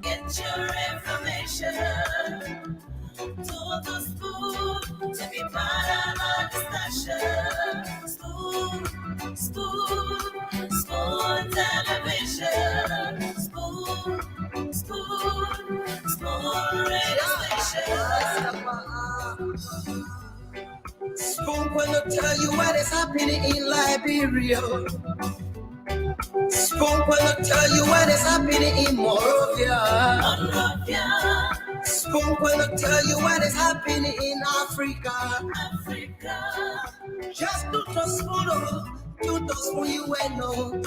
Get your information to the school to be part of our discussion. School television. School radio station. Spoon will tell you what is happening in Liberia. Spoon will tell you what is happening in Monrovia. Spoon will tell you what is happening in Africa. Just do the spoon, you know.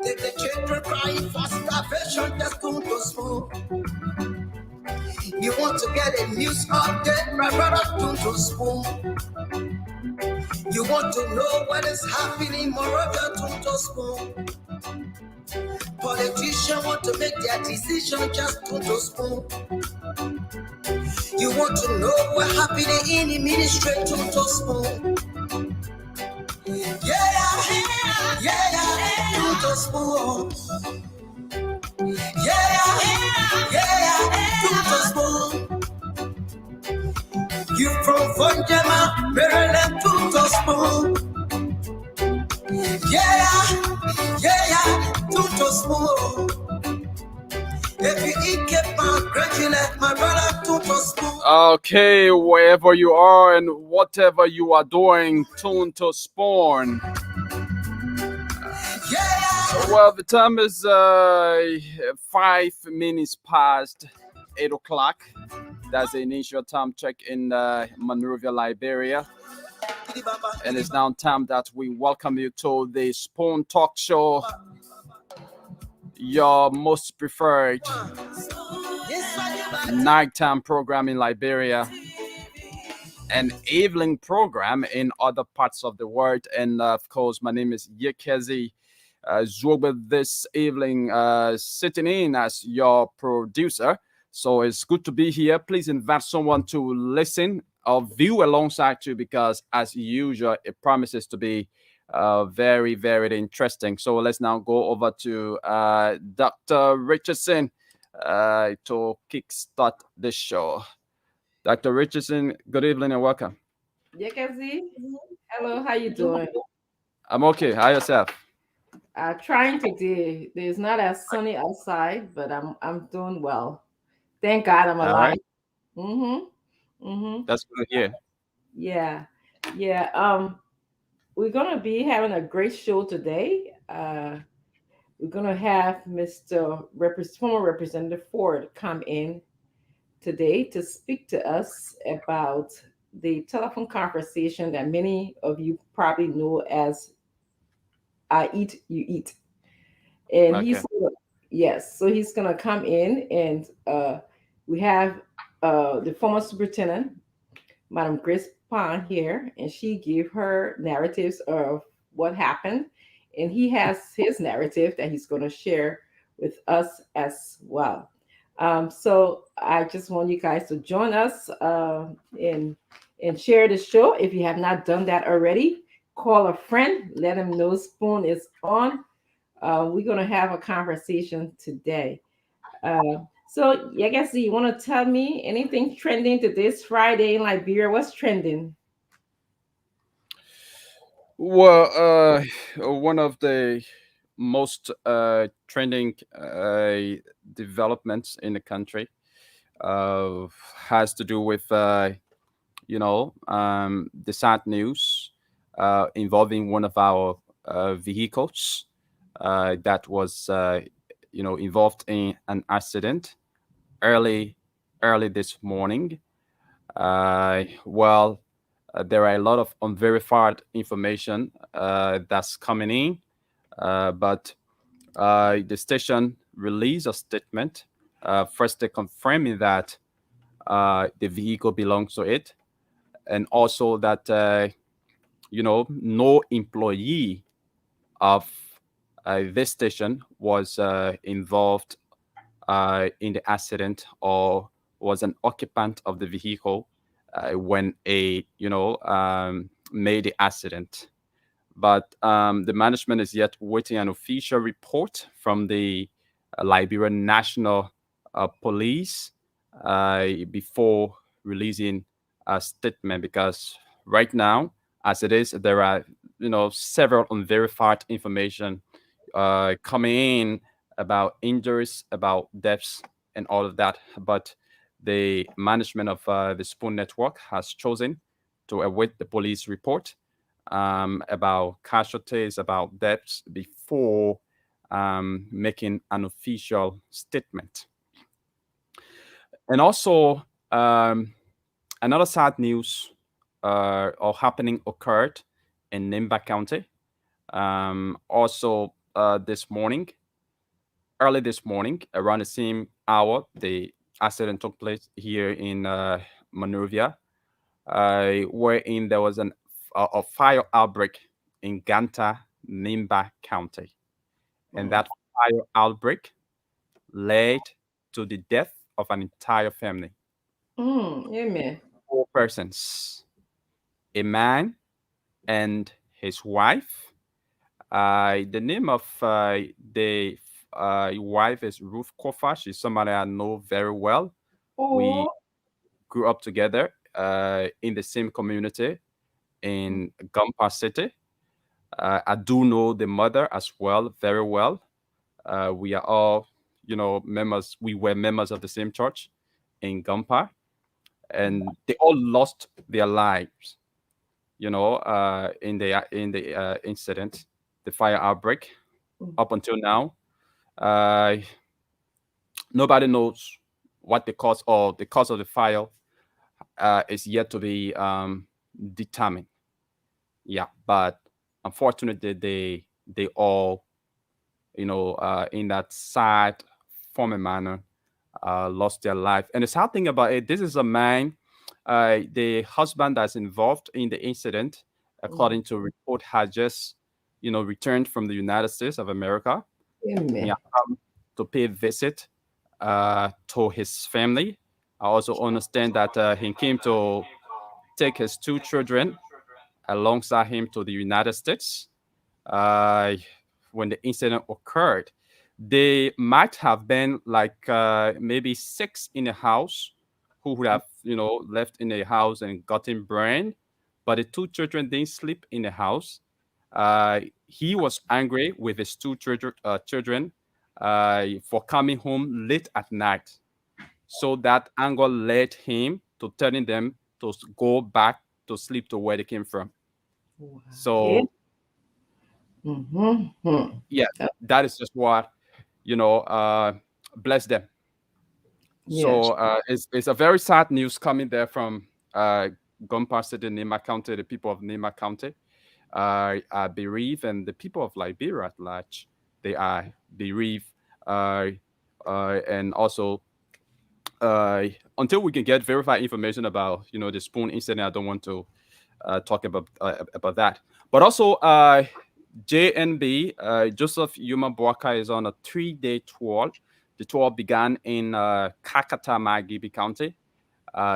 Take the children crying for starvation, just do the spoon. You want to get a news update, my brother, do the spoon. You want to know what is happening, Moreover, to spoon. Politicians want to make their decision, just to spoon. You want to know what happening in the ministry, to spoon. Yeah, to spoon. Yeah, to spoon. You from Vonjama, Maryland, to spoon. Yeah, to spoon. If you eat congratulate my brother, to spoon. Okay, wherever you are and whatever you are doing, tune to spawn. Well, the time is 5 minutes past 8 o'clock. That's the initial time check in Monrovia, Liberia. And it's now time that we welcome you to the Spoon Talk Show, your most preferred nighttime program in Liberia, an evening program in other parts of the world. And of course, my name is Yekezi Zwobe this evening, sitting in as your producer. So it's good to be here. Please invite someone to listen or view alongside you, because as usual, it promises to be very, very interesting. So let's now go over to Dr. Richardson to kickstart the show. Dr. Richardson, good evening and welcome. Yekezi, hello, how you doing? I'm okay. How yourself? Trying today. It's not as sunny outside, but I'm doing well. Thank God I'm alive. Right. That's good to hear. Yeah. We're gonna be having a great show today. We're gonna have Mr. Former Representative Ford come in today to speak to us about the telephone conversation that many of you probably know as "I eat, you eat," and Okay. so he's gonna come in, and we have the former superintendent, Madam Grace Pond, here, and she gave her narratives of what happened, and he has his narrative that he's going to share with us as well. So I just want you guys to join us and share the show. If you have not done that already, call a friend, let them know Spoon is on. We're going to have a conversation today. So, I guess you want to tell me anything trending to this Friday in Liberia? What's trending? Well, one of the most trending developments in the country has to do with, the sad news involving one of our vehicles that was, involved in an accident early this morning. There are a lot of unverified information that's coming in, but the station released a statement, first they confirming that the vehicle belongs to it, and also that no employee of this station was involved in the accident or was an occupant of the vehicle when made the accident. But the management is yet waiting an official report from the Liberian National Police before releasing a statement, because right now, as it is, there are several unverified information coming in about injuries, about deaths, and all of that. But the management of the Spoon Network has chosen to await the police report about casualties, about deaths before making an official statement. And also, another sad news or happening occurred in Nimba County. Also, early this morning, around the same hour, the accident took place here in Monrovia, wherein there was a fire outbreak in Ganta, Nimba County. And that fire outbreak led to the death of an entire family. Amen. 4 persons, a man and his wife. The name of the wife is Ruth Kofa. She's somebody I know very well. We grew up together in the same community in Gumpa City. I do know the mother as well, very well. We are all, members. We were members of the same church in Gumpa, and they all lost their lives. In the incident, the fire outbreak. Up until now, nobody knows what the cause or the cause of the fire is yet to be determined. Yeah, but unfortunately, they all, in that sad form and manner, lost their life. And the sad thing about it, this is a man, the husband that's involved in the incident, according to report, had just, returned from the United States of America. Amen. He had come to pay a visit to his family. I also understand that he came to take his 2 children alongside him to the United States. When the incident occurred, they might have been like maybe 6 in the house who would have, left in the house and gotten burned, but the 2 children didn't sleep in the house. He was angry with his 2 children for coming home late at night. So that anger led him to telling them to go back to sleep to where they came from. So yeah, that is just what bless them. So it's a very sad news coming there from Gumpa City, Nimba County. The people of Nimba County are bereaved, and the people of Liberia at large, they are bereaved. And also, until we can get verified information about the Spoon incident, I don't want to talk about that. But also, JNB, Joseph Yuma Boaka, is on a 3-day tour. The tour began in Kakata, Magibi County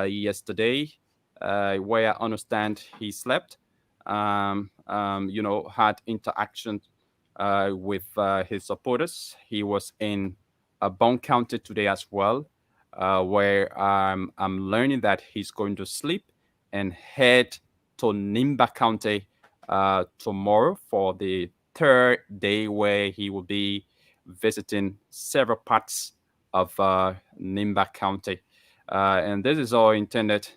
yesterday, where I understand he slept, had interaction with his supporters. He was in Bone County today as well, where I'm learning that he's going to sleep and head to Nimba County tomorrow for the 3rd day, where he will be visiting several parts of Nimba County. And this is all intended,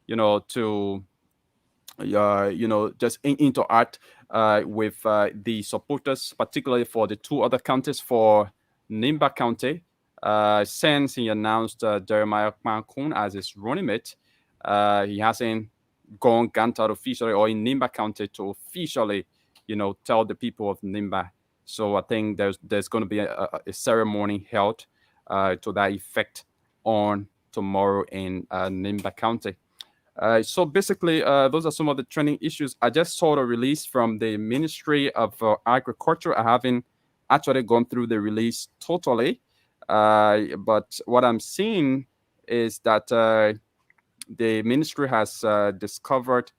to, just interact with the supporters, particularly for the 2 other counties. For Nimba County, since he announced Jeremiah Mankun as his running mate, he hasn't gone Ganta officially or in Nimba County to officially, tell the people of Nimba. So I think there's going to be a ceremony held to that effect on tomorrow in Nimba County. So basically, those are some of the trending issues. I just saw the release from the Ministry of Agriculture. I haven't actually gone through the release totally, but what I'm seeing is that the ministry has discovered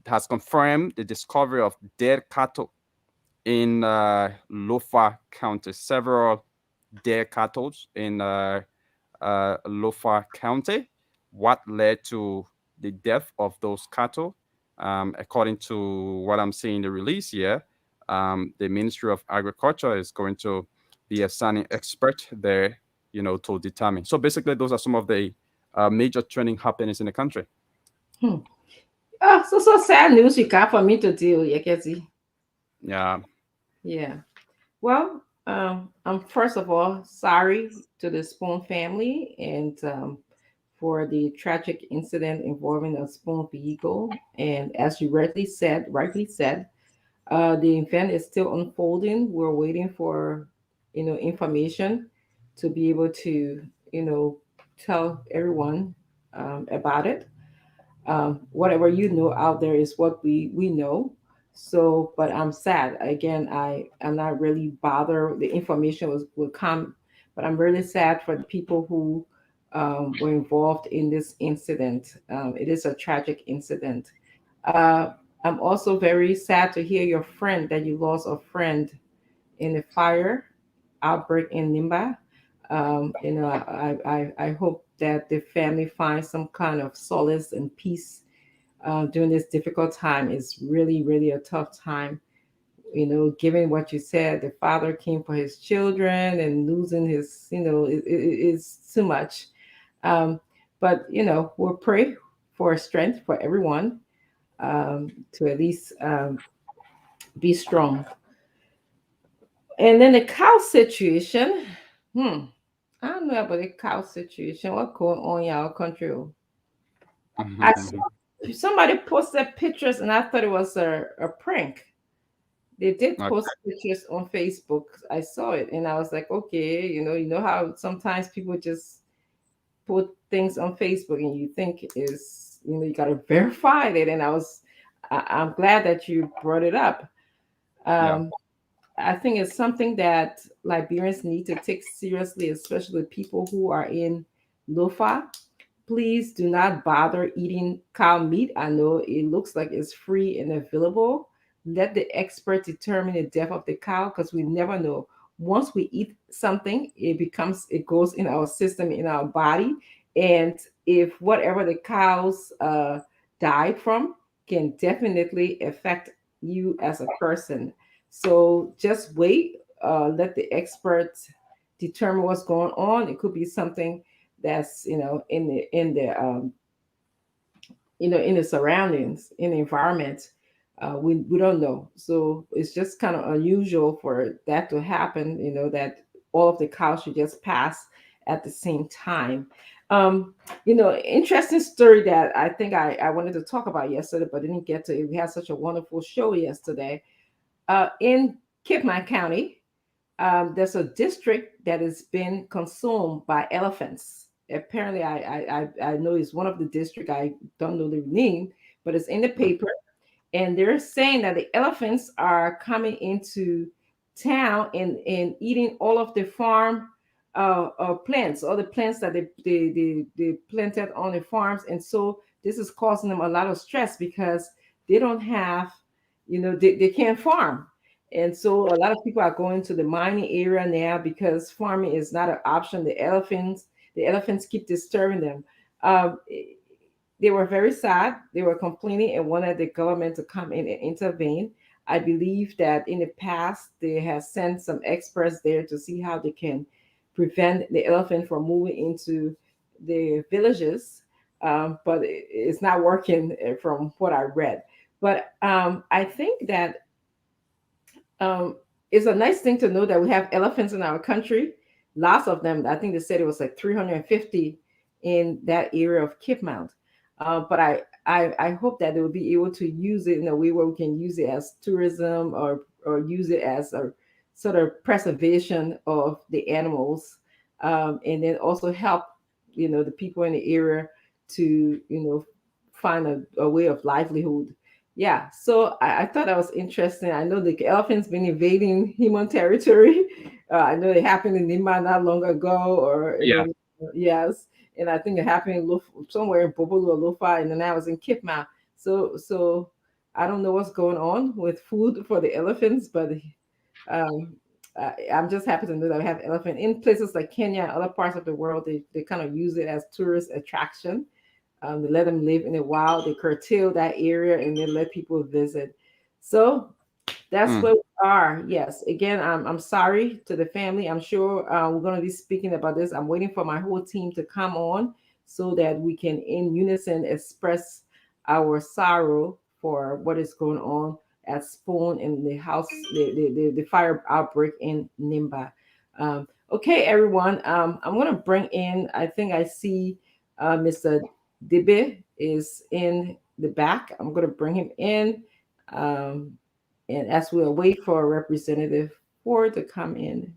has confirmed the discovery of dead cattle in Lofa County, several deer cattle in Lofa County. What led to the death of those cattle? According to what I'm seeing in the release here, the Ministry of Agriculture is going to be assigning expert there, to determine. So basically, those are some of the major training happenings in the country. So sad news you got for me to deal, Yekezi. Yeah. Yeah. Well, I'm first of all sorry to the Spoon family and for the tragic incident involving a Spoon vehicle. And as you rightly said, the event is still unfolding. We're waiting for, information to be able to, tell everyone about it. Whatever you know out there is what we know. So, but I'm sad again. I'm not really bothered. The information will come, but I'm really sad for the people who were involved in this incident. It is a tragic incident. uh, I'm also very sad to hear your friend that you lost a friend in a fire outbreak in Nimba. I hope that the family finds some kind of solace and peace during this difficult time. It's really, really a tough time. Given what you said, the father came for his children and losing his, it's too much. Um, but, we'll pray for strength for everyone to at least be strong. And then the cow situation. Hmm. I don't know about the cow situation. What going on in our country? I saw somebody posted pictures, and I thought it was a prank. They did Okay. post pictures on Facebook. I saw it, and I was like, okay, you know how sometimes people just put things on Facebook, and you think is, you got to verify it. And I'm glad that you brought it up. Yeah. Um, I think it's something that Liberians need to take seriously, especially people who are in Lofa. Please do not bother eating cow meat. I know it looks like it's free and available. Let the expert determine the depth of the cow because we never know. Once we eat something, it goes in our system, in our body. And if whatever the cows died from can definitely affect you as a person. So just wait, let the experts determine what's going on. It could be something that's in the surroundings, in the environment. We don't know, so it's just kind of unusual for that to happen. That all of the cows should just pass at the same time. Interesting story that I think I wanted to talk about yesterday, but didn't get to it. We had such a wonderful show yesterday. In Kipman County, there's a district that has been consumed by elephants. Apparently, I know it's one of the district. I don't know the name, but it's in the paper, and they're saying that the elephants are coming into town and eating all of the farm plants, all the plants that they planted on the farms, and so this is causing them a lot of stress because they don't have, they can't farm. And so a lot of people are going to the mining area now because farming is not an option. The elephants keep disturbing them. Um, they were very sad. They were complaining and wanted the government to come in and intervene. I believe that in the past they have sent some experts there to see how they can prevent the elephant from moving into the villages, but it's not working from what I read. But I think that it's a nice thing to know that we have elephants in our country. Lots of them. I think they said it was like 350 in that area of Kip Mount. But I hope that they will be able to use it in a way where we can use it as tourism or use it as a sort of preservation of the animals, and then also help the people in the area to find a way of livelihood. Yeah, so I thought that was interesting. I know the elephants been invading human territory. I know it happened in Nimba not long ago, or Yeah. yes, and I think it happened in somewhere in Bobolo or Lofa, and then I was in Kipma. So I don't know what's going on with food for the elephants, but um, I'm just happy to know that we have elephant in places like Kenya and other parts of the world. They kind of use it as tourist attraction. They let them live in the wild. They curtail that area and they let people visit. So that's Mm. where we are. Yes. Again, I'm sorry to the family. I'm sure we're going to be speaking about this. I'm waiting for my whole team to come on so that we can, in unison, express our sorrow for what is going on at Spoon in the house, the fire outbreak in Nimba. Okay, everyone. I'm going to bring in, I think I see Mr. Dibe is in the back. I'm going to bring him in. Um, and as we'll wait for Representative Ford to come in.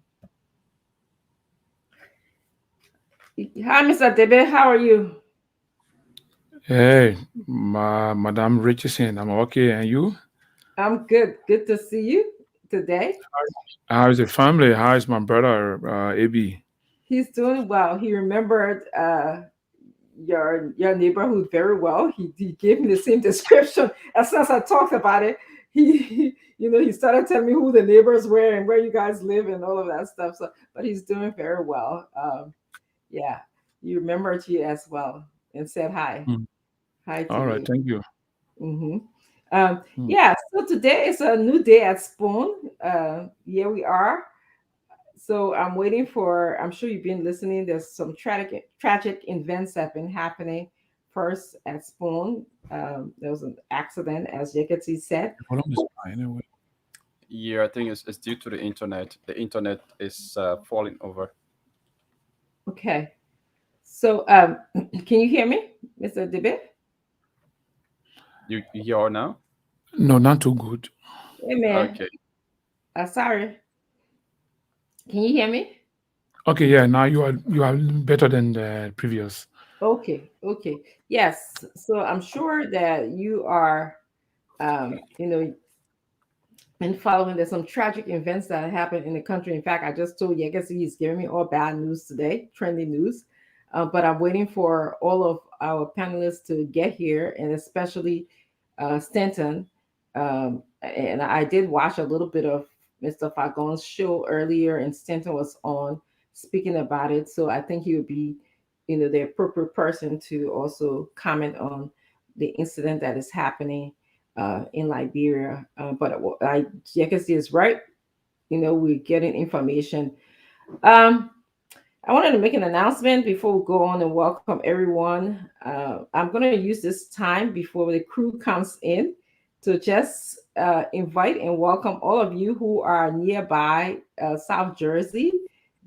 Hi, Mr. Debe, how are you? Hey, Madam Richardson, I'm okay. And you? I'm good. Good to see you today. How's the family? How's my brother, AB? He's doing well. He remembered your neighborhood very well. He gave me the same description. As soon as I talked about it, he started telling me who the neighbors were and where you guys live and all of that stuff. So, but he's doing very well. Yeah, you remembered you as well and said hi. Mm. Hi to All right, you. thank you. Mm-hmm. Mm. Yeah, so today is a new day at Spoon. Here we are. So I'm waiting for, I'm sure you've been listening. There's some tragic events that have been happening. First at Spoon, there was an accident, as Yekati said. The volume is high anyway. Yeah, I think it's due to the internet. The internet is falling over. Okay. So can you hear me, Mr. Debit? You hear now? No, not too good. Hey, man. Okay. Sorry. Can you hear me? Okay, yeah, now you are better than the previous. Okay. Okay. Yes. So I'm sure that you are, you know, and following there's some tragic events that happened in the country. In fact, I just told you, I guess he's giving me all bad news today, trending news. But I'm waiting for all of our panelists to get here, and especially Stanton. And I did watch a little bit of Mr. Fagon's show earlier, and Stanton was on speaking about it. So I think he would be, the appropriate person to also comment on the incident that is happening in Liberia. But Jekasi is right. We're getting information. Um, I wanted to make an announcement before we go on and welcome everyone. I'm going to use this time before the crew comes in to just invite and welcome all of you who are nearby South Jersey,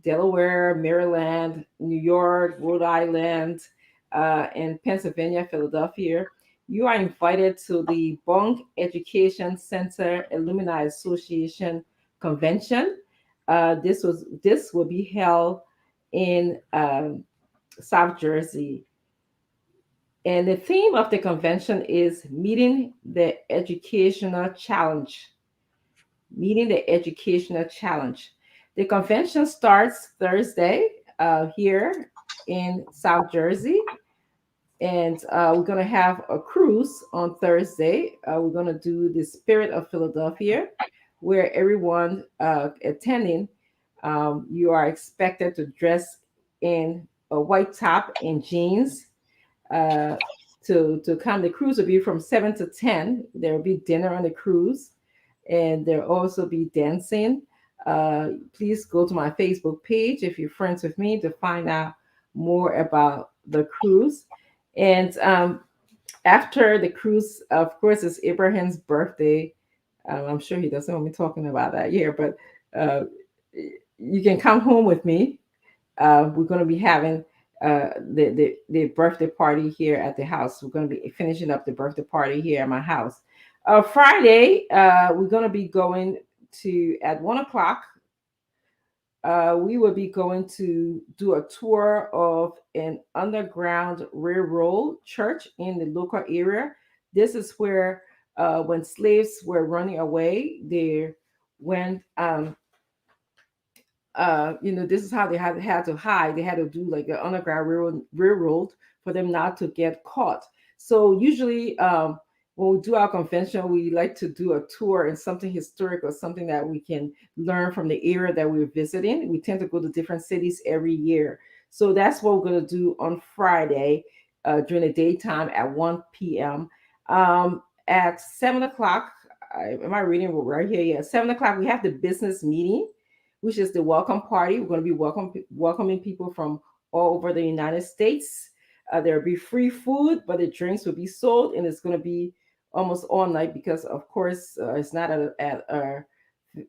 Delaware, Maryland, New York, Rhode Island, and Pennsylvania, Philadelphia. You are invited to the Bunk Education Center Alumni Association Convention. This will be held in South Jersey. And the theme of the convention is meeting the educational challenge. Meeting the educational challenge. The convention starts Thursday here in South Jersey. And we're going to have a cruise on Thursday. We're going to do the Spirit of Philadelphia, where everyone attending, you are expected to dress in a white top and jeans. Uh, to come, the cruise will be from 7 to 10. There will be dinner on the cruise, and there'll also be dancing. Please go to my Facebook page if you're friends with me to find out more about the cruise. And after the cruise, of course, it's Abraham's birthday. I'm sure he doesn't want me talking about that here, but uh, you can come home with me. We're going to be having the birthday party here at the house. We're going to be finishing up the birthday party here at my house. Friday, we're going to be going to, at 1 o'clock, we will be going to do a tour of an underground railroad church in the local area. This is where, when slaves were running away, they went, this is how they had to hide. They had to do like an underground railroad for them not to get caught. So usually, when we do our convention, we like to do a tour and something historic or something that we can learn from the area that we're visiting. We tend to go to different cities every year. So that's what we're going to do on Friday during the daytime at 1 p.m. At 7 o'clock, am I reading right here? Yeah, 7 o'clock, we have the business meeting, which is the welcome party. We're going to be welcoming people from all over the United States. There will be free food, but the drinks will be sold, and it's going to be almost all night because, of course, it's not at a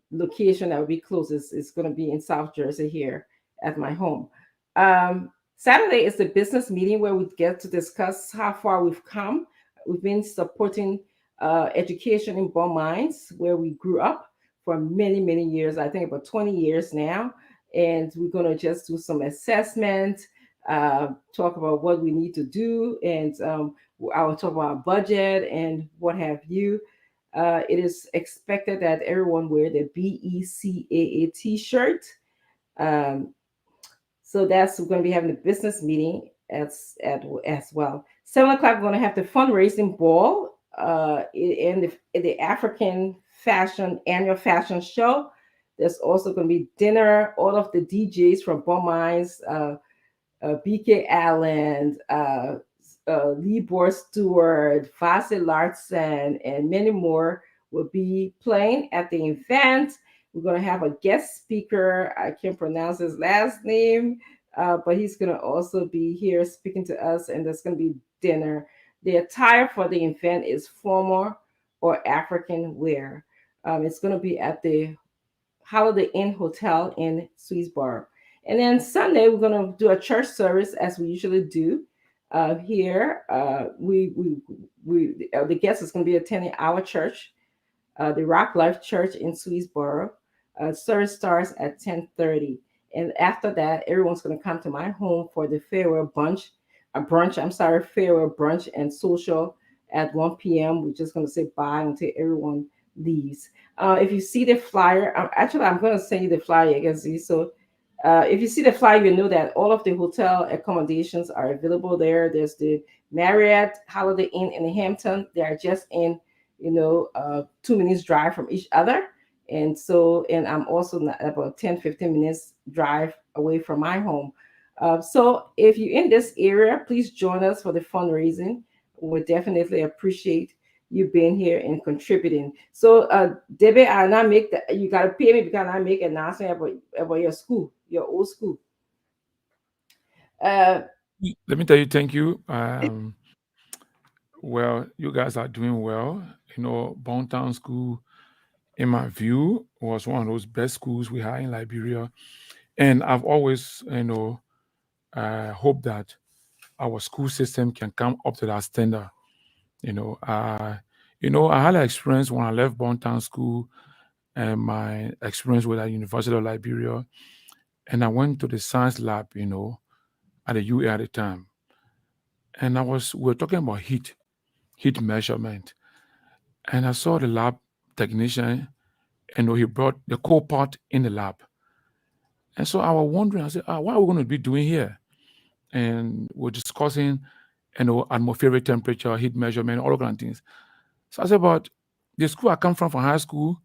location that will be closed. It's going to be in South Jersey here at my home. Saturday is the business meeting where we get to discuss how far we've come. We've been supporting education in Beaumont, where we grew up for many, many years. I think about 20 years now. And we're going to just do some assessment, talk about what we need to do, and I will talk about budget and what have you. It is expected that everyone wear the BECAA T-shirt. Um, so that's we're going to be having a business meeting as well. 7 o'clock, we're going to have the fundraising ball in the African fashion annual fashion show. There's also going to be dinner. All of the DJs from Beaumont, BK Allen, Libor Stewart, Fasil Larson, and many more will be playing at the event. We're going to have a guest speaker. I can't pronounce his last name, but he's going to also be here speaking to us, and there's going to be dinner. The attire for the event is formal or African wear. It's going to be at the Holiday Inn Hotel in Swedesboro. And then Sunday, we're going to do a church service as we usually do here. The guest is going to be attending our church, the Rock Life Church in Swedesboro. Service starts at 10:30. And after that, everyone's going to come to my home for the farewell brunch, farewell brunch and social at 1 p.m. We're just going to say bye until everyone leaves. If you see the flyer, I'm going to send you the flyer, you can see. So if you see the flyer, you know that all of the hotel accommodations are available there. There's the Marriott Holiday Inn in Hampton. They are just in, 2 minutes drive from each other. And I'm also about 10-15 minutes drive away from my home. So if you're in this area, please join us for the fundraising. We definitely appreciate you being here and contributing. So Debbie, you got to pay me because I make an announcement about your school, your old school. Let me tell you, thank you. Well, you guys are doing well. Bontown School, in my view, was one of those best schools we had in Liberia. And I've always, hoped that our school system can come up to that standard. I had an experience when I left Bontown School and my experience with the University of Liberia. And I went to the science lab, at the UA at the time. And we were talking about heat measurement. And I saw the lab technician, and he brought the coal pot in the lab. And so I was wondering, I said, what are we going to be doing here? And we're discussing, atmospheric temperature, heat measurement, all kind of things. So I said, but the school I come from high school,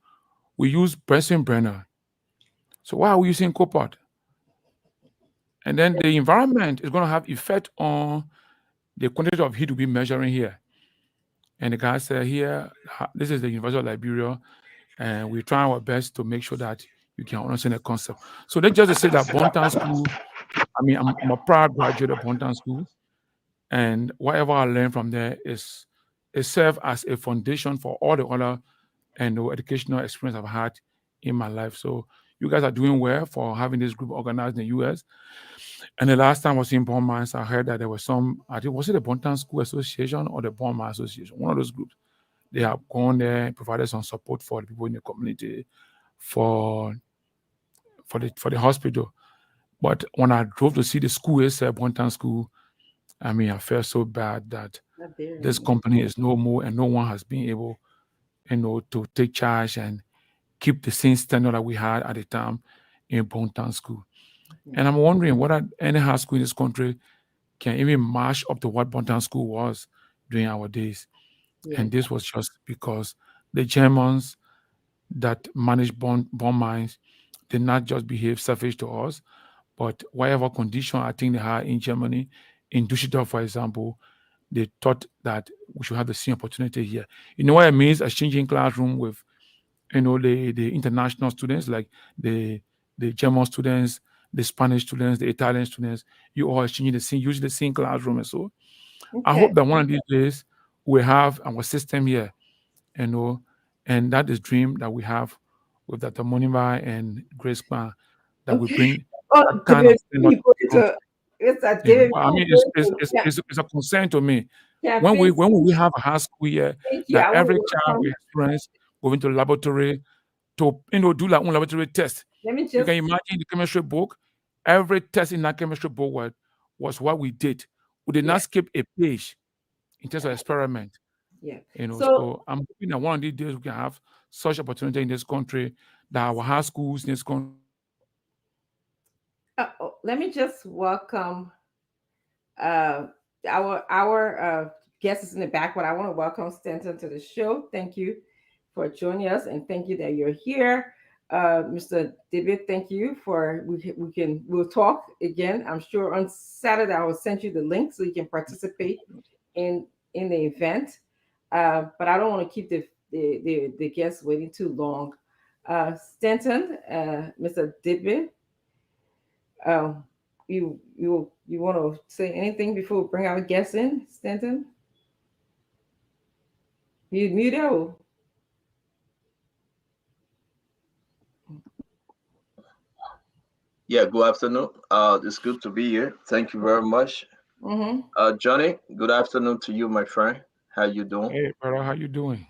we use Bunsen burner. So why are we using coal pot? And then the environment is going to have effect on the quantity of heat we'll be measuring here. And the guy said, here, this is the University of Liberia, and we try our best to make sure that you can understand the concept. So they just say that Bontown School, I'm a proud graduate of Bontown School, and whatever I learned from there it serves as a foundation for all the other educational experience I've had in my life. So you guys are doing well for having this group organized in the U.S. And the last time I was in Beaumont, I heard that there was was it the Bontown School Association or the Beaumont Association? One of those groups. They have gone there and provided some support for the people in the community for the hospital. But when I drove to see the school itself, Bontown School, I felt so bad that this company is no more and no one has been able, to take charge and keep the same standard that we had at the time in Bontown School. And I'm wondering whether any high school in this country can even match up to what Bontown School was during our days. And this was just because the Germans that manage bomb mines did not just behave selfish to us, but whatever condition I think they had in Germany, in Düsseldorf, for example, they thought that we should have the same opportunity here. You know what it means? Exchanging classroom with, the international students, like the German students, the Spanish students, the Italian students. You all exchanging using the same classroom, and so I hope that one of these days we have our system here, and that is dream that we have with Dr. Monima and Grace Kwan, that we bring that kind of thing. I mean, it's a concern to me. When we have a high school here, that every child will experience going to the laboratory to do their own laboratory test. You can imagine the chemistry book. Every test in that chemistry book was what we did. We did not skip a page in terms of experiment. Yeah. So I'm hoping that one of these days we can have such opportunity in this country, that our high schools in this country. Let me just welcome our guests in the back, but I want to welcome Stanton to the show. Thank you for joining us, and thank you that you're here. Mr. David, thank you for we'll talk again. I'm sure on Saturday I will send you the link so you can participate in the event. But I don't want to keep the guests waiting too long. Stanton, Mr. David, you want to say anything before we bring our guests in, Stanton? You mute. Yeah, good afternoon. It's good to be here. Thank you very much. Johnny, good afternoon to you, my friend. How you doing? Hey, brother, how you doing?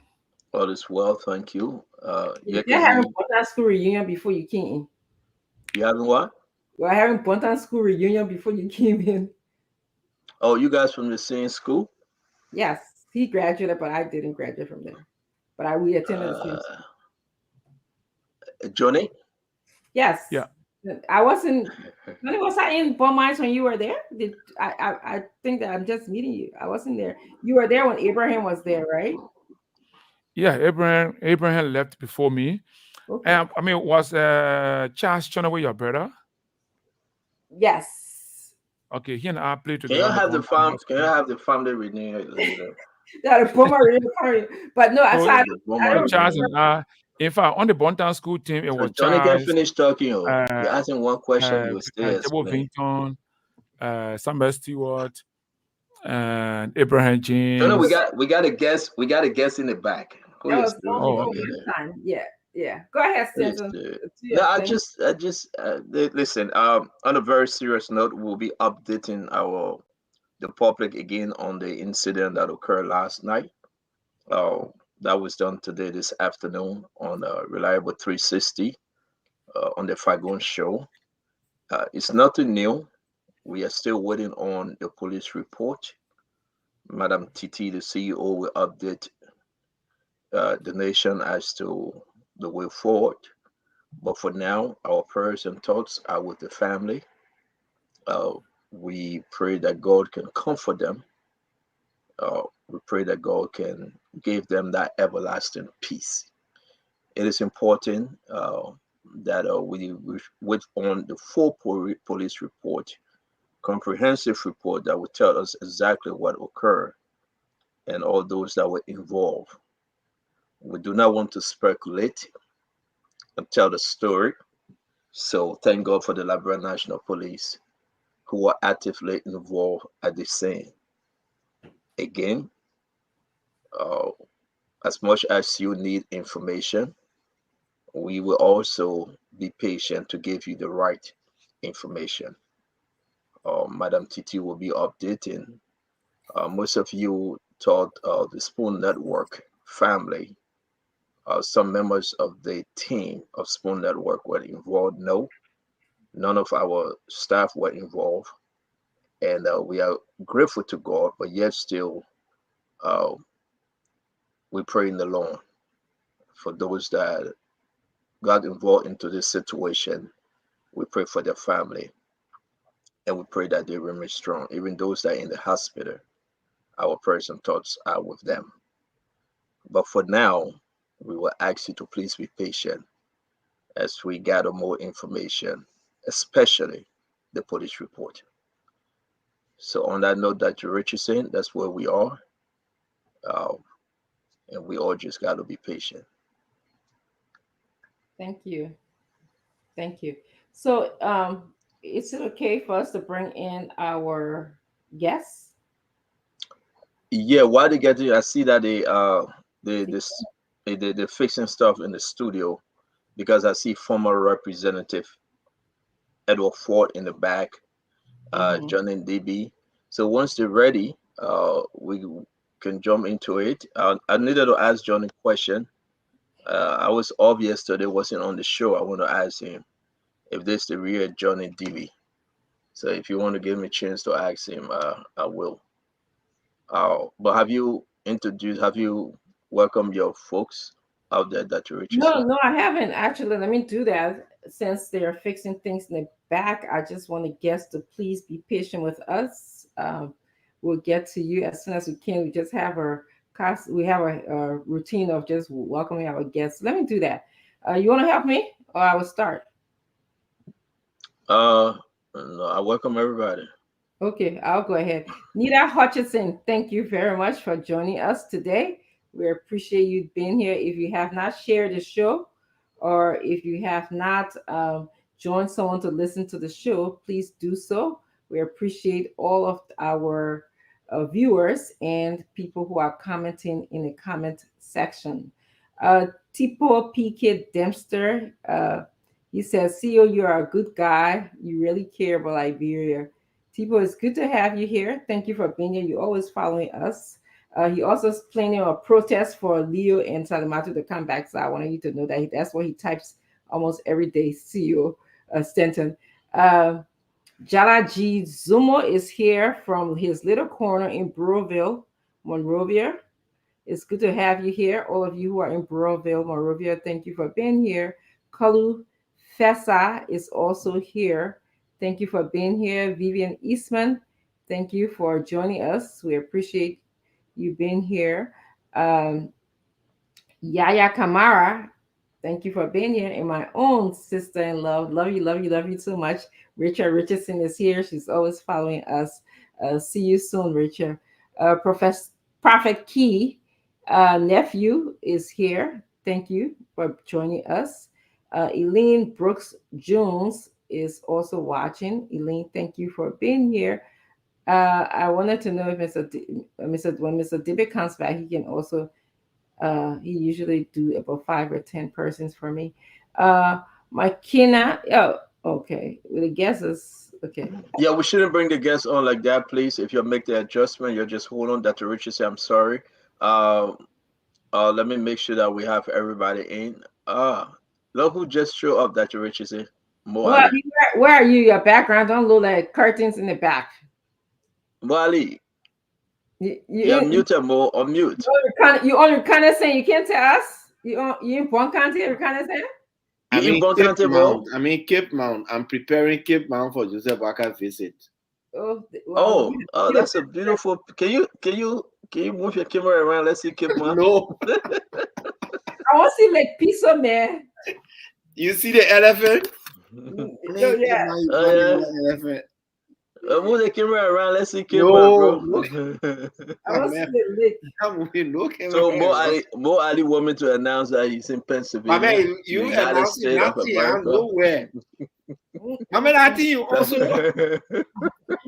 All is well, thank you. You having Ponton school reunion before you came in? You having what? We're having Ponton school reunion before you came in. Oh, you guys from the same school? Yes, he graduated, but I didn't graduate from there. But we attended the same school. Johnny? Yes. Yeah. I wasn't. Was I in Bon Mines when you were there? I think that I'm just meeting you. I wasn't there. You were there when Abraham was there, right? Yeah, Abraham left before me. Okay. I mean, was Charles Chonaway your brother? Yes. Okay, he and I played together. Can you have the family reunion later? That but no, Charles and I. In fact, on the Bontown school team, it was Johnny Charles. can finish talking. You're asking one question. You stay. Vinton, Samuel Stewart, and Abraham James. Johnny, we got a guest. We got a guest in the back. Yeah. Go ahead, Stanton. No, I just listen. On a very serious note, we'll be updating the public again on the incident that occurred last night. That was done today, this afternoon, on Reliable 360 on the Fagon show. It's nothing new. We are still waiting on the police report. Madam Titi, the CEO, will update the nation as to the way forward. But for now, our prayers and thoughts are with the family. We pray that God can comfort them. We pray that God can give them that everlasting peace. It is important that we wait on the full police report, comprehensive report that will tell us exactly what occurred and all those that were involved. We do not want to speculate and tell the story. So thank God for the Liberia National Police, who are actively involved at the scene. Again, as much as you need information, we will also be patient to give you the right information. Madam Titi will be updating. Most of you thought the Spoon Network family, some members of the team of Spoon Network were involved. No, none of our staff were involved. And we are grateful to God, but yet still we pray in the Lord for those that got involved into this situation. We pray for their family, and we pray that they remain strong. Even those that are in the hospital, our prayers and thoughts are with them. But for now, we will ask you to please be patient as we gather more information, especially the police report. So on that note that you're Richardson, that's where we are. Uh, and we all just got to be patient. Thank you. Thank you. So, is it okay for us to bring in our guests? Yeah, while they get here, I see that they're fixing stuff in the studio because I see former Representative Edward Ford in the back, Mhm. John and DB. So once they're ready, we can jump into it. I needed to ask John a question. I was off yesterday, wasn't on the show. I want to ask him if this the real John and DB. So if you want to give me a chance to ask him, I will. But have you welcomed your folks out there that you're No, Richardson? no, I haven't actually. Let me do that. Since they're fixing things in the back, I just want the guests to please be patient with us. We'll get to you as soon as we can. We just have we have a routine of just welcoming our guests. Let me do that. You want to help me, or I will start? No, I welcome everybody. Okay, I'll go ahead. Nita Hutchinson, thank you very much for joining us today. We appreciate you being here. If you have not shared the show, or if you have not joined someone to listen to the show, please do so. We appreciate all of our viewers and people who are commenting in the comment section. Tipo PK Dempster, he says, CEO, you are a good guy. You really care about Liberia. Tipo, it's good to have you here. Thank you for being here. You're always following us. He also is planning a protest for Leo and Salimatu to come back. So I wanted you to know that that's what he types almost every day, CEO Stanton. Jala G. Zumo is here from his little corner in Burrowville, Monrovia. It's good to have you here. All of you who are in Burrowville, Monrovia, thank you for being here. Kalu Fessa is also here. Thank you for being here. Vivian Eastman, thank you for joining us. We appreciate you being here. Yaya Kamara, thank you for being here. And my own sister in love, love you, love you, love you so much. Richard Richardson is here. She's always following us. See you soon, Richard. Professor Prophet Key, nephew, is here. Thank you for joining us. Elaine Brooks Jones is also watching. Elaine, thank you for being here. I wanted to know if when Mr. Dibby comes back, he can also he usually do about 5 or 10 persons for me. McKenna, oh, okay. With the guesses, okay. Yeah, we shouldn't bring the guests on like that, please. If you make the adjustment, you're just hold on. Dr. Richard say, I'm sorry. Let me make sure that we have everybody in. Look who just showed up, Dr. Richard say. Mo Well, Ali. where are you? Your background don't look like curtains in the back. Mo Ali. You You're muted, Mo. On mute. you on reconnaissance. You can't tell us. You in one country reconnaissance. You in Bon Cape County, Mo? Mount. I'm in Cape Mount. I'm preparing Cape Mount for Joseph Waka visit. Oh, well, Oh, that's a beautiful. Can you move your camera around? Let's see Cape Mount. No. I want to see like pizza, man. You see the elephant? No, yeah. Elephant. Move the camera around. Let's see Cape No, Mount, bro. I want to see the lake. So Mo Ali want me to announce that he's in Pennsylvania. I mean, you the United announced States of nothing. America. Nowhere. I mean, I think you also know.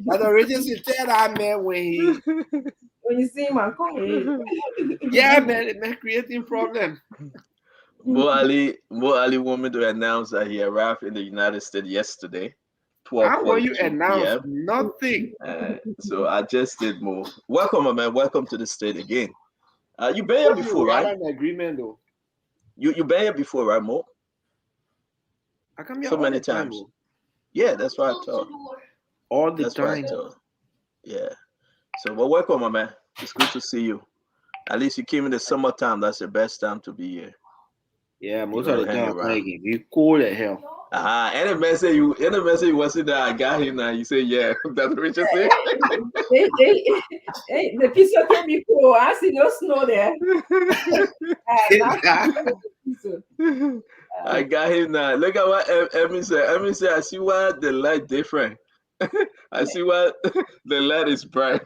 But the Richardson tell that man when you see him, I'm calling. Yeah, man, creating problem. Mo Ali want me to announce that he arrived in the United States yesterday. How will you announce nothing? So I just did more. Welcome, man. Welcome to the state again. You been here before, We right? had an agreement, though. You been here before, right, Mo? I come here so many times. Yeah, that's what I thought. All the That's time. what I thought. Yeah. So, well, welcome, my man. It's good to see you. At least you came in the summertime. That's the best time to be here. Yeah, most You of don't the hang time, around. like if you cool as hell. And the man say you wasn't there. I got him now. You say, yeah, that's what Richard said. The piece of can be cool. I see no snow there. I got him now. Look at what Emmy said. Emmy said, I see why the light different. I see why the light is bright.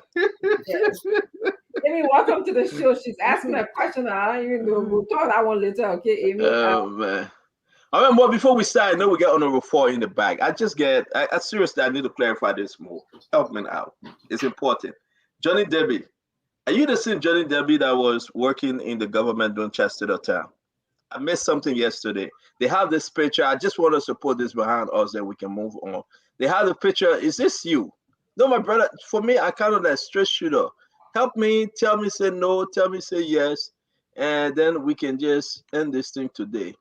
Amy, welcome to the show. She's asking a question. I don't even know. We'll talk that one later, okay, Amy? Oh, man. I mean, well, before we start, I know we got honorable 4 in the bag. I seriously, I need to clarify this more. Help me out. It's important. Johnny Debbie. Are you the same Johnny Debbie that was working in the government doing Chester Town? I missed something yesterday. They have this picture. I just want to support this behind us that we can move on. They have the picture. Is this you? No, my brother. For me, I kind of like straight shooter. Help me. Tell me say no. Tell me say yes, and then we can just end this thing today.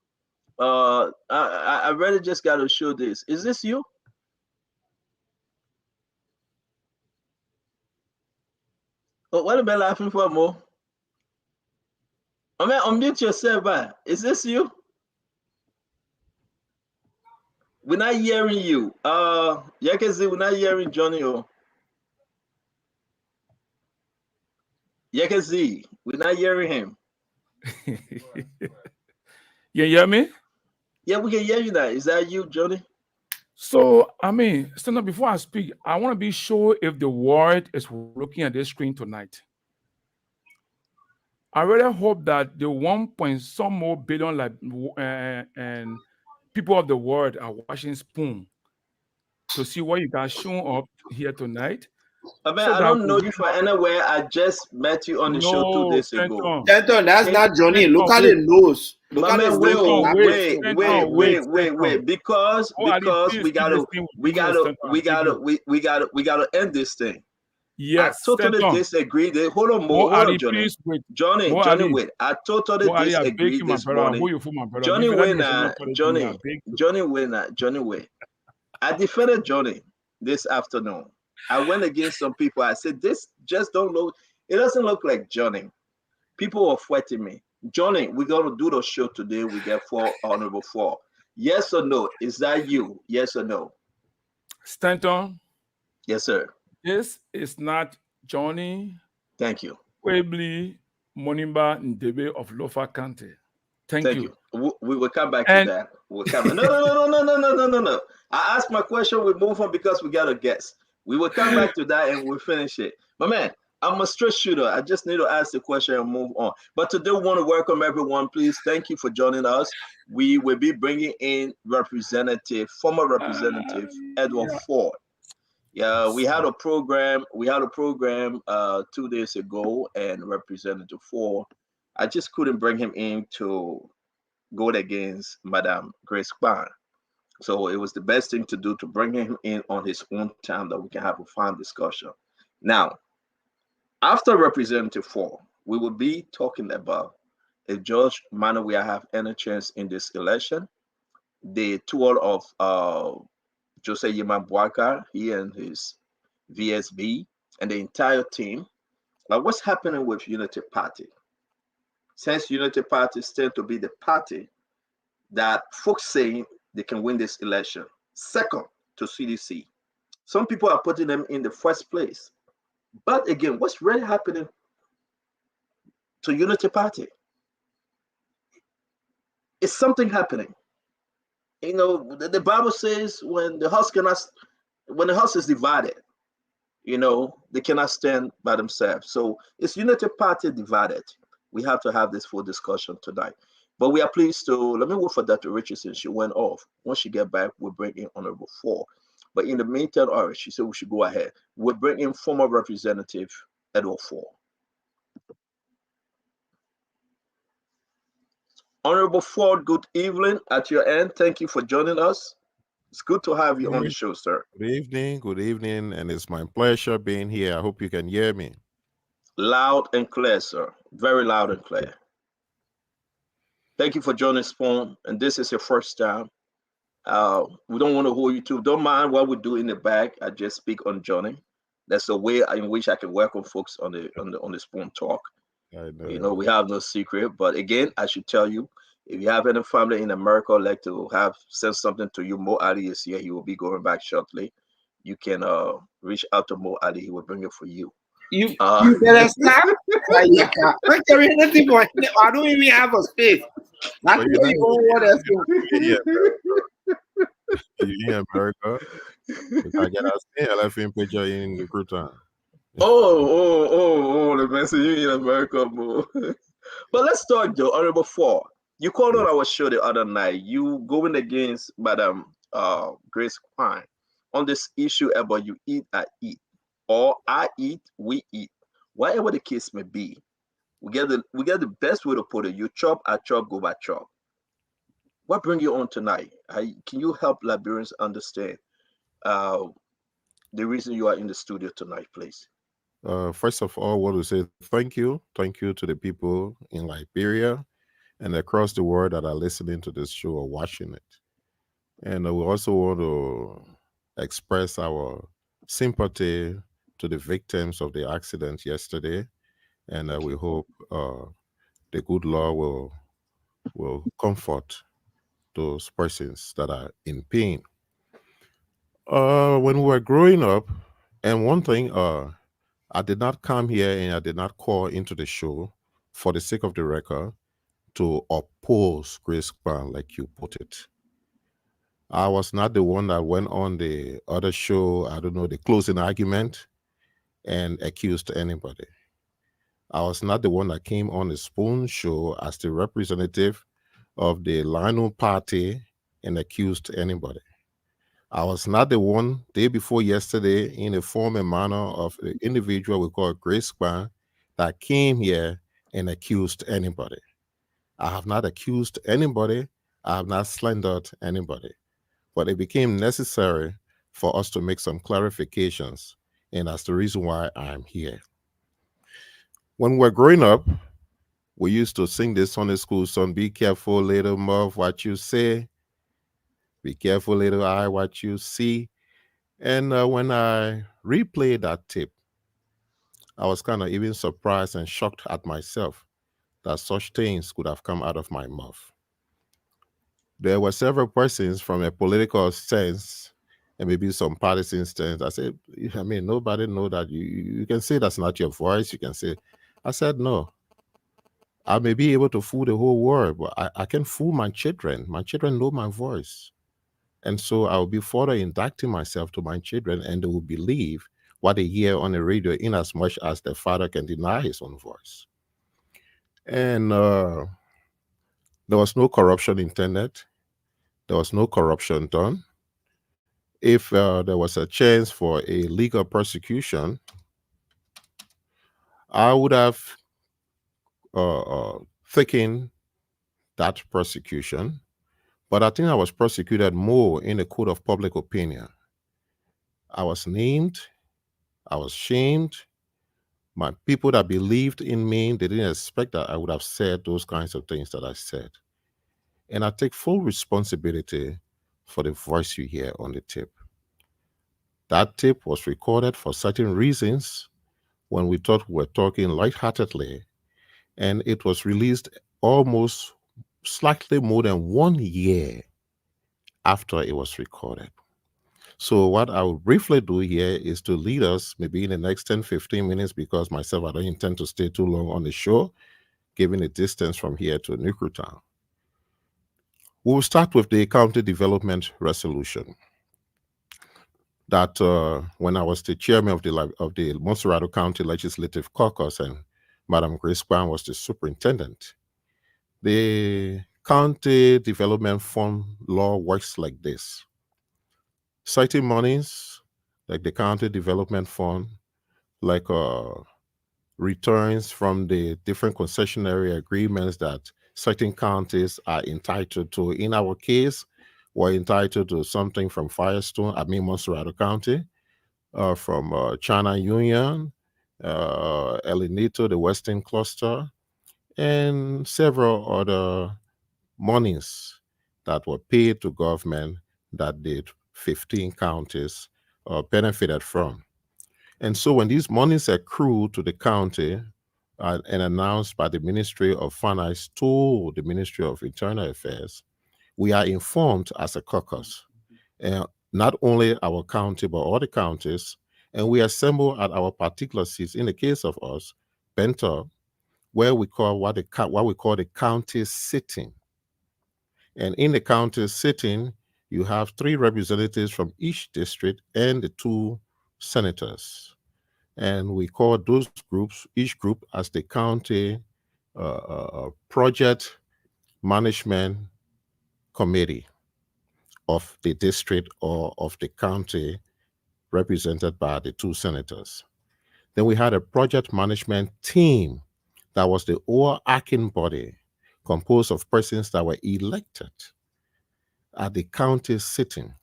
I really just got to show this. Is this you? Oh, what am I laughing for, Mo? I mean, unmute yourself, man. Is this you? We're not hearing you. Yeah, I can see we're not hearing Johnny. Oh, yeah, I can see we're not hearing him. You hear me? Yeah, we can hear you now. Is that you, Johnny? So, I mean, stand up before I speak. I want to be sure if the world is looking at this screen tonight. I really hope that the 1 point some more billion and people of the world are watching Spoon to see what you guys showing up here tonight. I mean, So I that don't know we you from anywhere. I just met you on the show 2 no, days ago. Stanton, that's not Johnny. Look at the nose. Look My at the man, nose. wait. Because we gotta end this thing. Yes, I totally disagree. Hold on, Mo. Hold on, Johnny. Johnny, wait. I totally disagree this morning. Johnny winner. Johnny winner. Johnny win. I defended Johnny this afternoon. I went against some people. I said, this just don't look, it doesn't look like Johnny. People were fighting me. Johnny, we're going to do the show today. We get 4 honorable 4. Yes or no? Is that you? Yes or no? Stanton? Yes, sir. This is not Johnny. Thank you. Webley Monimba Ndebe of Lofa County. Thank you. We will come back to that. We'll come back. No. I asked my question. We move on because we got a guest. We will come back to that and we'll finish it. My man, I'm a straight shooter. I just need to ask the question and move on. But today, we want to welcome everyone. Please, thank you for joining us. We will be bringing in former representative Edward Ford. Yeah, we had a program. 2 days ago, and Representative Ford, I just couldn't bring him in to go against Madam Grace Kwan. So it was the best thing to do to bring him in on his own time that we can have a fun discussion. Now, after Representative Ford, we will be talking about if George Manawia have any chance in this election, the tour of Jose Yema Bwaka, he and his VSB, and the entire team. Like what's happening with Unity Party? Since Unity Party tend to be the party that folks say they can win this election, second to CDC. Some people are putting them in the first place. But again, what's really happening to Unity Party? Is something happening? You know, the Bible says when the house is divided, you know, they cannot stand by themselves. So it's Unity Party divided. We have to have this full discussion tonight. But we are pleased to, let me wait for Dr. Richardson. She went off. Once she get back, we'll bring in Honorable Ford. But in the meantime, all right, she said we should go ahead. We'll bring in former Representative Edward Ford. Honorable Ford, good evening at your end. Thank you for joining us. It's good to have you on the show, sir. Good evening, and it's my pleasure being here. I hope you can hear me. Loud and clear, sir. Very loud and clear. Thank you for joining Spoon, and this is your first time. We don't want to hold you to. Don't mind what we do in the back. I just speak on Johnny. That's the way in which I can welcome folks on the Spoon Talk. You know, we have no secret. But again, I should tell you, If you have any family in America like to have send something to you, Mo Ali is here. He will be going back shortly. You can reach out to Mo Ali. He will bring it for you. You better stop. I don't even have a space. That's But why you're you don't want us to. in America. You can get us in elephant picture in the crouton. The message in America, Mo. But let's talk, Joe. Honorable Four. You called on our show the other night. You going against Madam Grace Quine on this issue about you eat, I eat, or I eat, we eat, whatever the case may be. We get the best way to put it. You chop, I chop, go by chop. What bring you on tonight? Can you help Liberians understand the reason you are in the studio tonight, please? First of all, I want to say thank you to the people in Liberia and across the world that are listening to this show or watching it. And we also want to express our sympathy to the victims of the accident yesterday, and we hope the good Lord will comfort those persons that are in pain. When we were growing up, and one thing, I did not come here and I did not call into the show for the sake of the record to oppose Grace Quine, like you put it. I was not the one that went on the other show, I don't know, the closing argument and accused anybody. I was not the one that came on the Spoon show as the representative of the Lionel Party and accused anybody. I was not the one day before yesterday in the form and manner of the individual we call Grace Quine that came here and accused anybody. I have not accused anybody. I have not slandered anybody. But it became necessary for us to make some clarifications, and that's the reason why I'm here. When we're growing up, we used to sing this Sunday school song, be careful, little mouth, what you say. Be careful, little eye, what you see. And when I replayed that tape, I was kind of even surprised and shocked at myself that such things could have come out of my mouth. There were several persons from a political sense and maybe some partisan stance. I said, I mean, nobody know that you can say that's not your voice. You can say, I said, no. I may be able to fool the whole world, but I can fool my children. My children know my voice. And so I will be further inducting myself to my children, and they will believe what they hear on the radio in as much as the father can deny his own voice. And there was no corruption intended. There was no corruption done. If there was a chance for a legal prosecution, I would have thickened that prosecution. But I think I was prosecuted more in the court of public opinion. I was named, I was shamed. My people that believed in me, they didn't expect that I would have said those kinds of things that I said. And I take full responsibility for the voice you hear on the tape. That tape was recorded for certain reasons when we thought we were talking lightheartedly, and it was released almost slightly more than 1 year after it was recorded. So what I will briefly do here is to lead us maybe in the next 10, 15 minutes, because myself, I don't intend to stay too long on the show, given the distance from here to Nuclear. We will start with the county development resolution. That when I was the chairman of the Montserrado County Legislative Caucus and Madam Grace Quine was the superintendent, the county development fund law works like this. Citing monies like the county development fund, like returns from the different concessionary agreements that certain counties are entitled to. In our case, we're entitled to something from Firestone, Montserrado County, from China Union, El Inito, the Western Cluster, and several other monies that were paid to government that the 15 counties benefited from. And so when these monies accrue to the county, and announced by the Ministry of Finance to the Ministry of Internal Affairs, we are informed as a caucus, not only our county, but all the counties, and we assemble at our particular seats. In the case of us, Bento, where we call what we call the county sitting. And in the county sitting, you have 3 representatives from each district and the 2 senators. And we call those groups, each group, as the county project management committee of the district or of the county, represented by the 2 senators. Then we had a project management team that was the overarching body, composed of persons that were elected at the county sitting.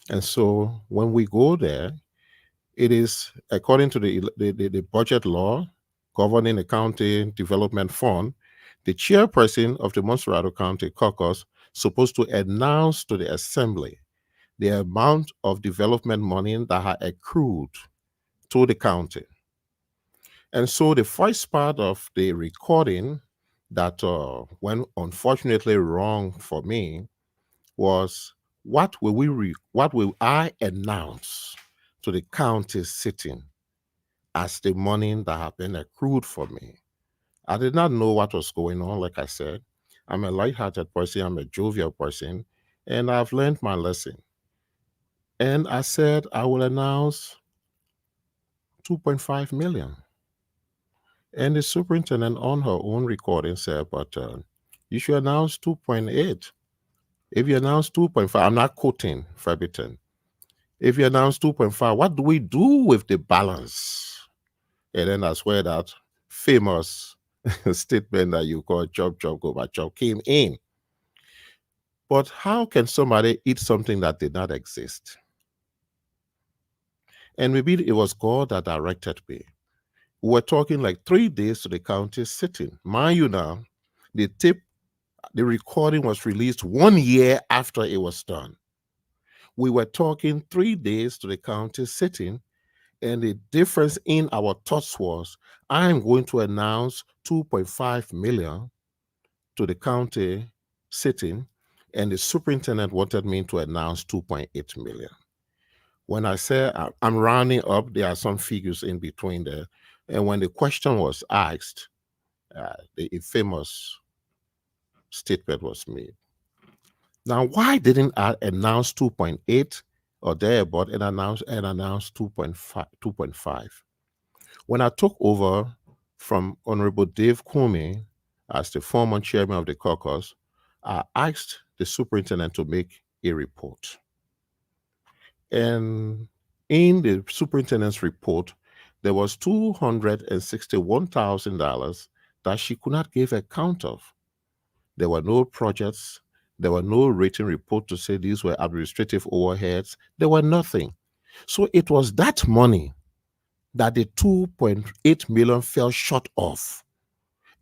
And so when we go there, it is according to the budget law governing the county development fund, the chairperson of the Montserrado County Caucus supposed to announce to the assembly the amount of development money that had accrued to the county. And so the first part of the recording that went unfortunately wrong for me was, what will I announce to the county sitting as the money that had been accrued for me? I did not know what was going on. Like I said, I'm a light-hearted person, I'm a jovial person, and I've learned my lesson. And I said, I will announce 2.5 million. And the superintendent on her own recording said, but you should announce 2.8. If you announce 2.5, I'm not quoting verbatim. If you announce 2.5, what do we do with the balance? And then that's where that famous statement that you call chop, chop, go back, chop came in. But how can somebody eat something that did not exist? And maybe it was God that directed me. We were talking like 3 days to the county sitting. Mind you now, the recording was released 1 year after it was done. We were talking 3 days to the county sitting, and the difference in our thoughts was, I'm going to announce 2.5 million to the county sitting, and the superintendent wanted me to announce 2.8 million. When I say I'm rounding up, there are some figures in between there. And when the question was asked, the famous statement was made. Now, why didn't I announce 2.8 or thereabout and announce 2.5? When I took over from Honorable Dave Comey as the former chairman of the caucus, I asked the superintendent to make a report. And in the superintendent's report, there was $261,000 that she could not give account of. There were no projects. There were no written report to say these were administrative overheads. There were nothing. So it was that money that the 2.8 million fell short of.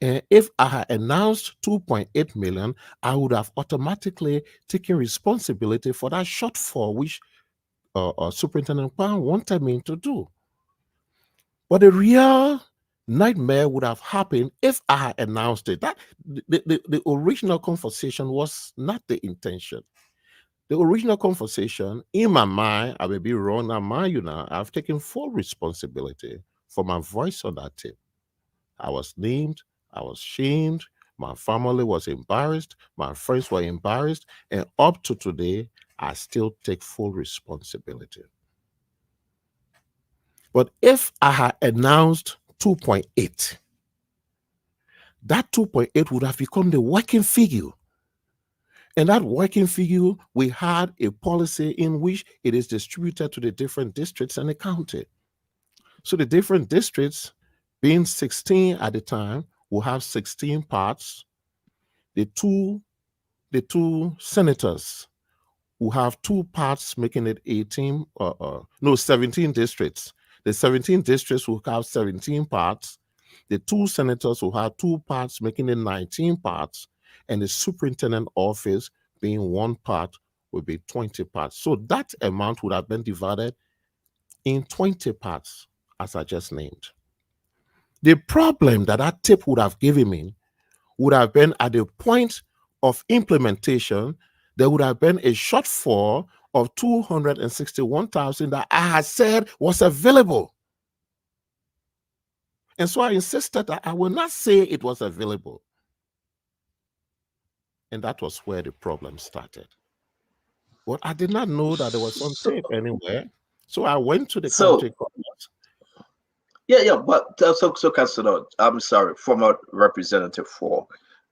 And if I had announced 2.8 million, I would have automatically taken responsibility for that shortfall, which Superintendent Pan wanted me to do. But the real nightmare would have happened if I had announced it. That the original conversation was not the intention. The original conversation, in my mind, I may be wrong, now mind you now, I've taken full responsibility for my voice on that tape. I was named, I was shamed, my family was embarrassed, my friends were embarrassed, and up to today, I still take full responsibility. But if I had announced 2.8, that 2.8 would have become the working figure. And that working figure, we had a policy in which it is distributed to the different districts and the county. So the different districts, being 16 at the time, will have 16 parts. The two senators will have 2 parts, making it 17 districts. The 17 districts will have 17 parts. The 2 senators will have 2 parts, making it 19 parts. And the superintendent office, being 1 part, will be 20 parts. So that amount would have been divided in 20 parts, as I just named. The problem that that tip would have given me would have been at the point of implementation, there would have been a shortfall of 261,000 that I had said was available. And so I insisted that I will not say it was available. And that was where the problem started. But I did not know that there was some tape anywhere. So I went to the county court. Yeah, but so Councilor, I'm sorry, former Representative 4.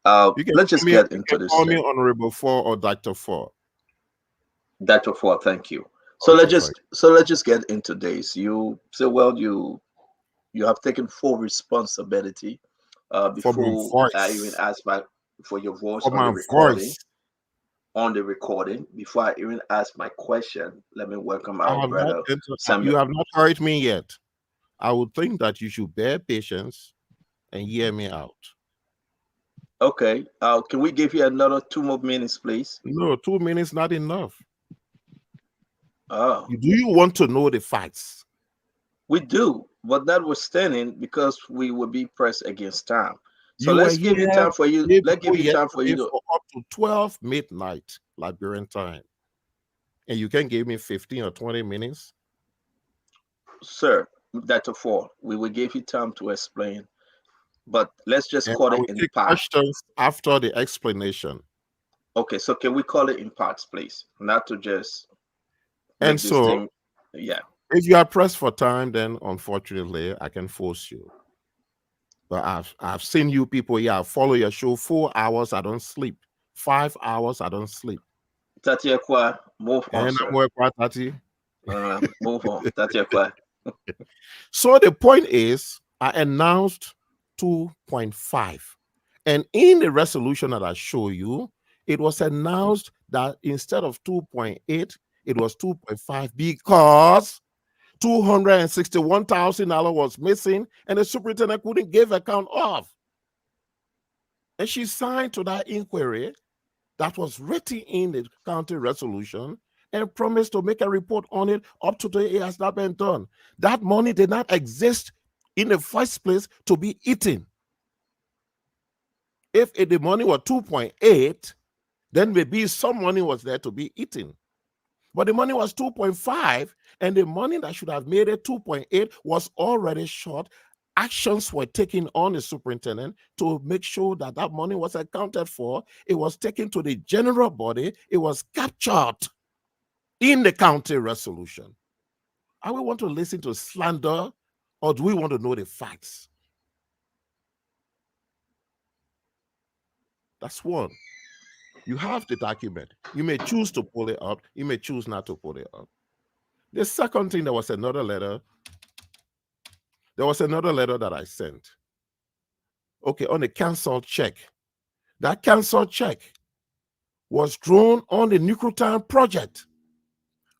Let's just get into this. Call me Honorable 4 or Dr. 4. Dr. 4, thank you. So let's just get into this. You say, well, you have taken full responsibility before I even ask for your voice on the recording. On the recording, before I even ask my question, let me welcome our brother Samuel. You have not heard me yet. I would think that you should bear patience and hear me out. Okay. Can we give you another 2 more minutes, please? No, 2 minutes not enough. Oh. Do you want to know the facts? We do, but notwithstanding, because we will be pressed against time. So let's give you time for you. Let's give you time for you to up to 12 midnight Liberian time. And you can give me 15 or 20 minutes. Sir, Dr. 4, we will give you time to explain. But let's just call it in parts. Questions after the explanation. Okay, so can we call it in parts, please? Not to just and so yeah. If you are pressed for time, then unfortunately I can force you. But I've seen you people here follow your show 4 hours, I don't sleep. 5 hours, I don't sleep. Tatiakwa, move on. Move on. Tatiakwa. So the point is, I announced 2.5. And in the resolution that I show you, it was announced that instead of 2.8, it was 2.5 because $261,000 was missing and the superintendent couldn't give account of. And she signed to that inquiry that was written in the county resolution and promised to make a report on it. Up to today, it has not been done. That money did not exist in the first place to be eaten. If the money was 2.8, then maybe some money was there to be eaten. But the money was 2.5, and the money that should have made it 2.8 was already short. Actions were taken on the superintendent to make sure that that money was accounted for. It was taken to the general body. It was captured in the county resolution. Are we want to listen to slander, or do we want to know the facts? That's one. You have the document. You may choose to pull it up. You may choose not to pull it up. The second thing, there was another letter. There was another letter that I sent. Okay, on the canceled check. That canceled check was drawn on the Nuclear project.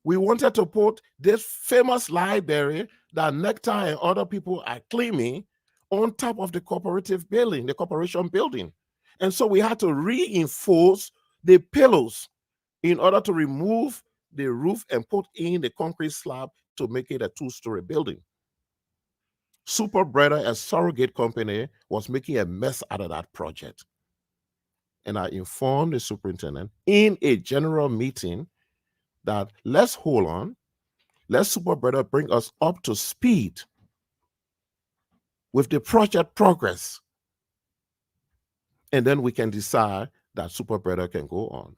We wanted to put this famous library that Nectar and other people are claiming on top of the cooperative building, the corporation building. And so we had to reinforce the pillars in order to remove the roof and put in the concrete slab to make it a 2-story building. Super Brother, a surrogate company, was making a mess out of that project. And I informed the superintendent in a general meeting that let's hold on, let Super Brother bring us up to speed with the project progress. And then we can decide that Super Brother can go on.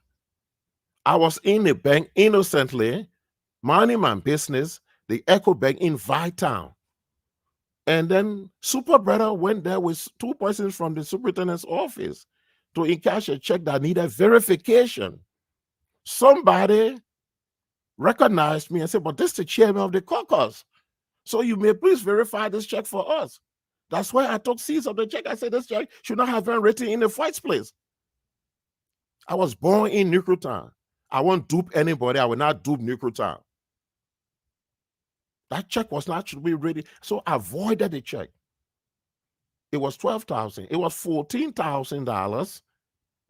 I was in the bank innocently, minding my business, the Echo Bank in Vittown. And then Super Brother went there with 2 persons from the superintendent's office to encash a check that needed verification. Somebody recognized me and said, but this is the chairman of the caucus, so you may please verify this check for us. That's why I took seeds of the check. I said this check should not have been written in the first place. I was born in Nuclear. I won't dupe anybody. I will not dupe Nuclear. That check was not to be ready, so I avoided the check. It was $12,000. It was $14,000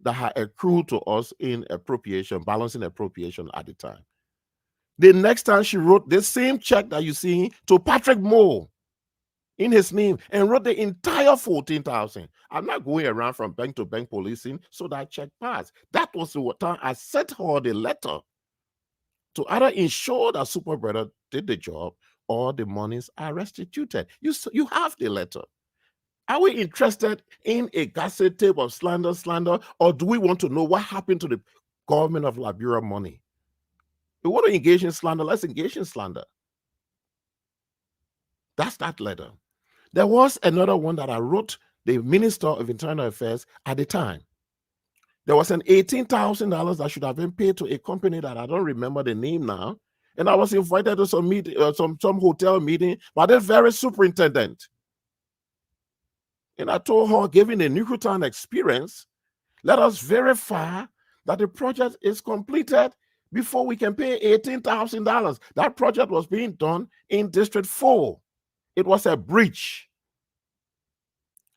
that had accrued to us in appropriation, balancing appropriation at the time. The next time she wrote the same check that you see to Patrick Moore in his name and wrote the entire 14,000. I'm not going around from bank to bank policing so that check passed. That was the time I sent her the letter to either ensure that Super Brother did the job or the monies are restituted. You have the letter. Are we interested in a gossip tape of slander, or do we want to know what happened to the government of Liberia money? We want to engage in slander, let's engage in slander. That's that letter. There was another one that I wrote the Minister of Internal Affairs at the time. There was an $18,000 that should have been paid to a company that I don't remember the name now. And I was invited to some meeting, some hotel meeting by the very superintendent. And I told her, given the Nuclear Town experience, let us verify that the project is completed before we can pay $18,000. That project was being done in District 4. It was a breach.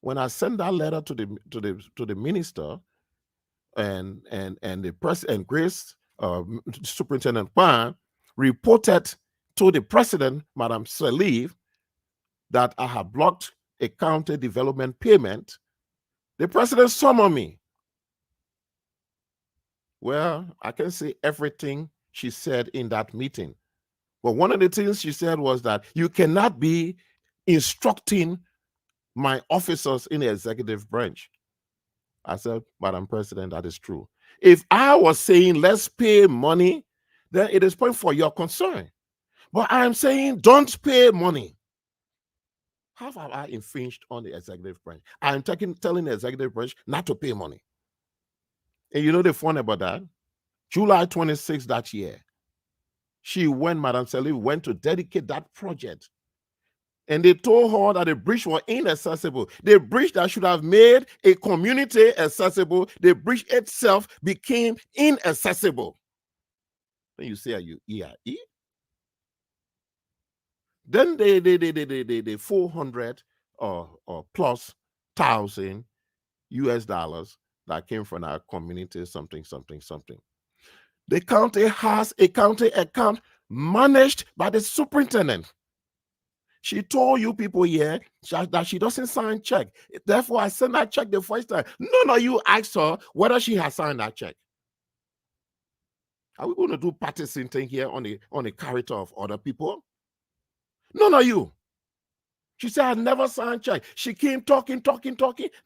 When I sent that letter to the minister and the press and Grace, Superintendent Pan, reported to the president, Madam Salif, that I had blocked a county development payment, the president summoned me. Well, I can say everything she said in that meeting. But one of the things she said was that you cannot be instructing my officers in the executive branch. I said, Madam President, that is true. If I was saying let's pay money, then it is point for your concern. But I am saying don't pay money. How have I infringed on the executive branch? I am telling the executive branch not to pay money. And you know the fun about that? July 26th that year, Madam Salif went to dedicate that project. And they told her that the bridge was inaccessible. The bridge that should have made a community accessible, the bridge itself became inaccessible. Then you say, are you EIE? Then the 400 or plus thousand US dollars that came from our community, something. The county has a county account managed by the superintendent. She told you people here that she doesn't sign check. Therefore, I sent that check the first time. None of you asked her whether she has signed that check. Are we going to do partisan thing here on the character of other people? None of you. She said, I never signed check. She came talking.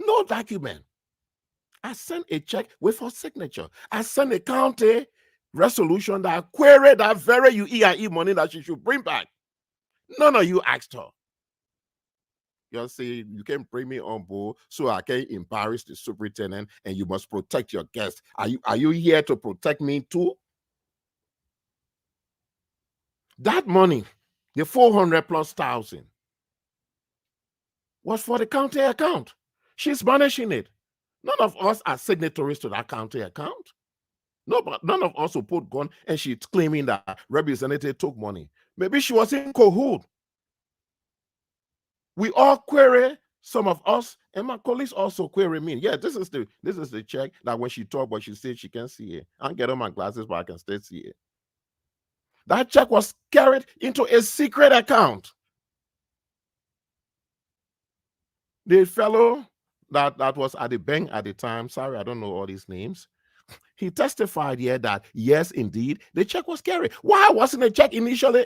No document. I sent a check with her signature. I sent a county resolution that queried that very UEIE money that she should bring back. None of you asked her. You say you can bring me on board so I can embarrass the superintendent and you must protect your guests. Are you here to protect me too? That money, the 400 plus thousand, was for the county account. She's managing it. None of us are signatories to that county account. No, but none of us will put gun and she's claiming that representative took money. Maybe she was in cahoot. We all query, some of us, and my colleagues also query me. Yeah, this is the check that when she talked, but she said she can't see it. I get on my glasses, but I can still see it. That check was carried into a secret account. The fellow that was at the bank at the time, sorry, I don't know all these names, he testified here that, yes, indeed, the check was carried. Why wasn't the check initially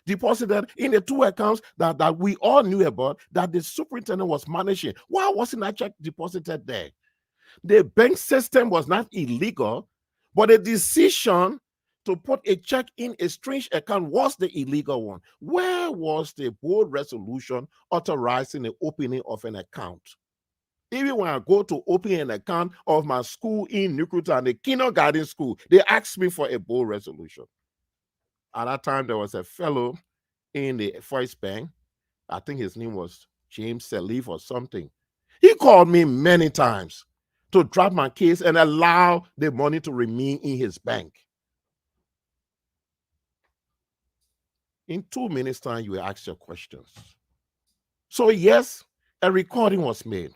deposited in the two accounts that we all knew about, that the superintendent was managing? Why wasn't that check deposited there? The bank system was not illegal, but the decision to put a check in a strange account was the illegal one. Where was the board resolution authorizing the opening of an account? Even when I go to open an account of my school in Nukuta, the kindergarten school, they asked me for a board resolution. At that time, there was a fellow in the First Bank. I think his name was James Salif or something. He called me many times to drop my case and allow the money to remain in his bank. In 2 minutes' time, you will ask your questions. So yes, a recording was made.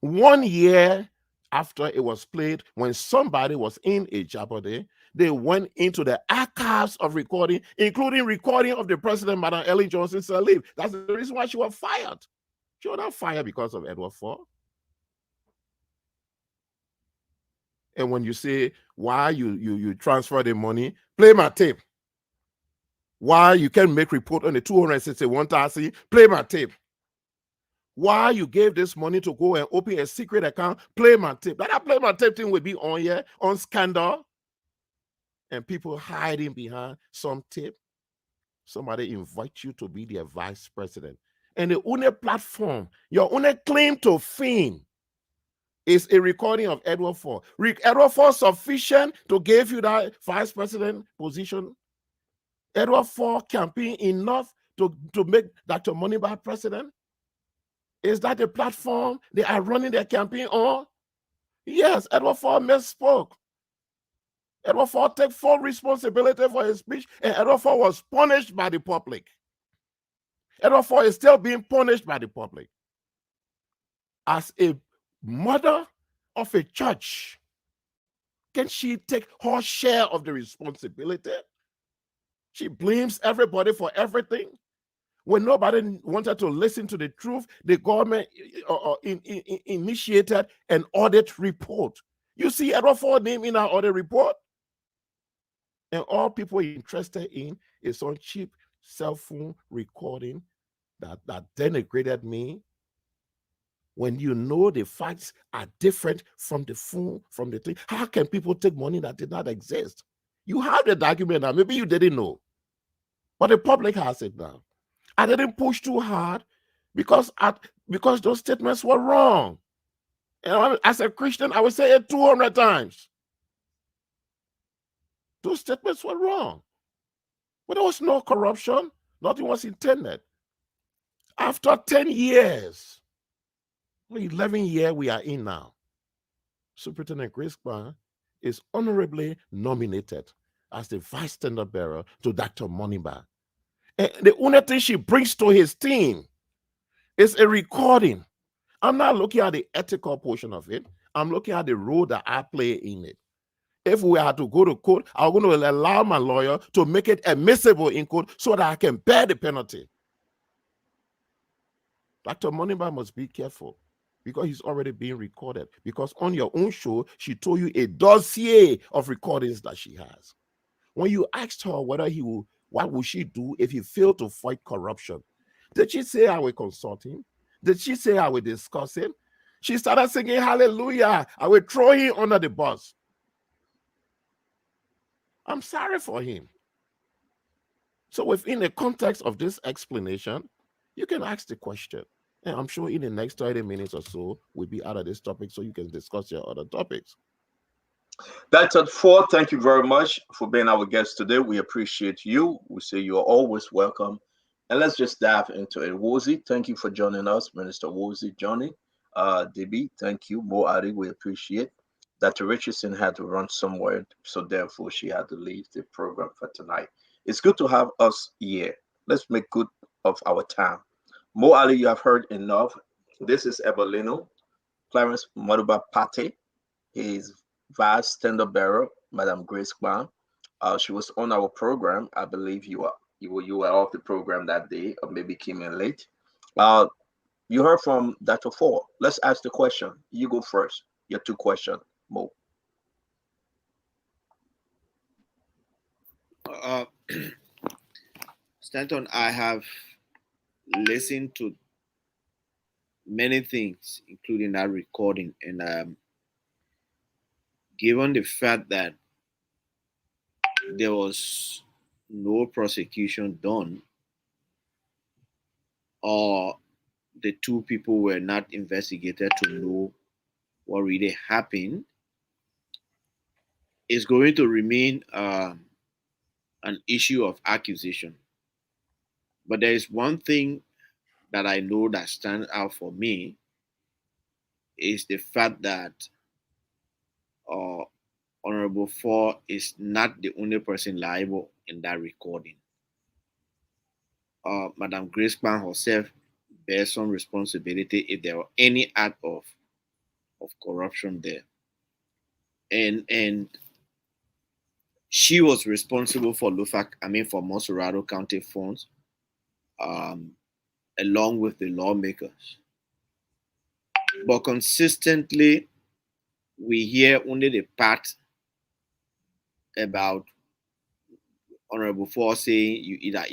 1 year after it was played, when somebody was in a jeopardy, they went into the archives of recording, including recording of the president, Madam Ellen Johnson Sirleaf. That's the reason why she was fired. She was not fired because of Edward Ford. And when you say why you transfer the money, play my tape. Why you can make report on the 261,000, play my tape. Why you gave this money to go and open a secret account, play my tape. That play my tape thing will be on here, on scandal. And people hiding behind some tape. Somebody invite you to be their vice president. And the only platform, your only claim to fame is a recording of Edward Ford. Edward Ford sufficient to give you that vice president position? Edward Ford campaign enough to make Dr. Moneyba president? Is that the platform they are running their campaign on? Yes, Edward Ford misspoke. Edward Ford took full responsibility for his speech, and Edward Ford was punished by the public. Edward Ford is still being punished by the public. As a mother of a church, can she take her share of the responsibility? She blames everybody for everything. When nobody wanted to listen to the truth, the government initiated an audit report. You see Edward Ford's name in our audit report? And all people are interested in is some cheap cell phone recording that denigrated me. When you know the facts are different from the phone, from the thing, how can people take money that did not exist? You have the document now. Maybe you didn't know, but the public has it now. I didn't push too hard because those statements were wrong. And as a Christian, I would say it 200 times. Those statements were wrong. But there was no corruption. Nothing was intended. After 10 years, 11 years we are in now, Superintendent Grace Kwan is honorably nominated as the vice standard bearer to Dr. Moneyba. And the only thing she brings to his team is a recording. I'm not looking at the ethical portion of it. I'm looking at the role that I play in it. If we had to go to court, I'm going to allow my lawyer to make it admissible in court so that I can bear the penalty. Dr. Moneyba must be careful because he's already being recorded. Because on your own show, she told you a dossier of recordings that she has. When you asked her what would she do if he failed to fight corruption? Did she say I will consult him? Did she say I will discuss him? She started singing hallelujah. I will throw him under the bus. I'm sorry for him. So within the context of this explanation, you can ask the question. And I'm sure in the next 30 minutes or so, we'll be out of this topic so you can discuss your other topics. That's at 4. Thank you very much for being our guest today. We appreciate you. We say you are always welcome. And let's just dive into it. Wozi, thank you for joining us. Minister Wozi, Johnny, DB, thank you. Mo Adi, we appreciate. Dr. Richardson had to run somewhere, so therefore she had to leave the program for tonight. It's good to have us here. Let's make good of our time. Mo Ali, you have heard enough. This is Ebolino, Clarence Maduba Pate. He is vice standard bearer, Madam Grace Kwan. She was on our program. I believe you were off the program that day, or maybe came in late. You heard from Dr. Ford. Let's ask the question. You go first. Your 2 questions, Mo. Stanton, I have listened to many things, including that recording, and given the fact that there was no prosecution done, or the 2 people were not investigated to know what really happened, it's going to remain an issue of accusation. But there is one thing that I know that stands out for me is the fact that Honorable Ford is not the only person liable in that recording. Madam Grace Kwan herself bears some responsibility if there were any act of corruption there. And she was responsible for for Monserrado County funds, along with the lawmakers. But consistently, we hear only the part about Honorable Ford saying you either.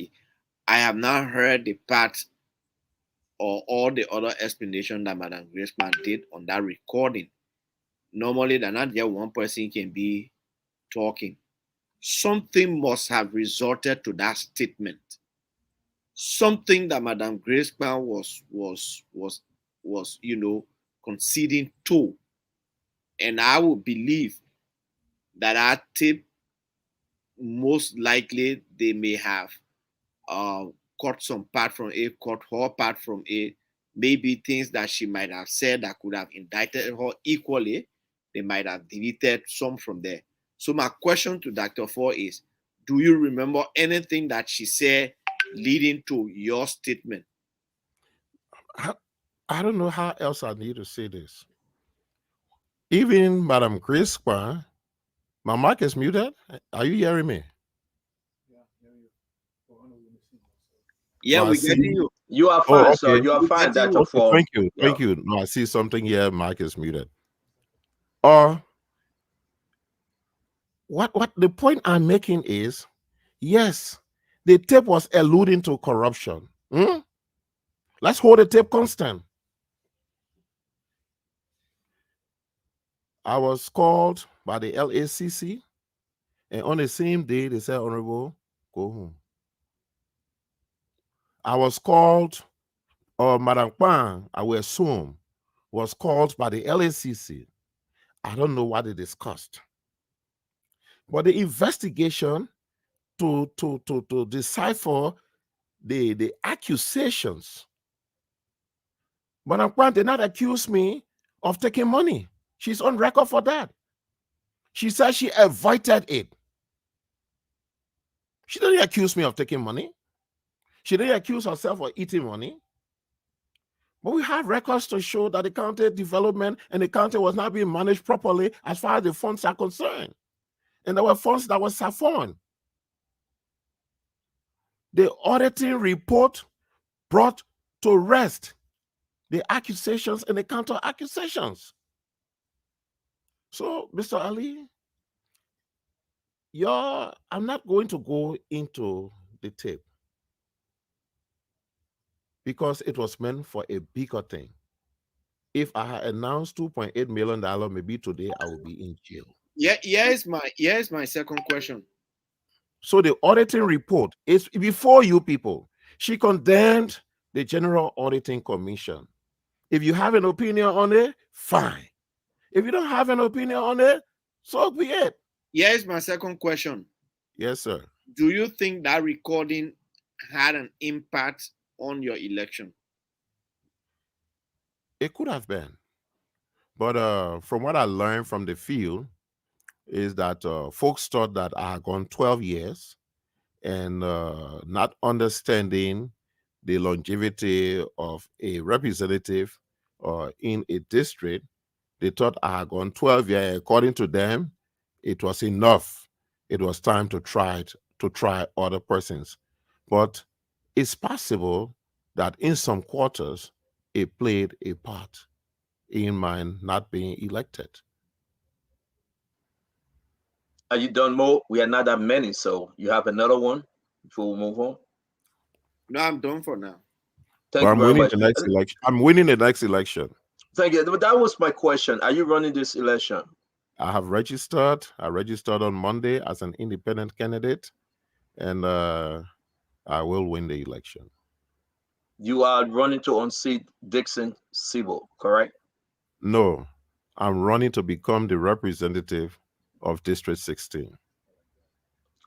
I have not heard the part or all the other explanation that Madam Graceman did on that recording. Normally, that not just one person can be talking. Something must have resorted to that statement. Something that Madam Graceman was conceding to. And I would believe that our tip, most likely they may have cut some part from it, cut her part from it. Maybe things that she might have said that could have indicted her equally, they might have deleted some from there. So my question to Dr. Ford is, do you remember anything that she said leading to your statement? I don't know how else I need to say this. Even Madam Crispa, my mic is muted. Are you hearing me? Yeah, No, we're getting you. You are fine, sir. okay. You are fine, getting Dr. you. Ford. Thank you. Yeah. Thank you. No, I see something here. Mic is muted. What the point I'm making is, yes, the tape was alluding to corruption. Let's hold the tape constant. I was called by the LACC, and on the same day, they said, Honorable, go home. I was called, or Madam Kwan, I will assume, was called by the LACC. I don't know what they discussed. But the investigation to decipher the accusations, Madam Kwan did not accuse me of taking money. She's on record for that. She said she avoided it. She didn't accuse me of taking money. She didn't accuse herself of eating money. But we have records to show that the county development and the county was not being managed properly as far as the funds are concerned. And there were funds that were siphoned. The auditing report brought to rest the accusations and the counter accusations. So, Mr. Ali, I'm not going to go into the tape because it was meant for a bigger thing. If I had announced $2.8 million, maybe today I would be in jail. Yeah, here's my second question. So the auditing report is before you people. She condemned the General Auditing Commission. If you have an opinion on it, fine. If you don't have an opinion on it, so be it. Here's my second question. Yes, sir. Do you think that recording had an impact on your election? It could have been. But from what I learned from the field is that folks thought that I had gone 12 years and not understanding the longevity of a representative in a district. They thought I had gone 12 years. According to them, it was enough. It was time to try other persons. But it's possible that in some quarters, it played a part in my not being elected. Are you done, Mo? We are not that many, so you have another one before we move on? No, I'm done for now. Thank you very much. The next election. I'm winning the next election. Thank you. But that was my question. Are you running this election? I have registered. I registered on Monday as an independent candidate, and I will win the election. You are running to unseat Dixon Siebel, correct? No, I'm running to become the representative of District 16.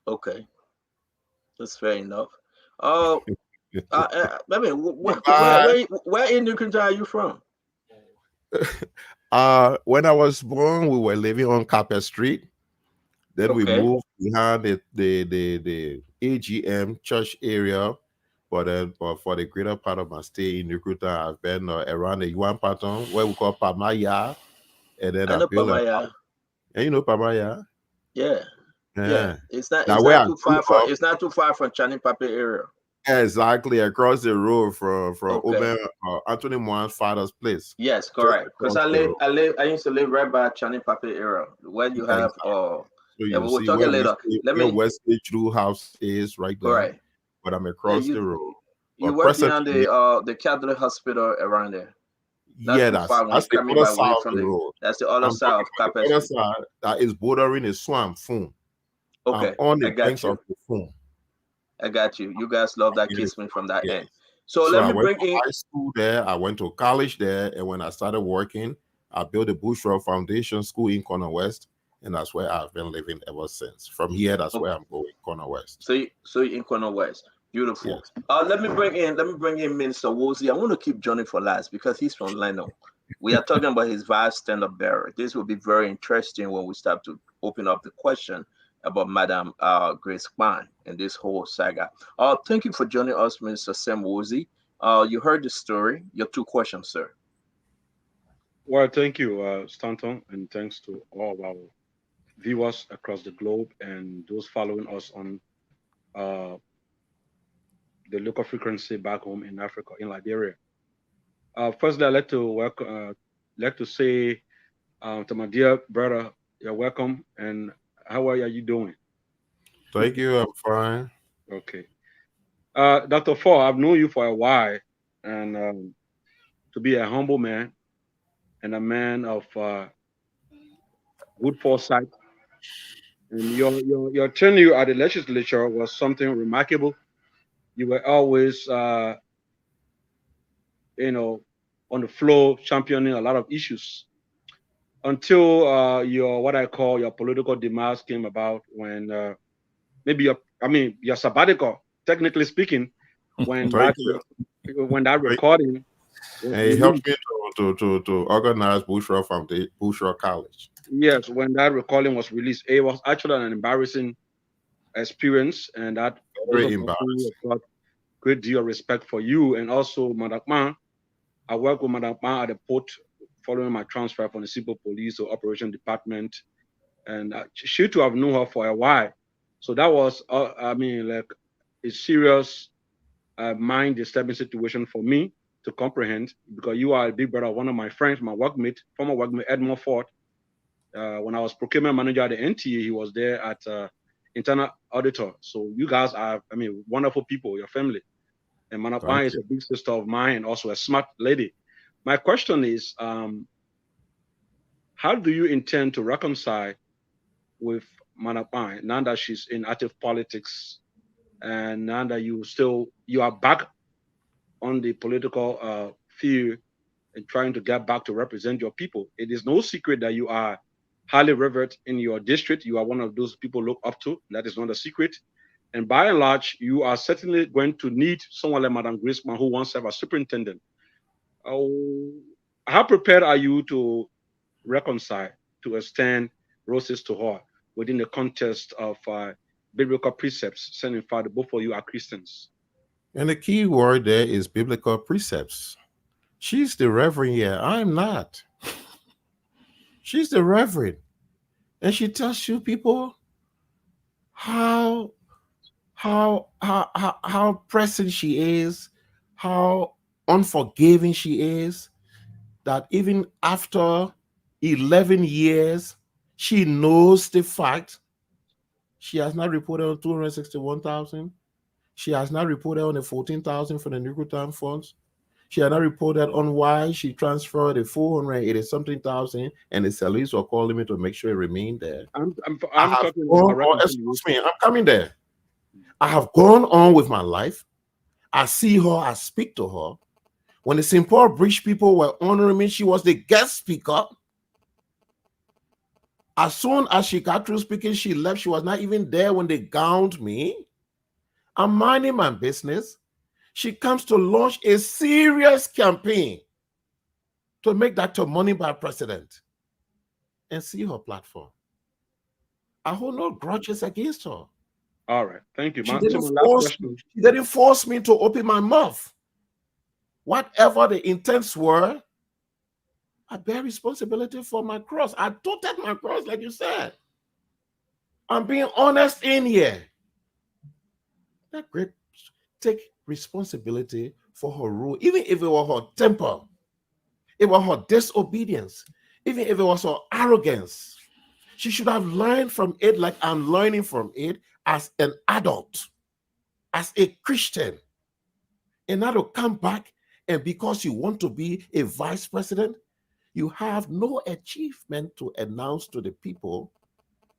Okay, that's fair enough. I mean, where in New Country are you from? When I was born, we were living on Carpet Street. Then we moved behind the AGM church area. But then for the greater part of my stay in Nukuta, I've been around the Yuan Patton, where we call Pamaya. And then I know Pamaya. And you know Pamaya? Yeah. Yeah, Yeah. it's That way I too grew far from up Channing Pape area. exactly across the road from Okay. Anthony Moan's father's place. Yes, Just correct. Because across the road. I used to live right by Channing Pape area. Where you have Exactly. So yeah, you but we'll see talk it later. Let where me Westgate Drew House is right there, correct. but I'm Yeah, across the road. you But work behind presently, the Catholic hospital around there. Not yeah, too far when that's you're the coming other by way side of from the the road. that's the other I'm side talking of about Capet the other Street. side that is bordering a swamp. Foom. I'm Okay, on I the got banks you. of the Foom. I got you. You guys love that Yes, kiss me from that yes. end. So So let I me went bring to in high school there. I went to college there, and when I started working, I built a Bushra Foundation School in Corner West, and that's where I've been living ever since. From here, that's where I'm going, Corner West. so you're in Corner West. Beautiful. Yes. Let me bring in Minister Woolsey. I want to keep Johnny for last because he's from Leno. We are talking about his vast stand-up bearer. This will be very interesting when we start to open up the question about Madam Grace Kwan and this whole saga. Thank you for joining us, Minister Sam Woolsey. You heard the story. Your two questions, sir. Well, thank you, Stanton, and thanks to all of our viewers across the globe and those following us on uh, the local frequency back home in Africa, in Liberia. Firstly, I'd like to say to my dear brother, you're welcome, and how are you doing? Thank you. I'm fine. Okay. Dr. Fall, I've known you for a while, and to be a humble man and a man of good foresight. And your tenure at the legislature was something remarkable. You were always, on the floor championing a lot of issues until your what I call your political demise came about when maybe your sabbatical, technically speaking, when Thank you. that recording was And he helped released. me to organize Bushra Foundation, Bushra College. Yes, when that recording was released, it was actually an embarrassing experience, and that those Very of us who embarrassing. have got great deal of respect for you and also Madam Ma. I worked with Madam Ma at the port following my transfer from the Civil Police to Operation Department, and she to have known her for a while. So that was, like a serious mind disturbing situation for me to comprehend because you are a big brother, one of my friends, my workmate, former workmate Edmond Ford. When I was procurement manager at the NTA, he was there at internal auditor. So you guys are, wonderful people, your family. And Madam Ma Thank is you. a big sister of mine and also a smart lady. My question is, how do you intend to reconcile with Madam Ma now that she's in active politics and now that you are back on the political field and trying to get back to represent your people? It is no secret that you are highly revered in your district. You are one of those people look up to. That is not a secret. And by and large, you are certainly going to need someone like Madam Grisman who wants to serve as superintendent. How prepared are you to reconcile, to extend roses to her within the context of biblical precepts, saying in fact both of you are Christians? And the key word there is biblical precepts. She's the reverend here. I'm not. She's the reverend. And she tells you people how pressing she is, how unforgiving she is, that even after 11 years, she knows the fact she has not reported on 261,000. She has not reported on the 14,000 for the nuclear time funds. She had not reported on why she transferred the 480 something thousand and the salaries were calling me to make sure it remained there. I'm I have talking gone about on, excuse reconciliation. me, I'm coming there. I have gone on with my life. I see her, I speak to her. When the St. Paul Bridge people were honoring me, she was the guest speaker. As soon as she got through speaking, she left. She was not even there when they gowned me. I'm minding my business. She comes to launch a serious campaign to make that to money by president. And see her platform. I hold no grudges against her. All right, thank you. She My didn't last force question. she didn't force me to open my mouth. Whatever the intents were, I bear responsibility for my cross. I toted my cross, like you said. I'm being honest in here. That great take responsibility for her rule, even if it was her temper, it was her disobedience, even if it was her arrogance. She should have learned from it like I'm learning from it as an adult, as a Christian. And now to come back, and because you want to be a vice president, you have no achievement to announce to the people,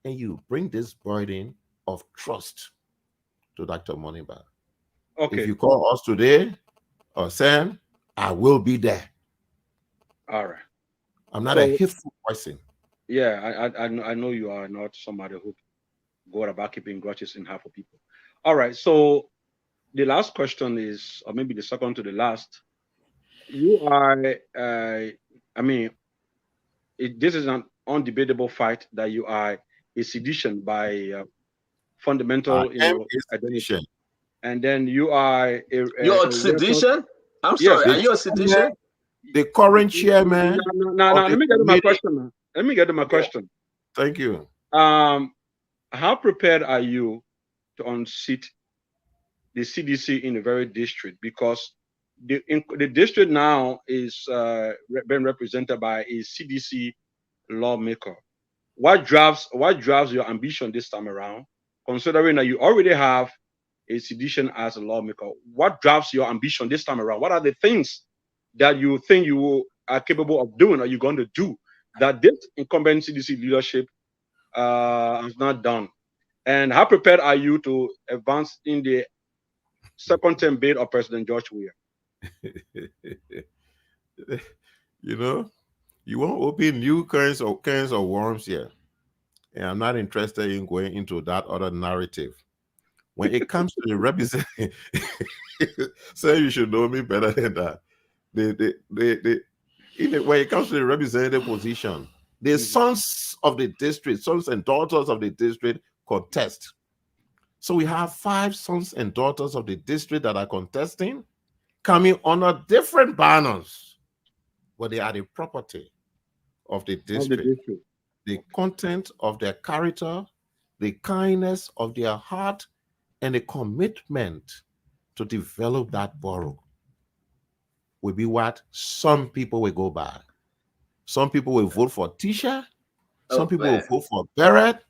and you bring this burden of trust to Dr. Moniba. Okay. If you call us today or Sam, I will be there. All right. I'm not a hateful person. Yeah, I know you are not somebody who go about keeping grudges in half of people. All right. So the last question is, or maybe the second to the last. You are, I mean, this is an undebatable fact that you are a sedition by fundamental, identity. And then you are You're a sedition? I'm yes, sorry, are you a sedition? The current chairman. No, let me get to my question, man. Let me get to my question. Thank you. How prepared are you to unseat the CDC in the very district? Because the district now is being represented by a CDC lawmaker. What drives your ambition this time around, considering that you already have a sedition as a lawmaker? What drives your ambition this time around? What are the things that you think you are capable of doing, or you're going to do, that this incumbent CDC leadership has not done? And how prepared are you to advance in the second term bid of President George Weah? You know, you won't open new cans of worms here. And I'm not interested in going into that other narrative. When it comes to the representative, so you should know me better than that. When it comes to the representative position, the sons of the district, sons and daughters of the district contest. So we have 5 sons and daughters of the district that are contesting, coming under different banners, but they are the property of the district. The content of their character, the kindness of their heart, and the commitment to develop that borough will be what some people will go by. Some people will vote for Tisha. Some people will vote for Barrett.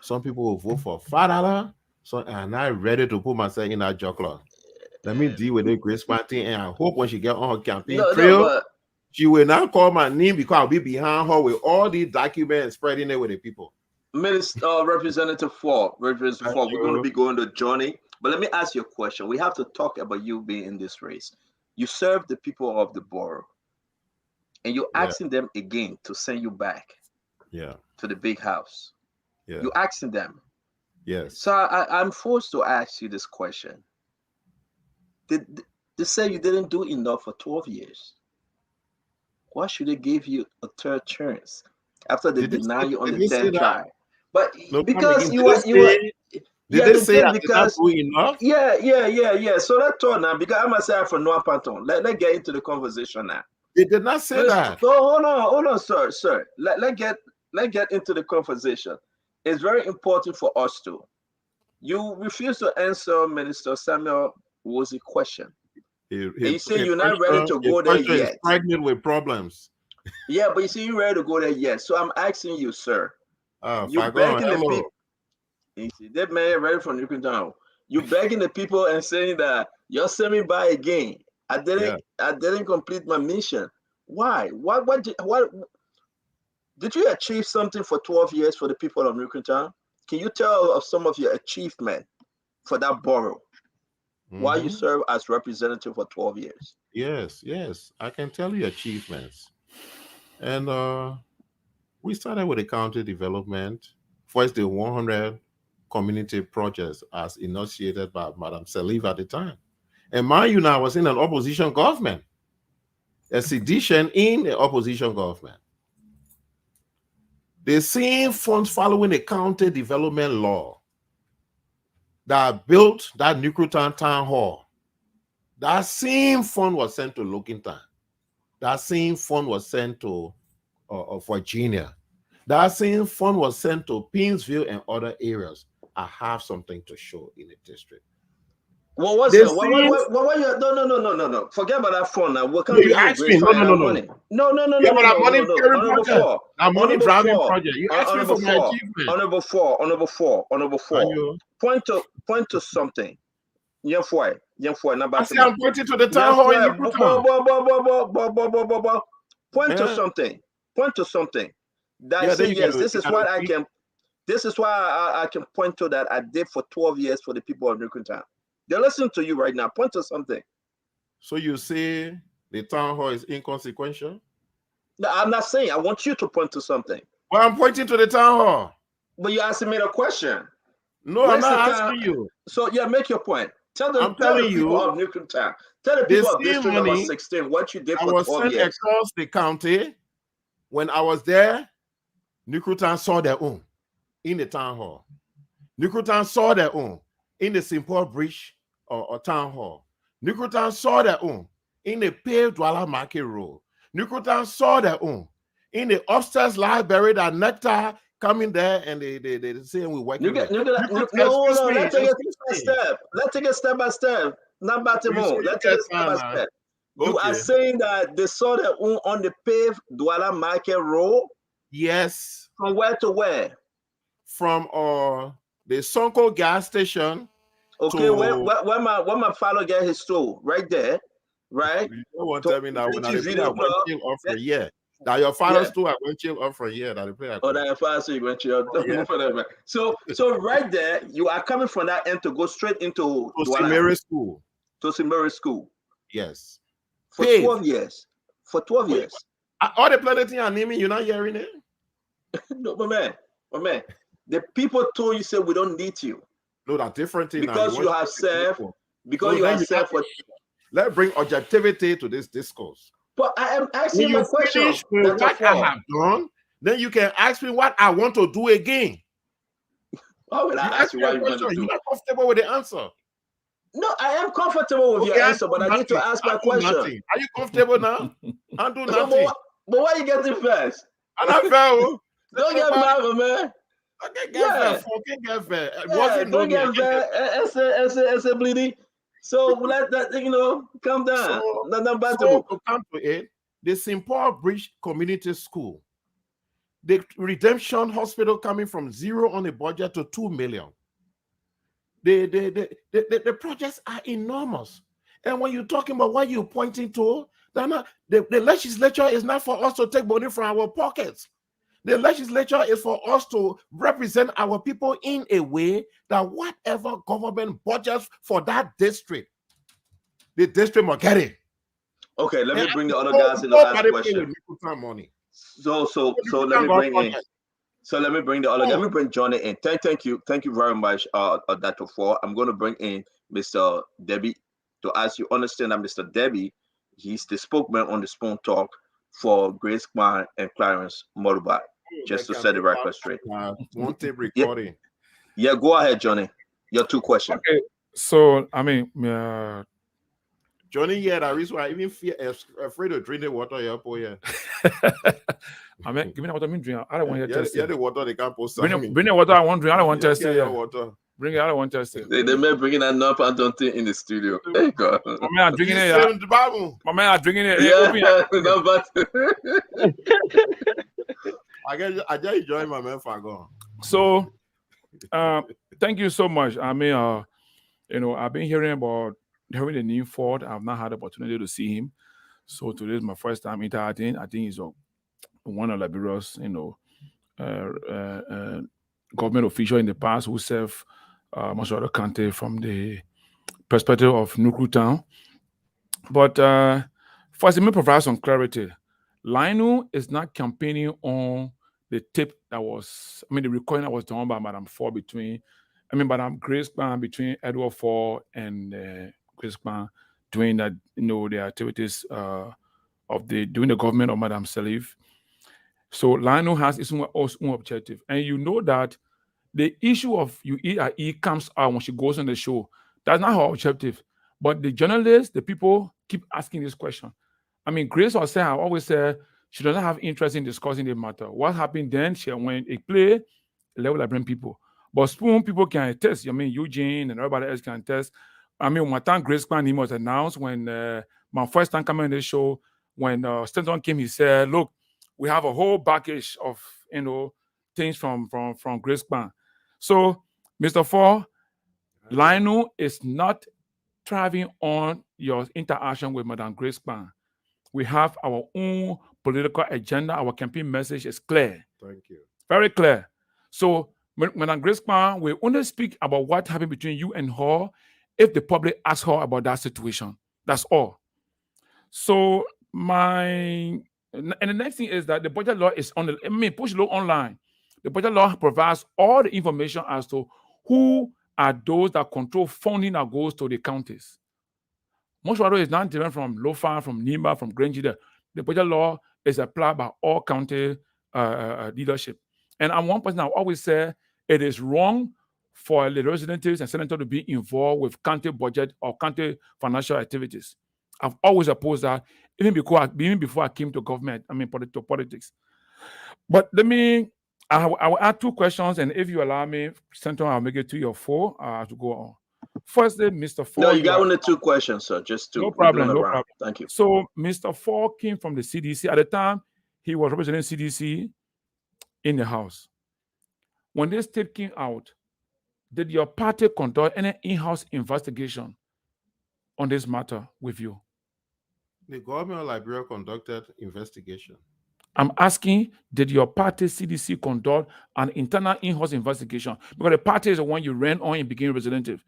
Some people will vote for Fadala. So I'm not ready to put myself in that juggler. Let me deal with it, Grace Martin, and I hope when she get on her campaign trail, she will not call my name because I'll be behind her with all these documents spreading it with the people. Representative Ford, we're going to be going to Johnny. But let me ask you a question. We have to talk about you being in this race. You serve the people of the borough, and you're asking them again to send you back to the big house. You're asking them. Yes. So I'm forced to ask you this question. They say you didn't do enough for 12 years. Why should they give you a third chance after they deny you on the 10th try? But no, because you were did they say I did not do enough? Yeah. So let's talk now, because I'm myself from Noah Panton. Let's get into the conversation now. They did not say that. No, hold on, sir. Let's get into the conversation. It's very important for us to. You refuse to answer Minister Samuel Wozi's question. You say you're not ready to go there yet. Pregnant with problems. Yeah, but you see, you're ready to go there yet. So I'm asking you, sir. You're begging the people. You see, that man ready from Newcomb. You begging the people and saying that you're sending me by again. I didn't complete my mission. Why? What did you achieve something for 12 years for the people of Newcomb? Can you tell of some of your achievement for that borough? Why you serve as representative for 12 years? Yes. I can tell you achievements. And we started with the county development. First, the 100 community projects as initiated by Madam Saliv at the time. And mind you, now I was in an opposition government, a sedition in the opposition government. The same funds following the county development law that built that Newcroton Town Hall, that same fund was sent to Lokintown. That same fund was sent to Virginia. That same fund was sent to Pinsville and other areas. I have something to show in the district. Well, what's They that? What you, no. Forget about that phone now. We'll come No, to you you, asked Grace, me. find No. money. No. Yeah, but I'm money carrying Honorable project. four. I'm money Honorable driving four. project. You asked me for my achievement. Honorable four. And you, Point to something. Young boy, I say I'm pointing to the town hall in Newtown. Point to something. That Yeah, say then you yes. gotta- This you is gotta what I speak. can. This is why I can point to that I did for 12 years for the people of Newtown. They're listening to you right now. Point to something. So you say the town hall is inconsequential? No, I'm not saying. I want you to point to something. Well, I'm pointing to the town hall. But you're asking me the question. No, Where's I'm not the asking town? you. So yeah, make your point. I'm Tell telling the people you, of Newtown. Tell the the people of same District number money 16 what you did I for was 12 sent years. across the county. When I was there, Newtown saw their own in the town hall. Newtown saw their own in the Simple Bridge or town hall. Newtown saw their own in the paved Douala Market Road. Newtown saw their own in the upstairs library that Nectar coming there and they say we working there. No, let's take it step by step. Let's take it step by step. Not about the more. Let's take it step by step. You are saying that they saw their own on the paved Douala Market Road? Yes. From where to where? From the Sonko gas station. Okay, where my father get his store? Right there, right? You don't want to tell me that when I play, I went chill off for a year. That your father's store, I went chill off for a year. That I play. Oh, that your father, so you went chill. Yeah. So right there, you are coming from that end to go straight into Tosimere School. Tosimere School. Yes. For 12 years. For 12 years. All the planet are naming, you're not hearing it? No, my man. The people told you, say we don't need you. No, that's different thing. Because you have served. Because you have served for. Let's bring objectivity to this discourse. But I am asking my question. What I have done, then you can ask me what I want to do again. Why would I ask you what you want to do? You're not comfortable with the answer. No, I am comfortable with your answer, but I need to ask my question. Are you comfortable now? I'll do nothing. But why you getting first? I'm not fair. Don't get mad, man. Okay, get fair. Don't get fair. It's a bleeding. So let that calm down. So to come to it, the Simple Bridge Community School, the Redemption Hospital coming from 0 on the budget to 2 million. The projects are enormous. And when you're talking about what you're pointing to, the legislature is not for us to take money from our pockets. The legislature is for us to represent our people in a way that whatever government budgets for that district, the district must get it. Okay, let me bring the other guys in to ask questions. So let me bring in. So let me bring the other. Let me bring Johnny in. Thank you very much, Dr. Ford. I'm going to bring in Mr. Debbie to ask you understand that Mr. Debbie, he's the spokesman on the Spoon Talk for Grace Kwan and Clarence Motorbike. Just to set the record straight. One tape recording. Yeah, go ahead, Johnny. Your 2 questions. Okay, so I mean, Johnny, yeah, that reason why I even afraid of drinking water here. I mean, give me the water. I drink. I don't want to test it. Yeah, the water they can't post. Bring the water. I want drink. I don't want to test it. Water. Bring it. I don't want to test it. They may bringing that up and don't think in the studio. Hey God. My man, I'm drinking it. My man, I'm drinking it. Yeah, no, but I just enjoy my man for going. So, thank you so much. I mean, I've been hearing the new Ford. I've not had the opportunity to see him. So today is my first time interacting. I think he's one of Liberia's, government official in the past who served much of the country from the perspective of Newtown. But first, let me provide some clarity. Lionel is not campaigning on the tape that was, the recording that was done by Madam Ford Madam Grace Kwan between Edward Ford and Grace Kwan doing that, the activities doing the government of Madam Salif. So Lionel has his own objective. And you know that the issue of you eat or eat comes out when she goes on the show. That's not her objective. But the journalists, the people keep asking this question. Grace was saying, I always say, She doesn't have interest in discussing the matter. What happened then? She went a play, level I bring people. But Spoon people can attest. I mean, Eugene and everybody else can attest. I mean, one time Grace Pan was announced when my first time coming on the show, when Stanton came, he said, look, we have a whole package of, things from Grace Pan. So, Mr. Ford, Lionel is not thriving on your interaction with Madam Grace Pan. We have our own political agenda. Our campaign message is clear. Thank you. Very clear. So, Madam Grace Pan will only speak about what happened between you and her if the public asks her about that situation. That's all. So, and the next thing is that the budget law is on push law online. The budget law provides all the information as to who are those that control funding that goes to the counties. Most of it is not different from Lofa, from Nimba, from Granger. The budget law is applied by all county leadership. And I'm one person I always say it is wrong for the representatives and senators to be involved with county budget or county financial activities. I've always opposed that, even before I came to government, to politics. But I will add 2 questions, and if you allow me, Senator, I'll make it 3 or 4 to go on. Firstly, Mr. Ford. No, you got only 2 questions, sir. Just 2. No problem. No problem. Thank you. So, Mr. Ford came from the CDC. At the time, he was representing CDC in the House. When this tape came out, did your party conduct any in-house investigation on this matter with you? The government of Liberia conducted investigation. I'm asking, did your party CDC conduct an internal in-house investigation? Because the party is the one you ran on and became representative.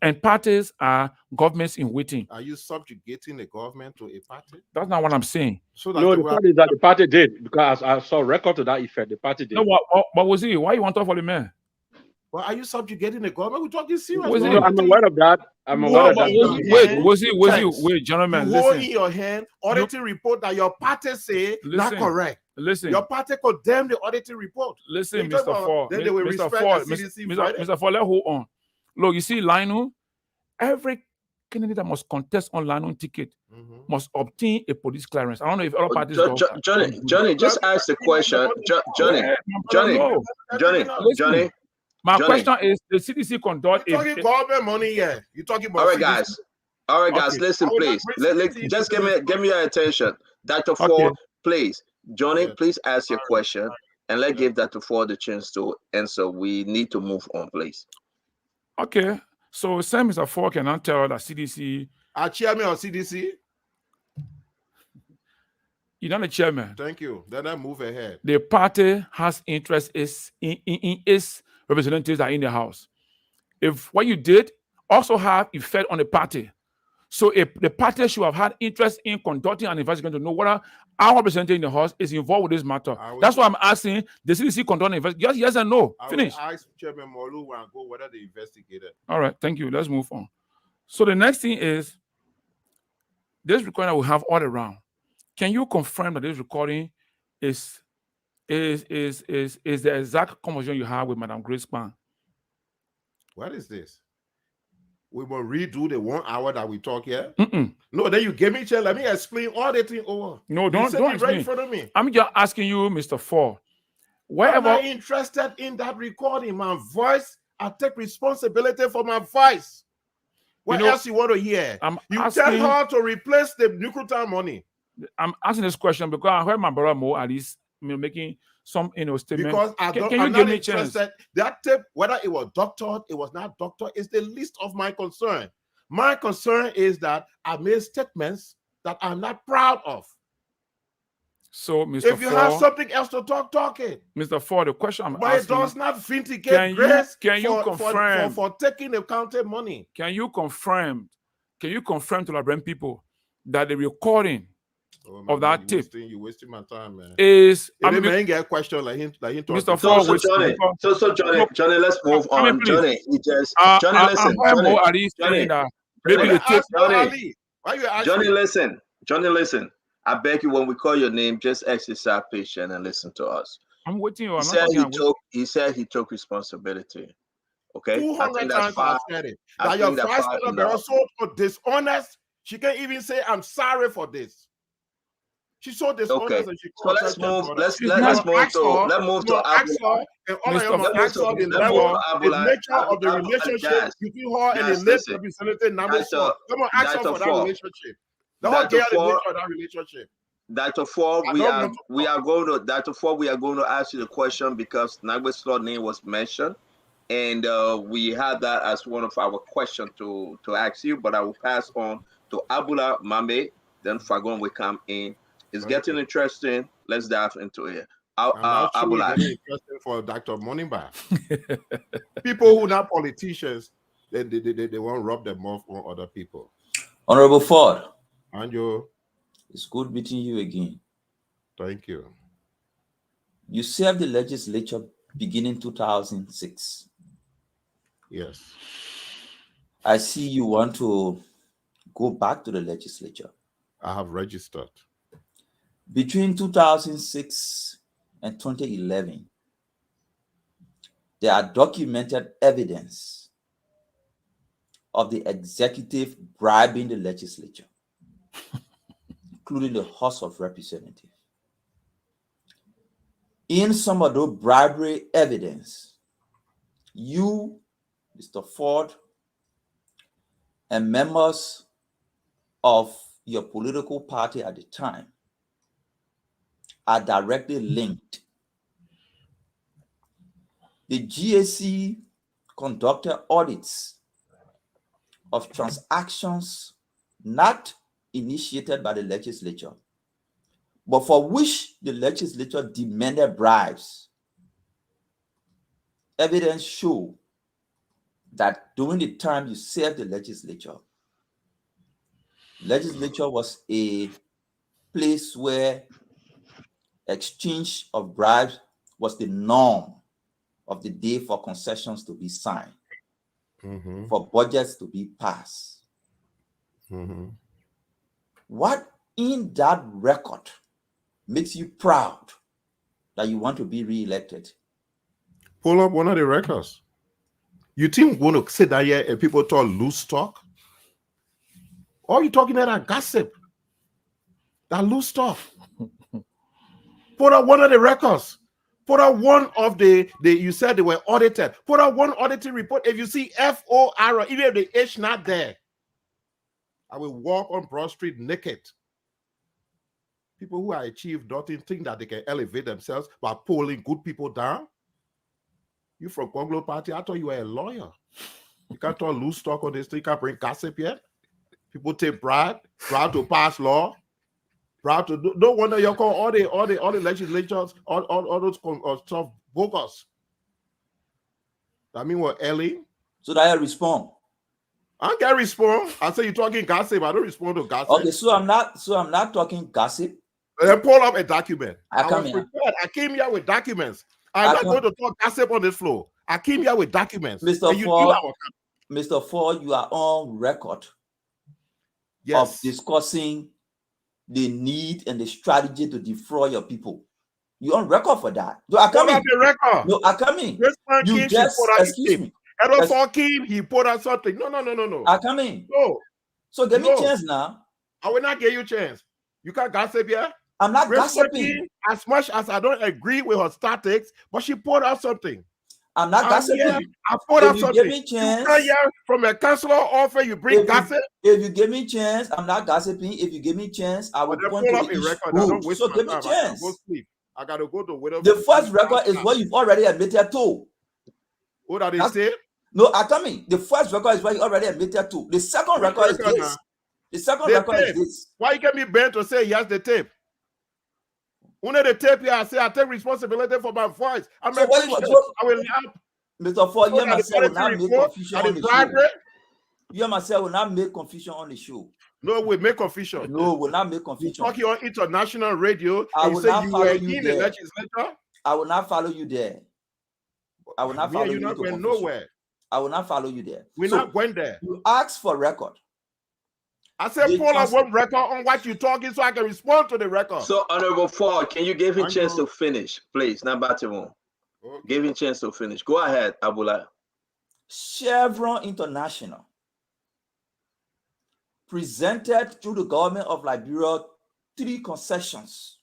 And parties are governments in waiting. Are you subjugating the government to a party? That's not what I'm saying. So that No, the part is that the party did, because I saw record to that effect. The party did. No, but was he? Why you want to talk for the man? Well, are you subjugating the government? We're talking serious. No, I'm aware of that. I'm aware of that. Wait, gentlemen, you hold in your hand auditing report that your party say not correct. Listen. Your party condemn the auditing report. Listen, Mr. Ford. Then they will respect the CDC. Mr. Ford, let's hold on. Look, you see, Lionel, every candidate that must contest on Lionel ticket must obtain a police clearance. I don't know if other parties Johnny, just ask the question. Johnny. My question is, the CDC conduct You're talking government money here. You're talking about All right, guys, okay. listen, please. Just give me your attention. Dr. Ford, please. Johnny, please ask your question, and let's give Dr. Ford the chance to answer. We need to move on, please. Okay. So, Sam Mr. Ford cannot tell that CDC. Chairman of CDC? You're not the chairman. Thank you. Then I move ahead. The party has interest in its representatives that are in the House. If what you did also have effect on the party, so if the party should have had interest in conducting an investigation to know whether our representative in the House is involved with this matter. That's why I'm asking the CDC conduct an investigation. Yes and no. Finish. I will ask Chairman Molu and go whether they investigated. All right, thank you. Let's move on. So the next thing is this recording we have all around. Can you confirm that this recording is the exact conversation you have with Madam Grace Pan? What is this? We will redo the 1 hour that we talk here. No, then you give me a chance. Let me explain all the thing over. No, don't explain right in front of me. I'm just asking you, Mr. Ford. I'm not interested in that recording. My voice, I take responsibility for my voice. What else you want to hear? You tell her to replace the nuclear money. I'm asking this question because I heard my brother Mo at least making some statement. Because I'm not interested. That tape, whether it was doctored, it was not doctored, is the least of my concern. My concern is that I made statements that I'm not proud of. So, Mr. If you have something else to talk it. Mr. Ford, the question I'm but asking. But it does not vindicate Grace confirm for taking the county money. Can you confirm to the Liberian people that the recording of that tape? You're wasting my time, man. Is I mean, get a question like him Mr. Ford. Johnny, let's move on. Johnny, listen. Johnny, listen. I beg you, when we call your name, just exercise patience and listen to us. I'm waiting. He said he took responsibility. Okay, 200 times I said it. That your vice president are so dishonest. She can't even say I'm sorry for this. She's so dishonest, Okay. and she So let's move. Let's She's let's not- move to Abula. And all Mr. I am ask her the level, the nature of the relationship between her and the late representative Nimba County. Come on, ask her for that relationship. Let her get the nature of that relationship. Dr. Ford, we are going to ask you the question because Nimba County name was mentioned, and we had that as one of our questions to ask you. But I will pass on to Abula Mame. Then Fagon will come in. It's getting interesting. Let's dive into it. I'm sure it's very interesting for Dr. Monimba. People who are not politicians, they won't rub them off on other people. Honorable Ford. And you. It's good meeting you again. Thank you. You served the legislature beginning 2006. Yes. I see you want to go back to the legislature. I have registered. Between 2006 and 2011, there are documented evidence of the executive bribing the legislature, including the House of Representatives. In some of those bribery evidence, you, Mr. Ford, and members of your political party at the time are directly linked. The GAC conducted audits of transactions not initiated by the legislature, but for which the legislature demanded bribes. Evidence show that during the time you served the legislature was a place where exchange of bribes was the norm of the day for concessions to be signed, for budgets to be passed. What in that record makes you proud that you want to be re-elected? Pull up one of the records. You think we're going to sit down here and people talk loose talk? All you talking about gossip. That loose talk. Put out one of the records. Put out one of the you said they were audited. Put out one auditing report. If you see FOR, even if the H not there, I will walk on Broad Street naked. People who are achieved nothing think that they can elevate themselves by pulling good people down. You from Conglo Party, I thought you were a lawyer. You can't talk loose talk on this thing. You can't bring gossip yet. People take pride to pass law, proud to do. No wonder you call all the legislatures, all those stuff bogus. I mean, what, Ellie? So that I respond. I can't respond. I say you're talking gossip. I don't respond to gossip. Okay, so I'm not talking gossip. Then pull up a document. I was here. prepared. I came here with documents. I'm not going to talk gossip on this floor. I came here with documents. Mr. Ford, you are on record of discussing the need and the strategy to defraud your people. You're on record for that. No, I come in. No, I come in. You just excuse me. He put out something. No. I come in. No. So give me a chance now. I will not give you a chance. You can't gossip here. I'm not gossiping. As much as I don't agree with her statistics, but she put out something. I'm not gossiping. I put out something. Give me a chance. You hear from a councilor offer, you bring gossip. If you give me a chance, I'm not gossiping. If you give me a chance, I will point to the issue. So give me a chance. I gotta go to whatever. The first record is what you've already admitted to. What are they saying? No, I tell me. The first record is what you already admitted to. The second record is this. The second record is this. Why you get me bent to say yes, the tape? One of the tape here, I say I take responsibility for my voice. I will help. Mr. Ford, you myself will not make confusion on the show. You myself will not make confusion on the show. No, we make confusion. No, we'll not make confusion. You're talking on international radio. I will not follow you there. I will not follow you there. I will not follow you. You're not going nowhere. I will not follow you there. We're not going there. You ask for record. I said pull up one record on what you're talking so I can respond to the record. So, Honorable Ford, can you give him a chance to finish, please? Not Batimon. Okay. Give him a chance to finish. Go ahead, Abula. Chevron International presented to the government of Liberia 3 concessions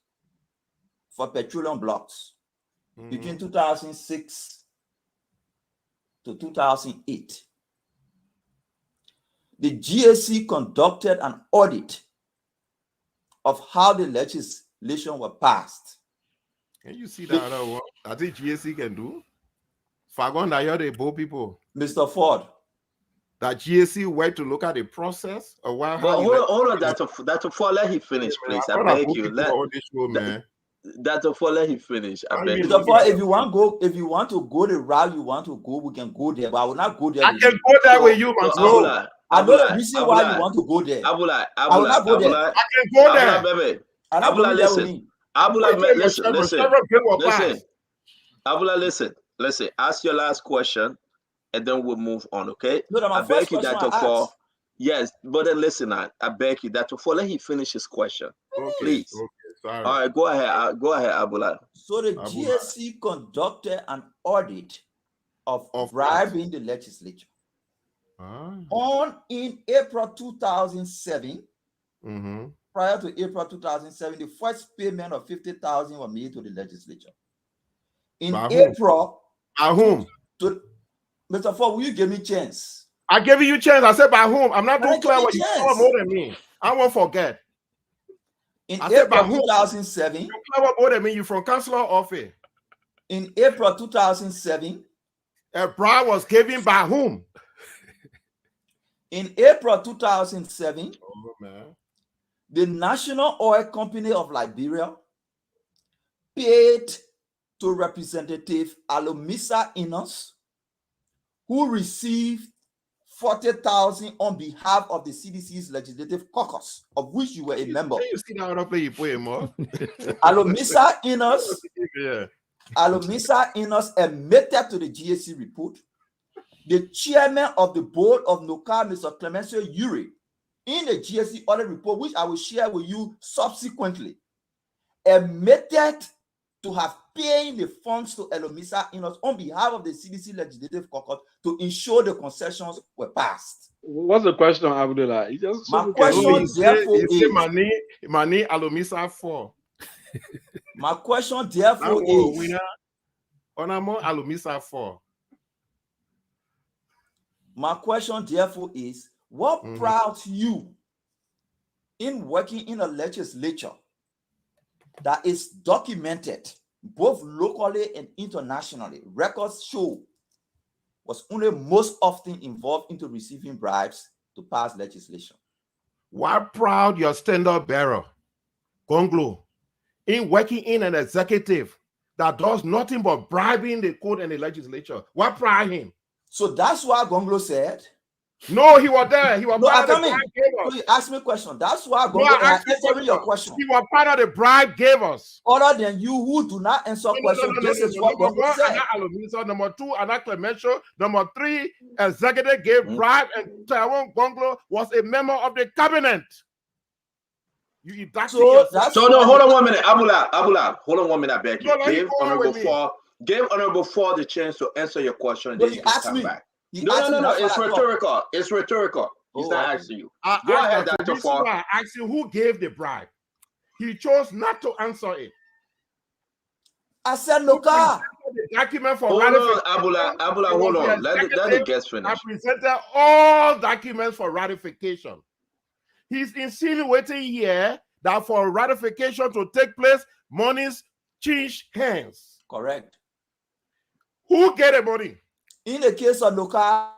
for petroleum blocks between 2006 to 2008. The GAC conducted an audit of how the legislation was passed. Can you see that other one? I think GAC can do. Fagon, I hear the bow people. Mr. Ford. That GAC went to look at the process or why? But hold on, Dr. Ford, let him finish, please. I beg you. Dr. Ford, let him finish. I beg you. Mr. Ford, if you want to go the route you want to go, we can go there. But I will not go there. I can go there with you, man. No. I know the reason why you want to go there. I will not go there. I can go there. Baby. Abula, listen. Listen. Abula, listen. Ask your last question, and then we'll move on, okay? No, I beg you, Dr. Ford. Yes, but then listen, I beg you, Dr. Ford, let him finish his question. Okay, please. Okay, sorry. All right, go ahead. Go ahead, Abula. So the GAC conducted an audit of bribing the legislature. In April 2007, prior to April 2007, the first payment of 50,000 was made to the legislature. In April, by whom? Mr. Ford, will you give me a chance? I gave you a chance. I said by whom? I'm not too clear what you clever more than me. I won't forget. In April 2007, you clever more than me. You from councilor office. In April 2007, a bribe was given by whom? In April 2007, the National Oil Company of Liberia paid to Representative Alumisa Enos, who received 40,000 on behalf of the CDC's legislative caucus, of which you were a member. Alumisa Enos, Alumisa Enos admitted to the GAC report. The chairman of the board of NOCAL, Mr. Clemencio Uri, in the GAC audit report, which I will share with you subsequently, admitted to have paid the funds to Alumisa Enos on behalf of the CDC legislative caucus to ensure the concessions were passed. What's the question, Abdullah? My question, therefore, is money Alumisa for. My question, therefore, is Alumisa for. My question, therefore, is what proud you in working in a legislature that is documented both locally and internationally? Records show was only most often involved into receiving bribes to pass legislation. What proud your standard bearer, Gonglo, in working in an executive that does nothing but bribing the court and the legislature? What proud him? So that's why Gonglo said. No, he was there. He was part of the bribe gave us. So you asked me a question. That's why Gonglo answering your question. He was part of the bribe gave us. Other than you who do not answer questions, this is what Gonglo said. Number 2, Anna Clemencio. Number 3, executive gave bribe, and Taiwan Gonglo was a member of the cabinet. So no, hold on 1 minute, Abula, hold on 1 minute, I beg you. Give Honorable Ford the chance to answer your question. Then you can come back. No. It's rhetorical. It's rhetorical. He's not asking you. Go ahead, Dr. Ford. I asked you who gave the bribe. He chose not to answer it. I said NOCAL. The document for ratification. Abula, hold on. Let the guest finish. I presented all documents for ratification. He's insinuating here that for ratification to take place, monies change hands. Correct. Who get the money? In the case of NOCAL,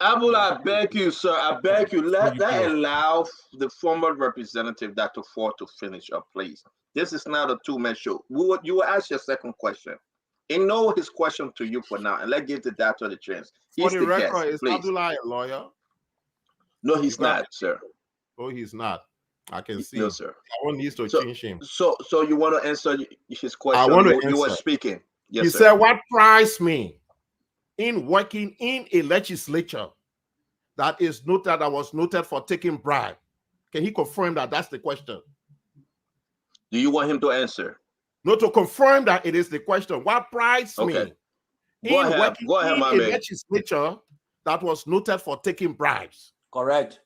Abula, I beg you, sir. I beg you. Let allow the former representative, Dr. Ford, to finish up, please. This is not a two-man show. You will ask your second question. Ignore his question to you for now, and let's give the doctor the chance. For the record, is Abdullah a lawyer? No, he's not, sir. Oh, he's not. I can see. No, sir. Someone needs to change him. So you want to answer his question? I want to answer. You were speaking. Yes, he sir. said, what price me in working in a legislature that is noted, that was noted for taking bribe? Can he confirm that? That's the question. Do you want him to answer? No, to confirm that it is the question. What price me in working in a legislature that was noted for taking bribes? Correct.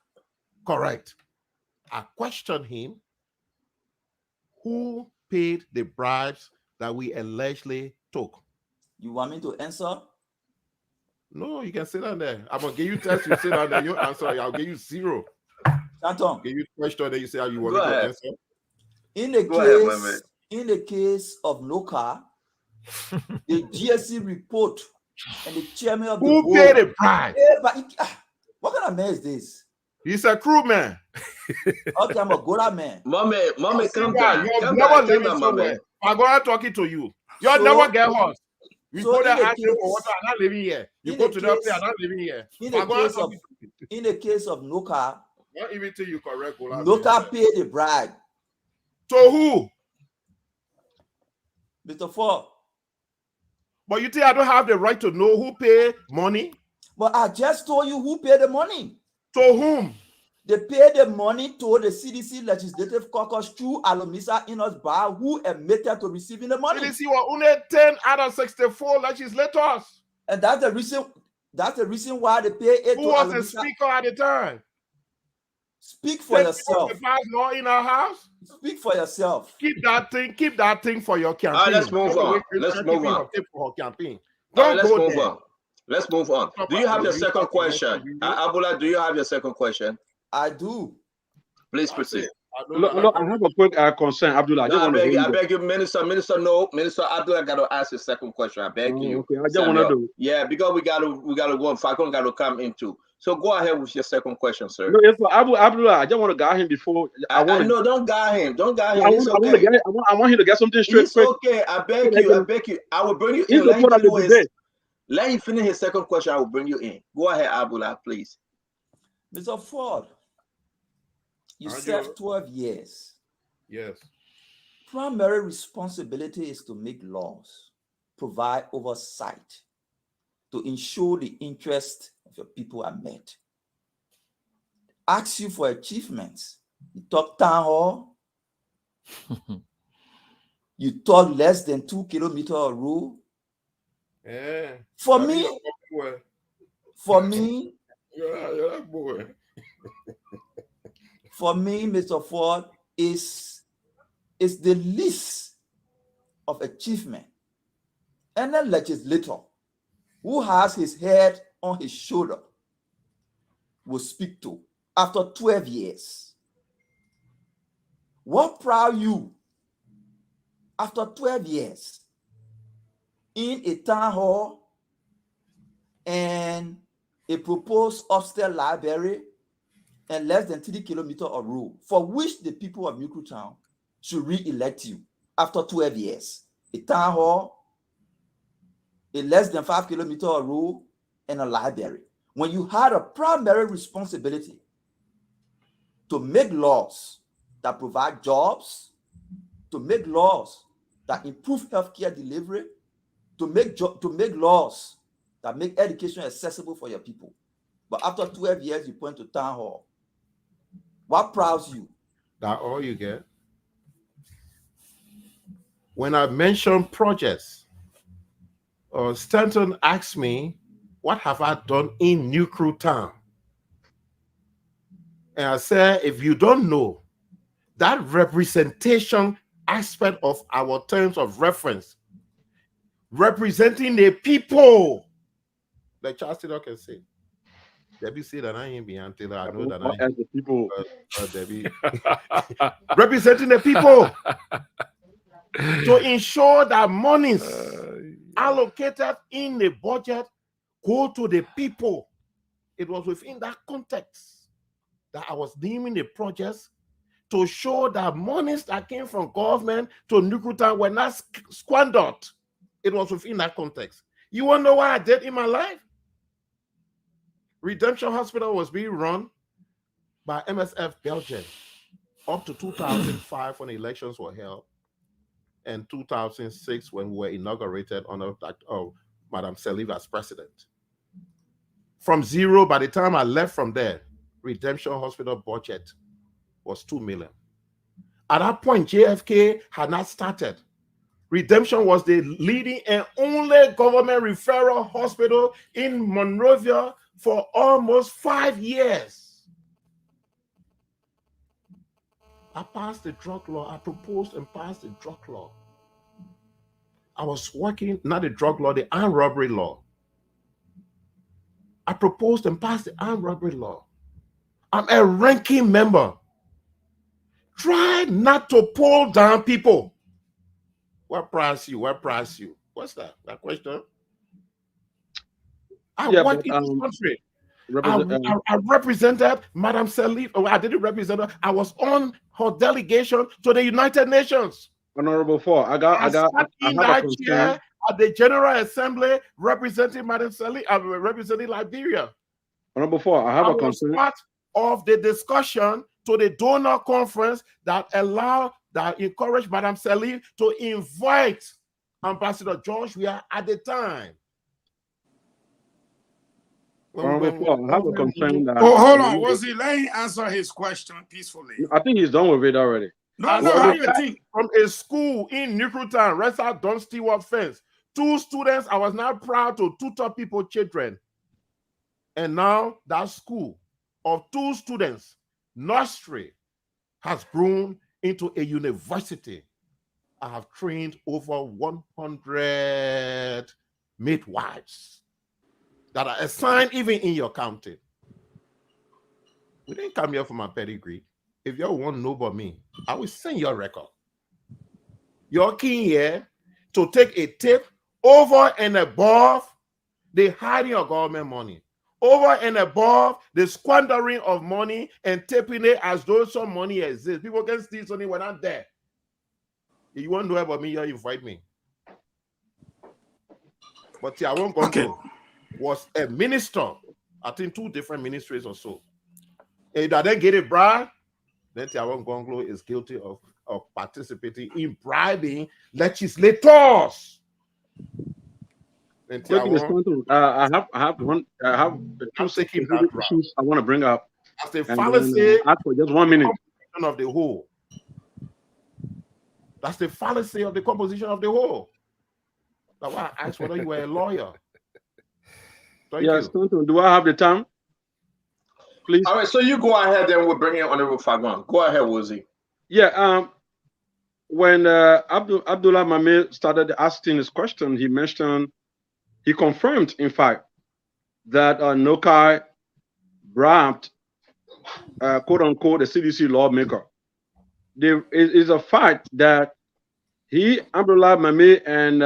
Correct. I questioned him who paid the bribes that we allegedly took? You want me to answer? No, you can sit down there. I'm gonna give you test. You sit down there. You answer. I'll give you 0. Chanton. Give you question. Then you say how you want Go me to ahead. answer. In the Go ahead, my case, man. in the case of NOCAL, the GSC report and the chairman of the Who board. paid the bribe? What kind of man is this? He's a crew man. Okay, I'm a good man. Mommy, calm Guy, down. you're Calm never down, living calm down, somewhere. mommy. I'm going talking to you. You'll So- never get host. You so go there in the asking case- for water. I'm not living here. You in go the to the place. case- I'm not living here. In the I'm going case of talking to you. in the case of NOCAL, Not even till you correct. NOCAL paid the bribe. To who? Mr. Ford. But you think I don't have the right to know who paid money? But I just told you who paid the money. To whom? They paid the money to the CDC Legislative Caucus through Alumni Inos Bar, who admitted to receiving the money. CDC were only 10 out of 64 legislators. And that's the reason. That's the reason why they pay it Who to was the Alumni. speaker at the time? Speak for yourself. The past law in our house. Speak for yourself. Keep that thing for your campaign. All right, let's move on. Let's move on. For her campaign. All Don't right, let's go move there. on. Let's move on. Do you have your second question? Abula, do you have your second question? I do. Please proceed. Look, I have a quick concern, Abdullah. No, I beg you, Minister, Minister Abdullah got to ask his second question. I beg you. Okay, I just want to do. Yeah, because we got to go and Falcon got to come into. So go ahead with your second question, sir. No, it's for Abdullah. I just want to guide him before. No, don't guide him. Don't guide him. I It's okay. want him to get something straight. It's okay. I beg you. I will bring you in. Let him finish his second question. I will bring you in. Go ahead, Abdullah, please. Mr. Ford, you served 12 years. Yes. Primary responsibility is to make laws, provide oversight, to ensure the interests of your people are met. Ask you for achievements. You talk town hall. You talk less than 2 kilometers of road. Yeah. For me, Mr. Ford, is the list of achievement. And a legislator who has his head on his shoulder will speak to after 12 years. What proud you after 12 years in a town hall and a proposed upstairs library and less than 3 kilometers of road for which the people of Nuclear Town should re-elect you after 12 years. A town hall, a less than 5 kilometers of road, and a library. When you had a primary responsibility to make laws that provide jobs, to make laws that improve healthcare delivery, to make laws that make education accessible for your people. But after 12 years, you point to town hall. What prouds you? That all you get? When I mentioned projects, Stanton asked me, what have I done in Nuclear Town? And I said, if you don't know, that representation aspect of our terms of reference, representing the people, like Charles Taylor can say. Debbie said that I ain't behind Taylor. I know that I am the people. Debbie. Representing the people to ensure that monies allocated in the budget go to the people. It was within that context that I was naming the projects to show that monies that came from government to Nuclear Town were not squandered. It was within that context. You want to know what I did in my life? Redemption Hospital was being run by MSF Belgium up to 2005 when the elections were held, and 2006 when we were inaugurated under Madam Saliva as president. From zero, by the time I left from there, Redemption Hospital budget was 2 million. At that point, JFK had not started. Redemption was the leading and only government referral hospital in Monrovia for almost 5 years. I passed the drug law. I proposed and passed the drug law. I was working, not the drug law, the armed robbery law. I proposed and passed the armed robbery law. I'm a ranking member. Try not to pull down people. What price you? What price you? What's that? That question? I work in this country. I represented Madam Salif. Oh, I didn't represent her. I was on her delegation to the United Nations. Honorable Four, I have a concern. At the General Assembly representing Madam Salif, representing Liberia. Honorable Four, I have a concern. Part of the discussion to the donor conference that encouraged Madam Salif to invite Ambassador George Weah at the time. Honorable Four, I have a concern that. Oh, hold on. Was he letting answer his question peacefully? I think he's done with it already. From a school in Newtown, Resa Don Stewart Fence. 2 students, I was now proud to tutor people, children. And now that school of 2 students, nursery, has grown into a university. I have trained over 100 midwives that are assigned even in your county. We didn't come here for my pedigree. If you want to know about me, I will send your record. You're keen here to take a tip over and above the hiding of government money, over and above the squandering of money and taping it as though some money exists. People can steal something when I'm there. If you want to know about me, you invite me. But I won't go to was a minister, I think 2 different ministries or so. If I didn't get it bribe, then Tiawan Gonglo is guilty of participating in bribing legislators. I have 2 issues I want to bring up. As a fallacy, for just 1 minute. Of the whole. That's the fallacy of the composition of the whole. That's why I asked whether you were a lawyer. Yes, Tonton, do I have the time? Please. All right, so you go ahead, then we'll bring in Honorable Fagwan. Go ahead, Wozie. Yeah, when Abdullah Mame started asking his question, he confirmed, in fact, that NOCAL bribed, quote unquote, the CDC lawmaker. There is a fact that Abdullah Mame, and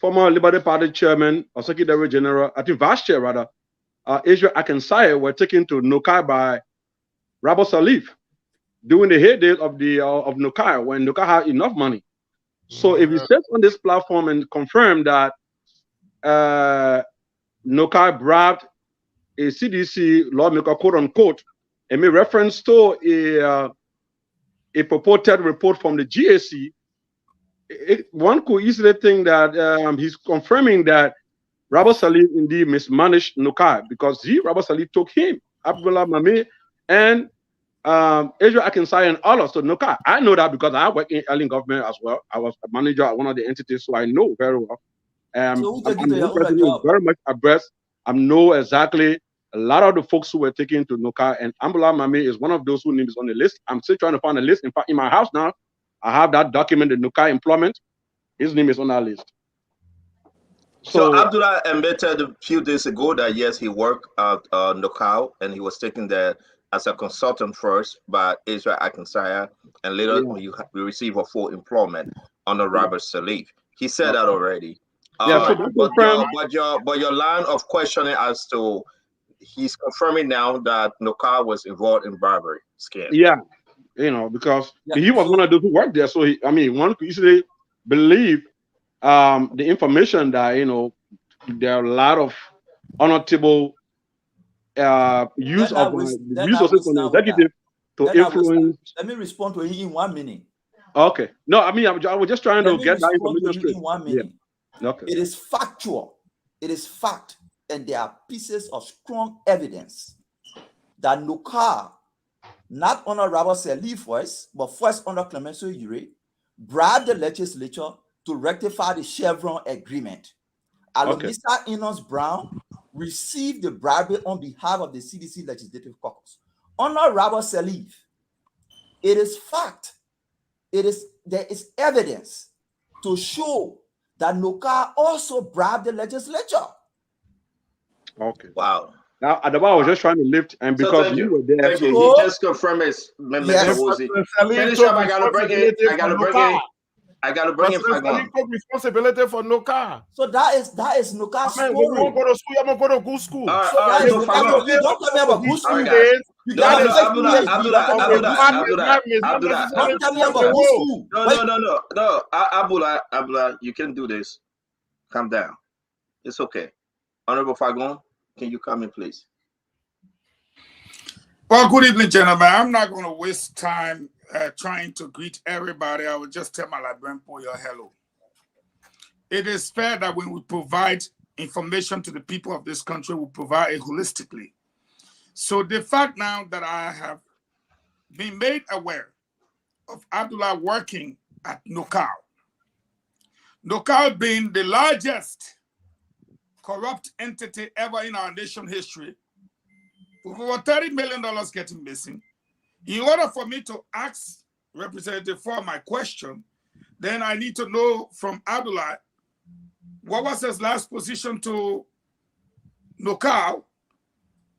former Liberty Party chairman or Secretary General, I think Vice Chair rather, Israel Akansai, were taken to NOCAL by Rabbi Salif during the heyday of NOCAL, when NOCAL had enough money. So if he sits on this platform and confirm that NOCAL bribed a CDC lawmaker, quote unquote, and made reference to a purported report from the GAC, one could easily think that he's confirming that Rabbi Salif indeed mismanaged NOCAL, because Rabbi Salif took him, Abdullah Mame, and Israel Akansai and others to NOCAL. I know that because I work in alien government as well. I was a manager at one of the entities, so I know very well. I'm very much abreast. I know exactly a lot of the folks who were taken to NOCAL, and Abdullah Mame is one of those whose name is on the list. I'm still trying to find a list. In fact, in my house now, I have that document, the NOCAL employment. His name is on that list. So Abdullah admitted a few days ago that yes, he worked at NOCAL, and he was taken there as a consultant first by Israel Akansai, and later we received a full employment under Robert Salif. He said that already. But your line of questioning as to he's confirming now that NOCAL was involved in bribery scam. Yeah, because he was one of those who worked there. So one could easily believe the information that there are a lot of unnotable use of resources from the executive to influence. Let me respond to you in 1 minute. Okay. No, I was just trying to get that information straight. In 1 minute. Yeah. Okay. It is factual. It is fact, and there are pieces of strong evidence that NOCAL, not under Rabbi Salif first, but first under Clemenceau Ure, bribed the legislature to rectify the Chevron agreement. Alumisa Enos Brown received the bribery on behalf of the CDC Legislative Caucus. Under Rabbi Salif, it is fact. There is evidence to show that NOCAL also bribed the legislature. Okay. Wow. Now, Adaba, I was just trying to lift, and because Thank you you. were there. Thank you. So- He just confirmed his Yes. Mr. Woolsey. Finish up. I gotta bring it. I gotta bring it. I gotta bring it. President took responsibility for NOCAL. So that is NOCAL's Man, story. we won't go to school. I'm gonna go to good school. All right, So all that right. is So NOCAL. Fagon. You don't tell me about good school. All right, guys. You No, got no, a fake Abdullah, PhD. Abdullah, Don't tell me Abdullah, about good Abdullah, Abdullah. Don't tell me about good school. No, Abdullah, you can do this. Calm down. It's okay. Honorable Fagon, can you come in, please? Well, good evening, gentlemen. I'm not going to waste time trying to greet everybody. I will just tell my librarian Poyo hello. It is fair that when we provide information to the people of this country, we provide it holistically. So the fact now that I have been made aware of Abdullah working at NOCAL, NOCAL being the largest corrupt entity ever in our nation history, with over $30 million getting missing. In order for me to ask Representative for my question, then I need to know from Abdullah what was his last position to NOCAL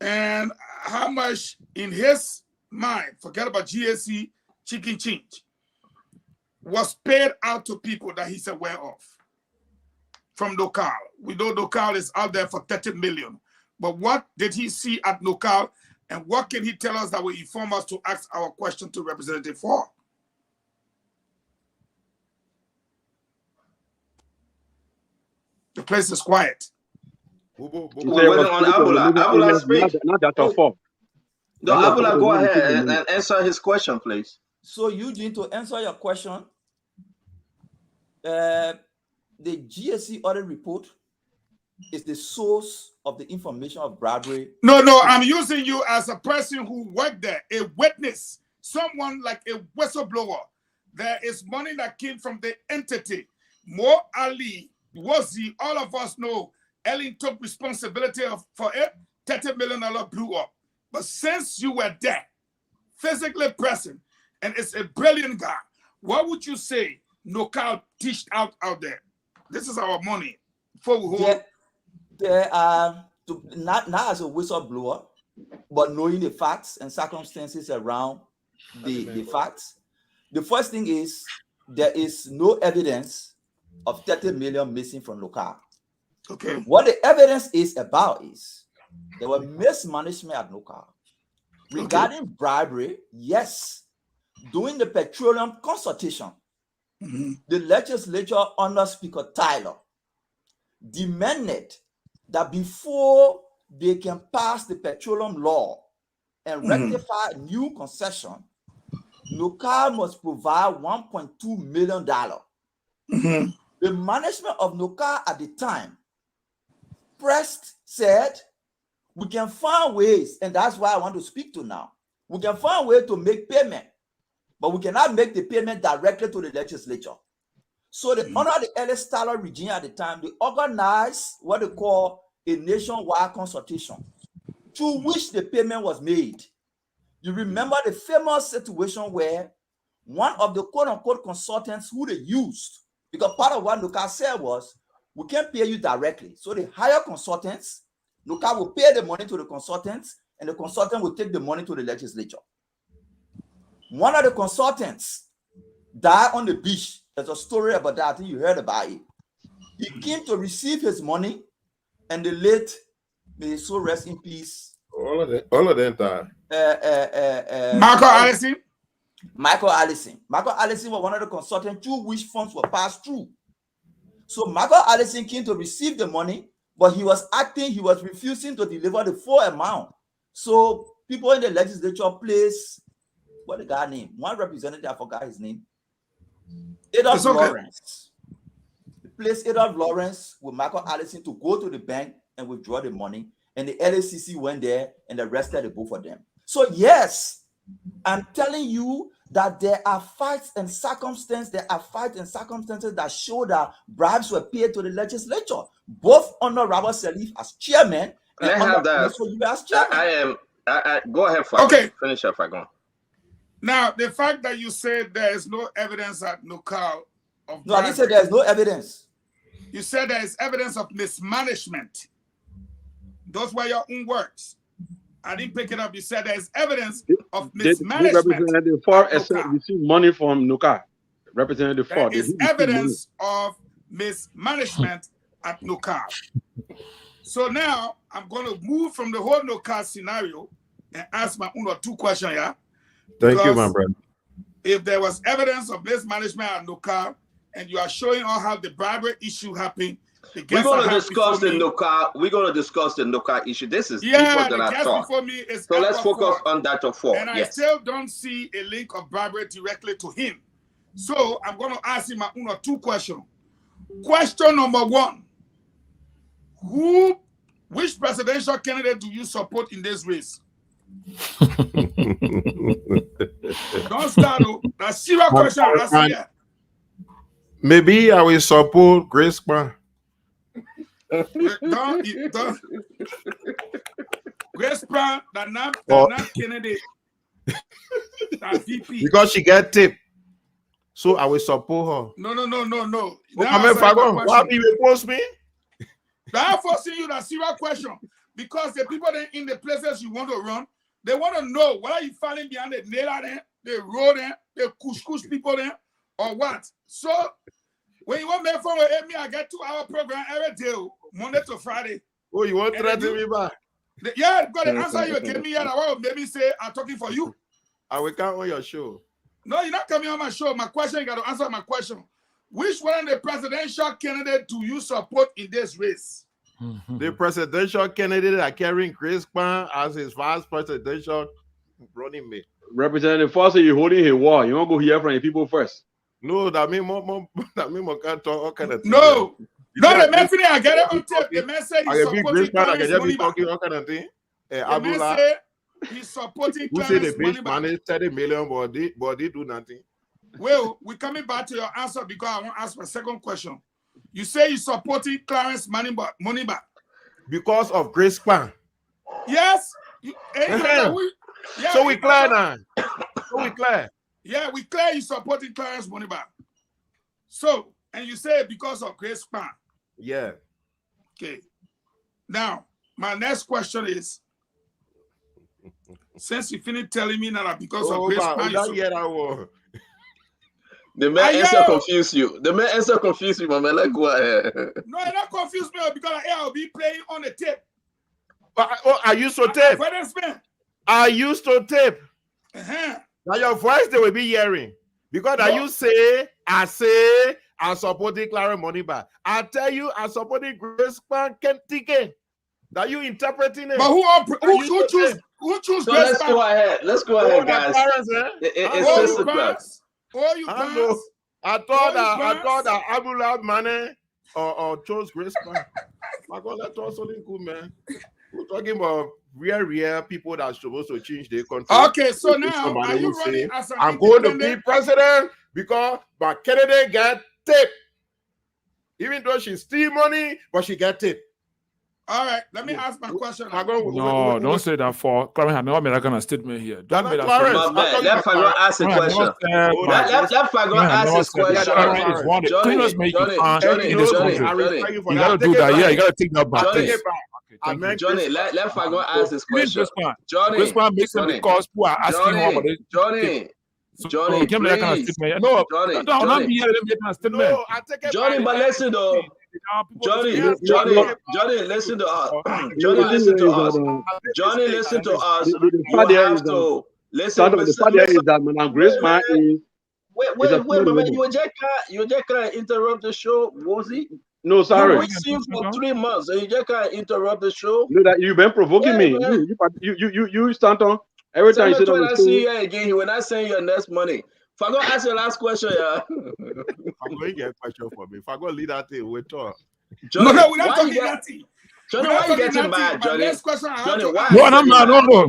and how much in his mind, forget about GSC, chicken change, was paid out to people that he's aware of from NOCAL. We know NOCAL is out there for 30 million. But what did he see at NOCAL, and what can he tell us that will inform us to ask our question to Representative Ford? The place is quiet. We're waiting on Abdullah. Abdullah, speak. Not Dr. Ford. No, Abdullah, go ahead and answer his question, please. So Eugene, to answer your question, the GSC audit report is the source of the information of bribery. No, I'm using you as a person who worked there, a witness, someone like a whistleblower. There is money that came from the entity. Mo Ali, Wazi, all of us know Ellen took responsibility for it. $30 million blew up. But since you were there, physically present, and it's a brilliant guy, what would you say NOCAL dished out there? This is our money. Before we hold. There are, not as a whistleblower, but knowing the facts and circumstances around the facts. The first thing is there is no evidence of 30 million missing from NOCAL. Okay. What the evidence is about is there was mismanagement at NOCAL. Regarding bribery, yes, during the petroleum consultation, the legislature under Speaker Tyler demanded that before they can pass the petroleum law and rectify a new concession, NOCAL must provide $1.2 million. The management of NOCAL at the time said, we can find ways, and that's why I want to speak to now. We can find a way to make payment, but we cannot make the payment directly to the legislature. So under the Ellis Tyler regime at the time, they organized what they call a nationwide consultation through which the payment was made. You remember the famous situation where one of the quote-unquote consultants who they used, because part of what NOCAL said was, we can't pay you directly. So they hire consultants, NOCAL will pay the money to the consultants, and the consultant will take the money to the legislature. One of the consultants died on the beach. There's a story about that. I think you heard about it. He came to receive his money, and the late, may his soul rest in peace. All of them died. Michael Allison? Michael Allison. Michael Allison was one of the consultants through which funds were passed through. So Michael Allison came to receive the money, but he was refusing to deliver the full amount. So people in the legislature placed, what the guy name? One representative, I forgot his name. Adolph Lawrence. They placed Adolph Lawrence with Michael Allison to go to the bank and withdraw the money. And the LACC went there and arrested the both of them. So yes, I'm telling you that there are facts and circumstances that show that bribes were paid to the legislature, both under Robert Salif as chairman and under Mr. as chairman. Go ahead, Fagon. Okay. Finish up, Fagon. Now, the fact that you said there is no evidence at NOCAL of No, I didn't say there's no evidence. You said there is evidence of mismanagement. Those were your own words. I didn't pick it up. You said there is evidence of mismanagement. Representative Ford received money from NOCAL. Representative Ford. There is evidence of mismanagement at NOCAL. So now I'm going to move from the whole NOCAL scenario and ask my own 2 questions. Yeah. Thank you, my brother. If there was evidence of mismanagement at NOCAL, and you are showing all how the bribery issue happened, we're going to discuss the NOCAL. We're going to discuss the NOCAL issue. This is deeper than I thought. So let's focus on that of 4. And I still don't see a link of bribery directly to him. So I'm going to ask him my own 2 questions. Question number 1: which presidential candidate do you support in this race? Don't start. That's serious question. Maybe I will support Grace Pan. Grace Pan, that not candidate. That VP. Because she get tip. So I will support her. No. Why you post me? I'm forcing you that serious question. Because the people that in the places you want to run, they want to know whether you falling behind the nailer there, the road there, the kush people there, or what. So when you want me from me, I get 2-hour program every day, Monday to Friday. Oh, you want to threaten me back? Yeah, because the answer you gave me here, I want to maybe say I'm talking for you. I will come on your show. No, you're not coming on my show. My question, you got to answer my question. Which one of the presidential candidate do you support in this race? The presidential candidate are carrying Chris Pan as his vice presidential running mate. Representative Foster, you're holding a war. You want to go hear from the people first? No, that mean more can't talk all kind of things. No, the man thing I get it on tape. The man said he's supporting Clarence Money talking all kind of thing. The man said he's supporting Clarence Money. Who say the bitch manage 30 million, but they do nothing? Well, we're coming back to your answer because I want to ask my second question. You say you're supporting Clarence Money back because of Grace Pan. Yes. So we clear now. So we clear. Yeah, we clear you supporting Clarence Money back. So, and you say because of Grace Pan. Yeah. Okay. Now, my next question is, since you finished telling me that because of Grace Pan, the man answer confused you. The man answer confused you, my man. Like, go ahead. No, it not confused me because I'll be playing on the tape. I used to tape. I used to tape. Now your voice they will be hearing. Because that you say, I'm supporting Clarence Money back. I tell you, I'm supporting Grace Pan ticket. That you interpreting it. But who choose so Grace Pan? Let's go ahead, guys. It's sister class. I thought that Abdullah Mane or chose Grace Pan. My God, let's talk something good, man. We're talking about real people that are supposed to change their country. Okay, so now are you running as an I'm going to be president because my candidate get tip. Even though she steal money, but she get tip. All right, let me ask my question. No, don't say that for Clarence. I know I'm making a statement here. Don't make that Clarence. Let Fagon ask a question. Let Fagon ask his question. Johnny, you gotta do that. Yeah, you gotta take that back. Johnny, let Fagon ask his question. Johnny, because people are asking him about it. Johnny, please. No, don't be here. Let me make a statement. Johnny, but listen though. Johnny, listen to us. Johnny, listen to us. Johnny, listen to us. You have to listen. The fact is that Madam Grace Pan is. Wait, you just can't interrupt the show, was he? No, sorry. We see you for 3 months, and you just can't interrupt the show. No, that you've been provoking me. You stand on every time you sit on the show. See you again. We're not saying your next money. If I go ask your last question, yeah. I'm going to get a question for me. If I go lead that thing, we're talking. Johnny, no, we're not talking that thing. Johnny, why are you getting mad, Johnny? Johnny, why? No, I'm not. No.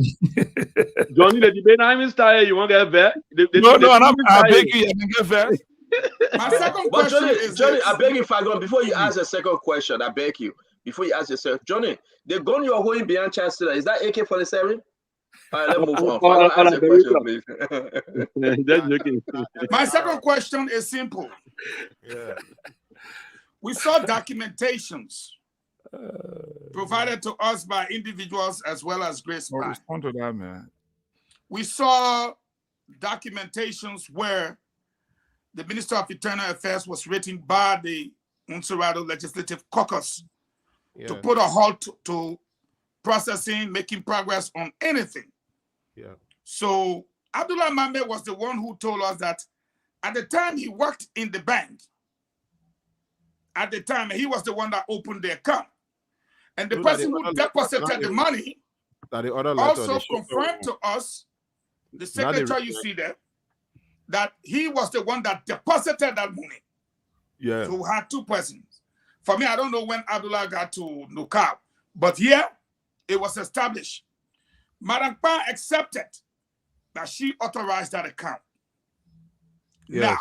Johnny, the debate I'm in style. You want to get vet? I beg you, get vet. My second question is Johnny, I beg you, if I go before you ask the second question, I beg you, before you ask yourself, Johnny, the gun you're holding behind Chancellor, is that AK-47? All right, let's move on. Father, ask a question, please. That's joking. My second question is simple. Yeah. We saw documentations provided to us by individuals as well as Grace I'll Pine. respond to that, man. We saw documentations where the Minister of Internal Affairs was written by the Unsurado Legislative Caucus to put a halt to processing, making progress on anything. Yeah. So Abdullah Mambe was the one who told us that at the time he worked in the bank, at the time he was the one that opened the account. And the person who deposited the money also confirmed to us, the secretary you see there, that he was the one that deposited that money. Yeah. So we had two persons. For me, I don't know when Abdullah got to NOCAL, but here it was established. Madam Pan accepted that she authorized that account. Yes.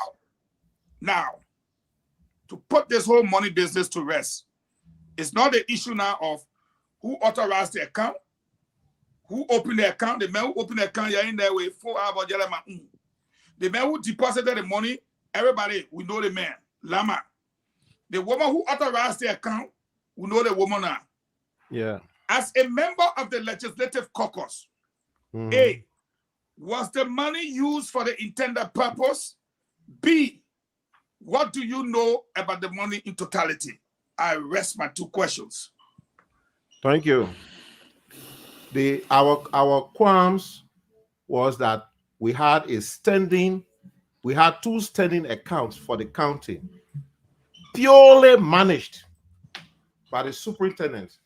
Now, to put this whole money business to rest, it's not the issue now of who authorized the account, who opened the account. The man who opened the account, you're in there with 4 hours. The man who deposited the money, everybody, we know the man, Lama. The woman who authorized the account, we know the woman now. Yeah. As a member of the Legislative Caucus, A, was the money used for the intended purpose? B, what do you know about the money in totality? I rest my 2 questions. Thank you. Our qualms was that we had 2 standing accounts for the county, purely managed by the superintendent.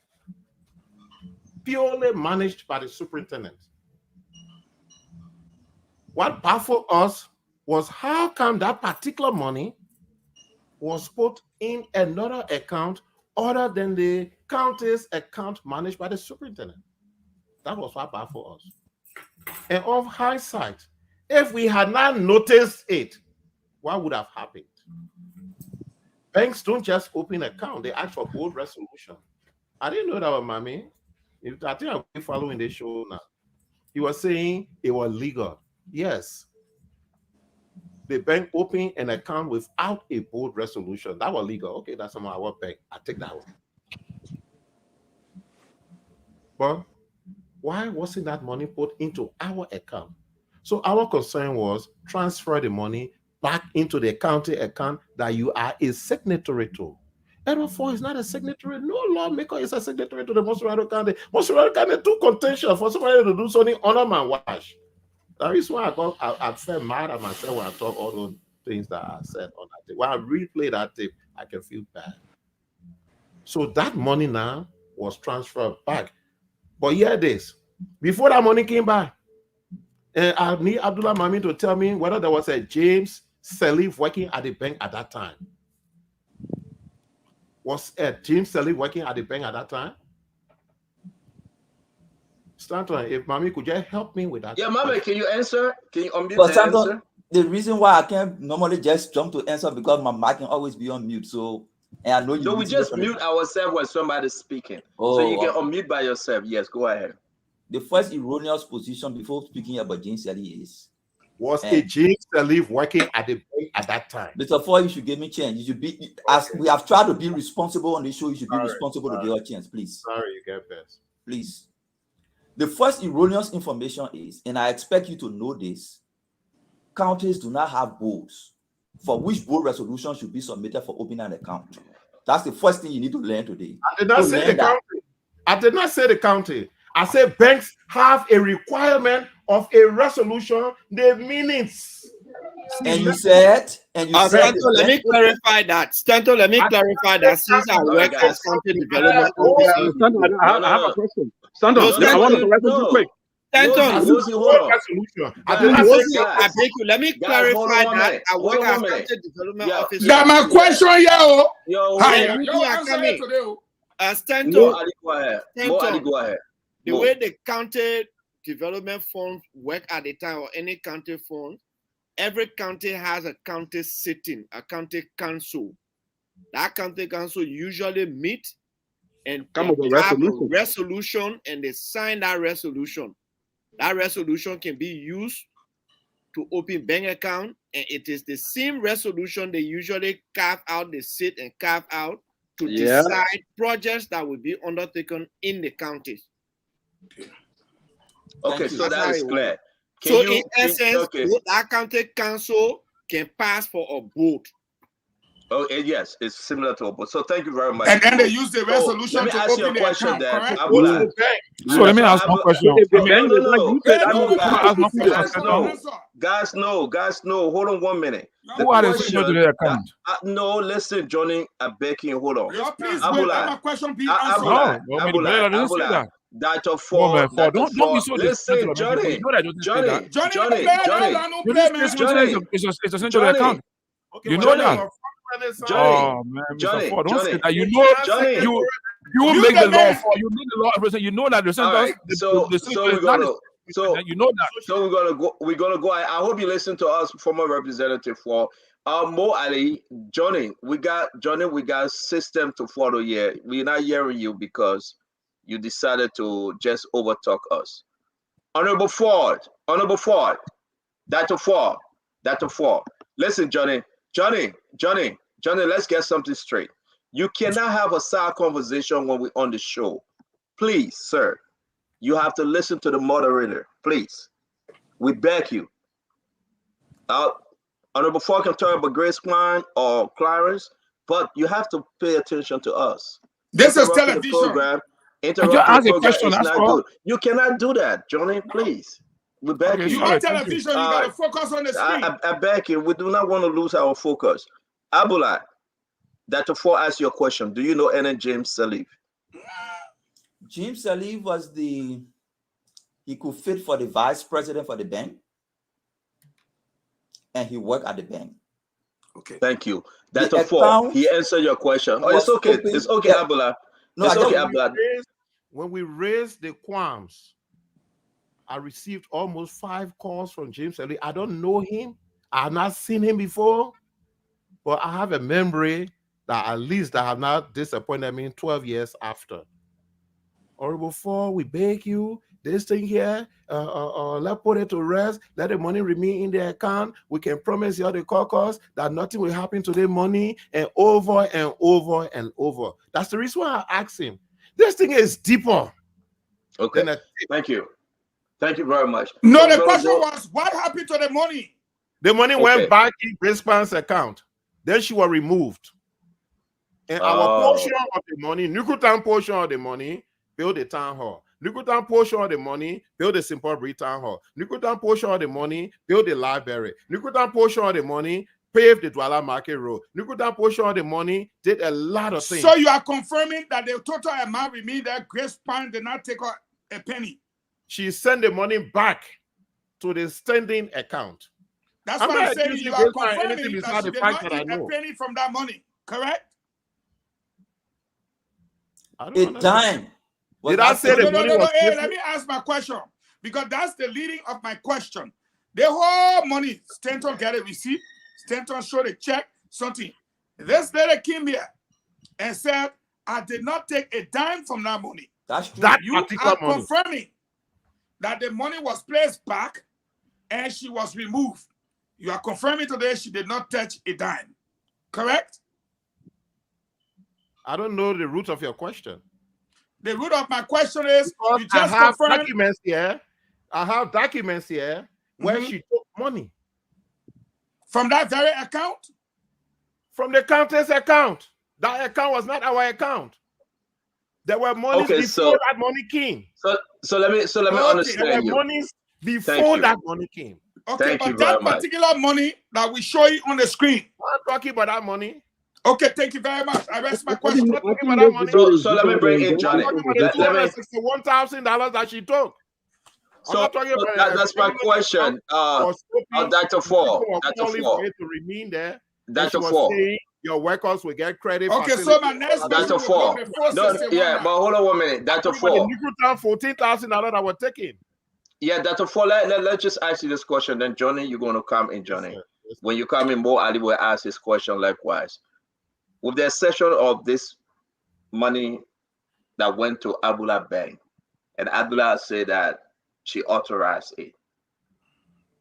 Purely managed by the superintendent. What baffled us was how come that particular money was put in another account other than the county's account managed by the superintendent. That was what baffled us. And of hindsight, if we had not noticed it, what would have happened? Banks don't just open an account, they ask for board resolution. I didn't know that was Mommy. I think I'm following the show now. He was saying it was legal. Yes. The bank opened an account without a board resolution. That was legal. Okay, that's our bank. I take that one. But why wasn't that money put into our account? So our concern was transfer the money back into the county account that you are a signatory to. Edward Ford is not a signatory. No lawmaker is a signatory to the Monserrado County. Monserrado County too contentious for somebody to do something under my watch. That is why I felt mad at myself when I talk all those things that I said on that tape. When I replay that tape, I can feel bad. So that money now was transferred back. But hear this. Before that money came back, I need Abdullah Mami to tell me whether there was a James Salif working at the bank at that time. Was James Salif working at the bank at that time? Stanton, if Mami could just help me with that. Yeah, Mami, can you answer? Can you unmute But the answer? the reason why I can't normally just jump to answer because my mic can always be on mute. So, and I know you. So we just mute ourselves when somebody's speaking. So you can unmute by yourself. Yes, go ahead. The first erroneous position before speaking about James Salif was a James Salif working at the bank at that time. Mr. Foy, you should give me a chance. You should be, as we have tried to be responsible on this show, you should be responsible to give a chance, please. Sorry, you get best. Please. The first erroneous information is, and I expect you to know this, counties do not have boards for which board resolution should be submitted for opening an account. That's the first thing you need to learn today. I did not say the county. I did not say the county. I said banks have a requirement of a resolution, the minutes. And you said, Stanton, let me clarify that. Stanton, let me clarify that since I work as county development officer. Stanton, I have a question. Stanton, I want to correct you quick. Stanton, I beg you, let me clarify that. I work as county development officer. That's my question, yo. Stanton, go ahead. The way the county development funds work at the time, or any county fund, every county has a county sitting, a county council. That county council usually meet and come up with a resolution. And they sign that resolution. that resolution can be used to open bank account, and it is the same resolution they usually carve out, they sit and carve out to decide projects that will be undertaken in the counties. Okay, so That's that how is it clear. works. Can So you, in essence, okay. that county council can pass for a vote. Oh, yes, it's similar to a vote. So thank you very much. And then they use the So resolution let me to ask you a open the question account, then. correct? Abula. So let me ask one question. If the I mean, bank does not use it, that No, means I ask one question. Guys, no. Hold on 1 minute. The Who are the signatories to the account? no, listen, Johnny, I beg you, hold on. Please wait, let my question be answered. Abula. Dr. Ford, Dr. don't be Ford. so Listen, Johnny. Johnny, it's a central account. Okay, You know Johnny. that. Johnny. Oh man, Mr. Johnny, Ford, don't Johnny. say that. You know, Johnny. You make the law for you make the law represent. You know that the All right, centers. so we're gonna you know that. So we're gonna go. I hope you listen to us, former representative for Mo Ali, Johnny. We got system to follow here. We're not hearing you because you decided to just overtalk us. Honorable Ford, Dr. Ford. Listen, Johnny, let's get something straight. You cannot have a side conversation when we're on the show. Please, sir, you have to listen to the moderator. Please, we beg you. Honorable Ford can talk about Grace Klein or Clarence, but you have to pay attention to us. This is Interrupting television. the program. Interrupting the program is not good. You cannot do that, Johnny. Please, we beg you. You are television. You got to focus on the screen. I beg you. We do not want to lose our focus. Abula, Dr. Ford asked you a question. Do you know any James Salif? James Salif was he could fit for the vice president for the bank, and he worked at the bank. Okay. Thank you. Dr. Ford, he answered your question. Oh, it's okay. It's okay, Abula. No, it's okay, Abula. When we raised the qualms, I received almost 5 calls from James Salif. I don't know him. I have not seen him before, but I have a memory that at least I have not disappointed me 12 years after. Honorable Ford, we beg you, this thing here, let's put it to rest. Let the money remain in the account. We can promise you the caucus that nothing will happen to the money, and over and over and over. That's the reason why I asked him. This thing is deeper. Okay. Thank you. Thank you very much. No, the question was, what happened to the money? The money went back in Grace Klein's account. Then she was removed. And our portion of the money, Nukutan portion of the money, build the town hall. Nukutan portion of the money, build the Simple Breed town hall. Nukutan portion of the money, build the library. Nukutan portion of the money, pave the Douala Market Road. Nukutan portion of the money did a lot of things. So you are confirming that the total amount remained that Grace Klein did not take a penny? She sent the money back to the standing account. That's what I'm saying. You are confirming that she did not eat a penny from that money, correct? A dime. Did I say the money was hey, let me ask my question, because that's the leading of my question. The whole money, Stanton get a receipt, Stanton showed a check, something. This lady came here and said, I did not take a dime from that money. That's true. You are confirming that the money was placed back and she was removed. You are confirming today she did not touch a dime, correct? I don't know the root of your question. The root of my question is, you just I have confirmed. documents here. I have documents here where she took money. From that very account? From the county's account. That account was not our account. There were monies before that money came. So let me understand there were you. monies before that money came. Okay, but that particular money that we show you on the screen. I'm talking about that money. Okay, thank you very much. I rest my question. So let me bring in Johnny. I'm talking about the $261,000 that she took. That's my question. Dr. Ford. To remain there. Dr. Ford. Your workers will get credit. Okay, so my next Dr. Ford. But hold on 1 minute. Dr. Ford. $14,000 that were taken. Yeah, Dr. Ford, let's just ask you this question. Then, Johnny, you're going to come in, Johnny. Yes, when you come in, Mo Ali will ask this question likewise. With the exception of this money that went to Abula Bank, and Abula said that she authorized it.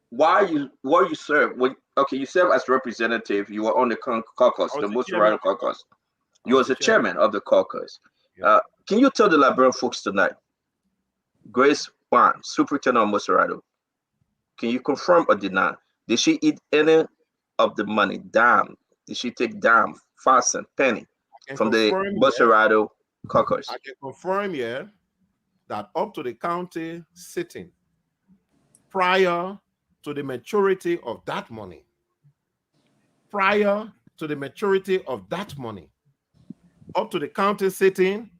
Why you serve? Okay, you serve as representative. You were on the caucus, the Musarado caucus. You was the chairman of the caucus. Yeah. Can you tell the Liberian folks tonight, Grace Bond, Superintendent of Musarado, can you confirm or deny? Did she eat any of the money, dime? Did she take dime, 5 cent, penny from the Musarado caucus? I can confirm here that up to the county sitting, prior to the maturity of that money, up to the county sitting,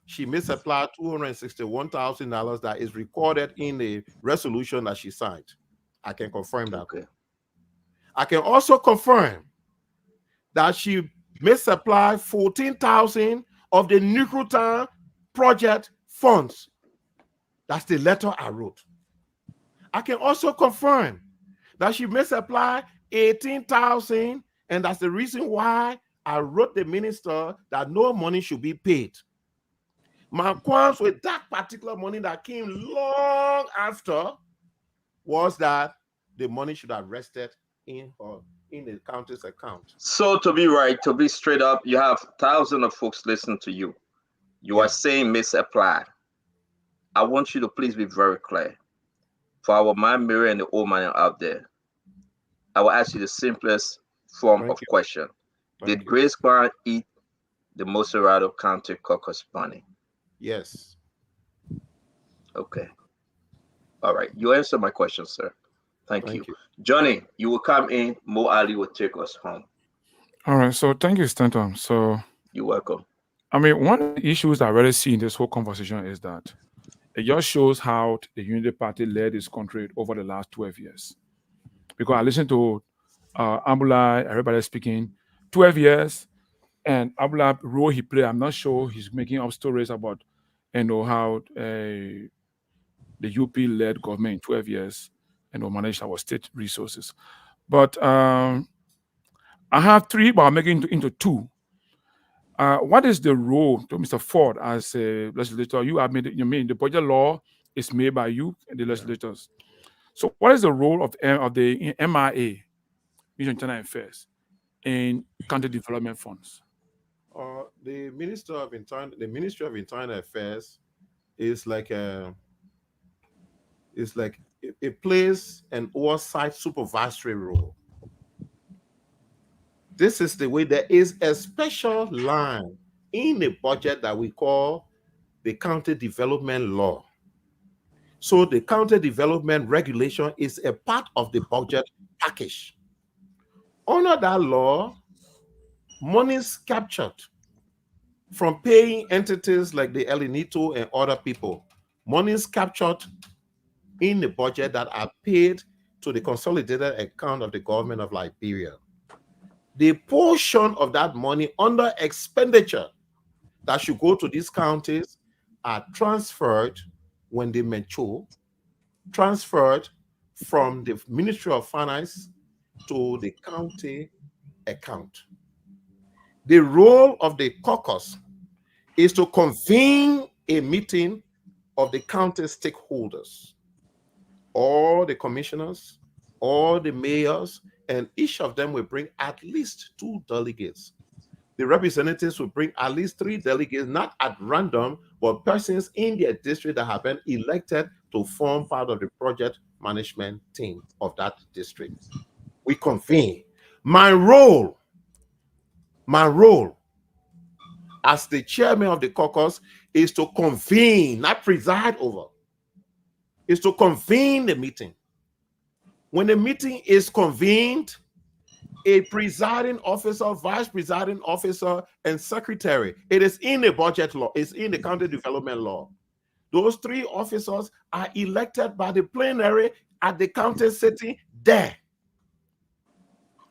she misapplied $261,000 that is recorded in the resolution that she signed. I can confirm that. Okay. I can also confirm that she misapplied $14,000 of the NOCAL project funds. That's the letter I wrote. I can also confirm that she misapplied $18,000, and that's the reason why I wrote the minister that no money should be paid. My qualms with that particular money that came long after was that the money should have rested in the county's account. So to be straight up, you have thousands of folks listening to you. You are saying misapplied. I want you to please be very clear. For our man Mary and the old man out there, I will ask you the simplest form of question. Did Grace Bond eat the Musarado County caucus money? Yes. Okay. All right. You answered my question, sir. Thank you. Johnny, you will come in. Mo Ali will take us home. All right. So thank you, Stanton. So you're welcome. I mean, one of the issues I really see in this whole conversation is that it just shows how the Unity Party led this country over the last 12 years. Because I listened to Ambulai, everybody speaking, 12 years, and Ambulai role he played, I'm not sure he's making up stories about, how the UP led government in 12 years and managed our state resources. But I have three, but I'm making into two. What is the role to Mr. Ford as a legislator? You have made, the budget law is made by you and the legislators. So what is the role of the MIA, Ministry of Internal Affairs, in county development funds? The Ministry of Internal Affairs is like it plays an oversight supervisory role. This is the way there is a special line in the budget that we call the county development law. So the county development regulation is a part of the budget package. Under that law, monies captured from paying entities like the El Nito and other people, monies captured in the budget that are paid to the consolidated account of the government of Liberia. The portion of that money under expenditure that should go to these counties are transferred when they mature, transferred from the Ministry of Finance to the county account. The role of the caucus is to convene a meeting of the county stakeholders, all the commissioners, all the mayors, and each of them will bring at least 2 delegates. The representatives will bring at least 3 delegates, not at random, but persons in their district that have been elected to form part of the project management team of that district. We convene. My role as the chairman of the caucus is to convene, not preside over, is to convene the meeting. When the meeting is convened, a presiding officer, vice presiding officer, and secretary, it is in the budget law, it's in the county development law. Those 3 officers are elected by the plenary at the county sitting there.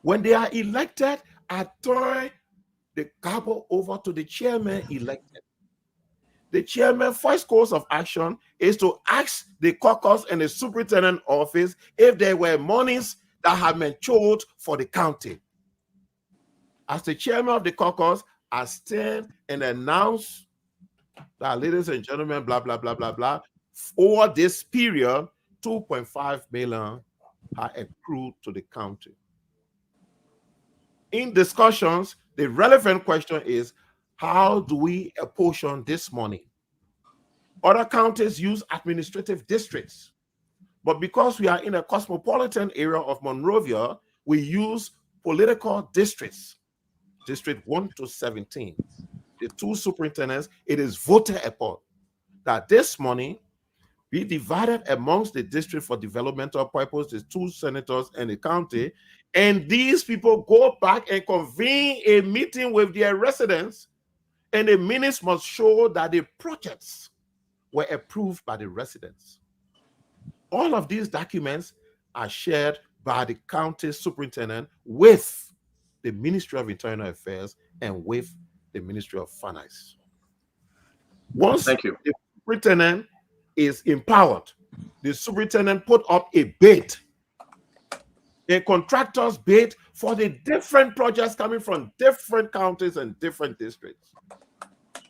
When they are elected, I turn the gavel over to the chairman elected. The chairman first course of action is to ask the caucus and the superintendent office if there were monies that have matured for the county. As the chairman of the caucus, I stand and announce that, ladies and gentlemen, blah, blah, blah, blah, blah, over this period, 2.5 million are accrued to the county. In discussions, the relevant question is, how do we apportion this money? Other counties use administrative districts, but because we are in a cosmopolitan area of Monrovia, we use political districts, District 1 to 17. The two superintendents, it is voted upon that this money be divided amongst the district for developmental purposes, the two senators and the county, and these people go back and convene a meeting with their residents, and the minutes must show that the projects were approved by the residents. All of these documents are shared by the county superintendent with the Ministry of Internal Affairs and with the Ministry of Finance. Once Thank you. the superintendent is empowered, the superintendent put up a bid, a contractor's bid for the different projects coming from different counties and different districts.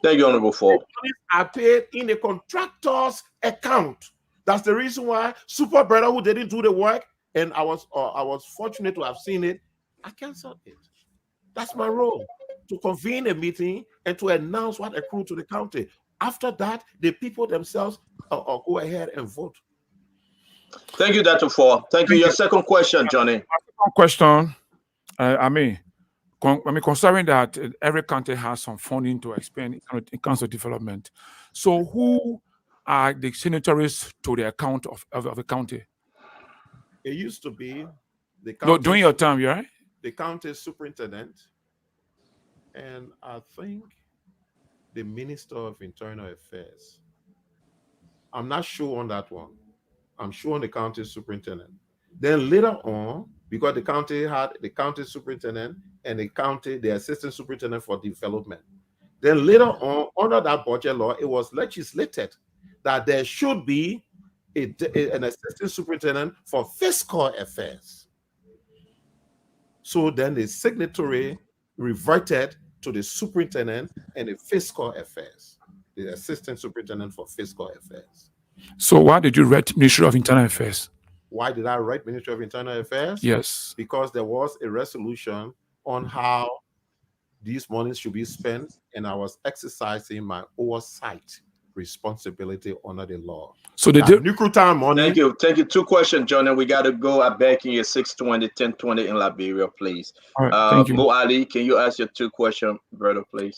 Thank you, Honorable Fall. Monies are paid in a contractor's account. That's the reason why Super Brother, who didn't do the work, and I was fortunate to have seen it, I canceled it. That's my role, to convene a meeting and to announce what accrued to the county. After that, the people themselves go ahead and vote. Thank you, Dr. Fall. Thank you. Your second question, Johnny. Second question. Considering that every county has some funding to expand in terms of development, so who are the signatories to the account of the county? It used to be the No, county, during your time, yeah, right? the county superintendent, and I think the Minister of Internal Affairs. I'm not sure on that one. I'm sure on the county superintendent. Then later on, because the county had the county superintendent and the assistant superintendent for development. Then later on, under that budget law, it was legislated that there should be an assistant superintendent for fiscal affairs. So then the signatory reverted to the superintendent and the fiscal affairs, the assistant superintendent for fiscal affairs. So why did you write Ministry of Internal Affairs? Why did I write Ministry of Internal Affairs? Yes. Because there was a resolution on how these monies should be spent, and I was exercising my oversight responsibility under the law. So they did. Nuclear money. Thank you. Thank you. Two questions, Johnny. We got to go. I'm back in your 620, 1020 in Liberia, please. All right, thank you. Mo Ali, can you ask your two questions, brother, please?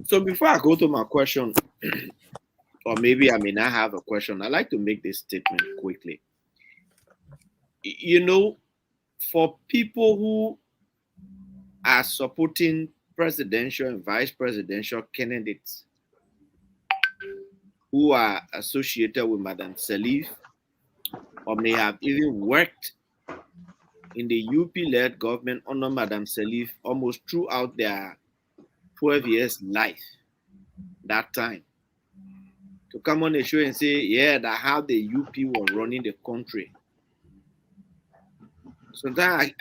So before I go to my question, or maybe I may not have a question, I'd like to make this statement quickly. You know, for people who are supporting presidential and vice presidential candidates who are associated with Madam Salif, or may have even worked in the UP-led government under Madam Salif almost throughout their 12 years life, that time, to come on the show and say, yeah, that how the UP was running the country. Sometimes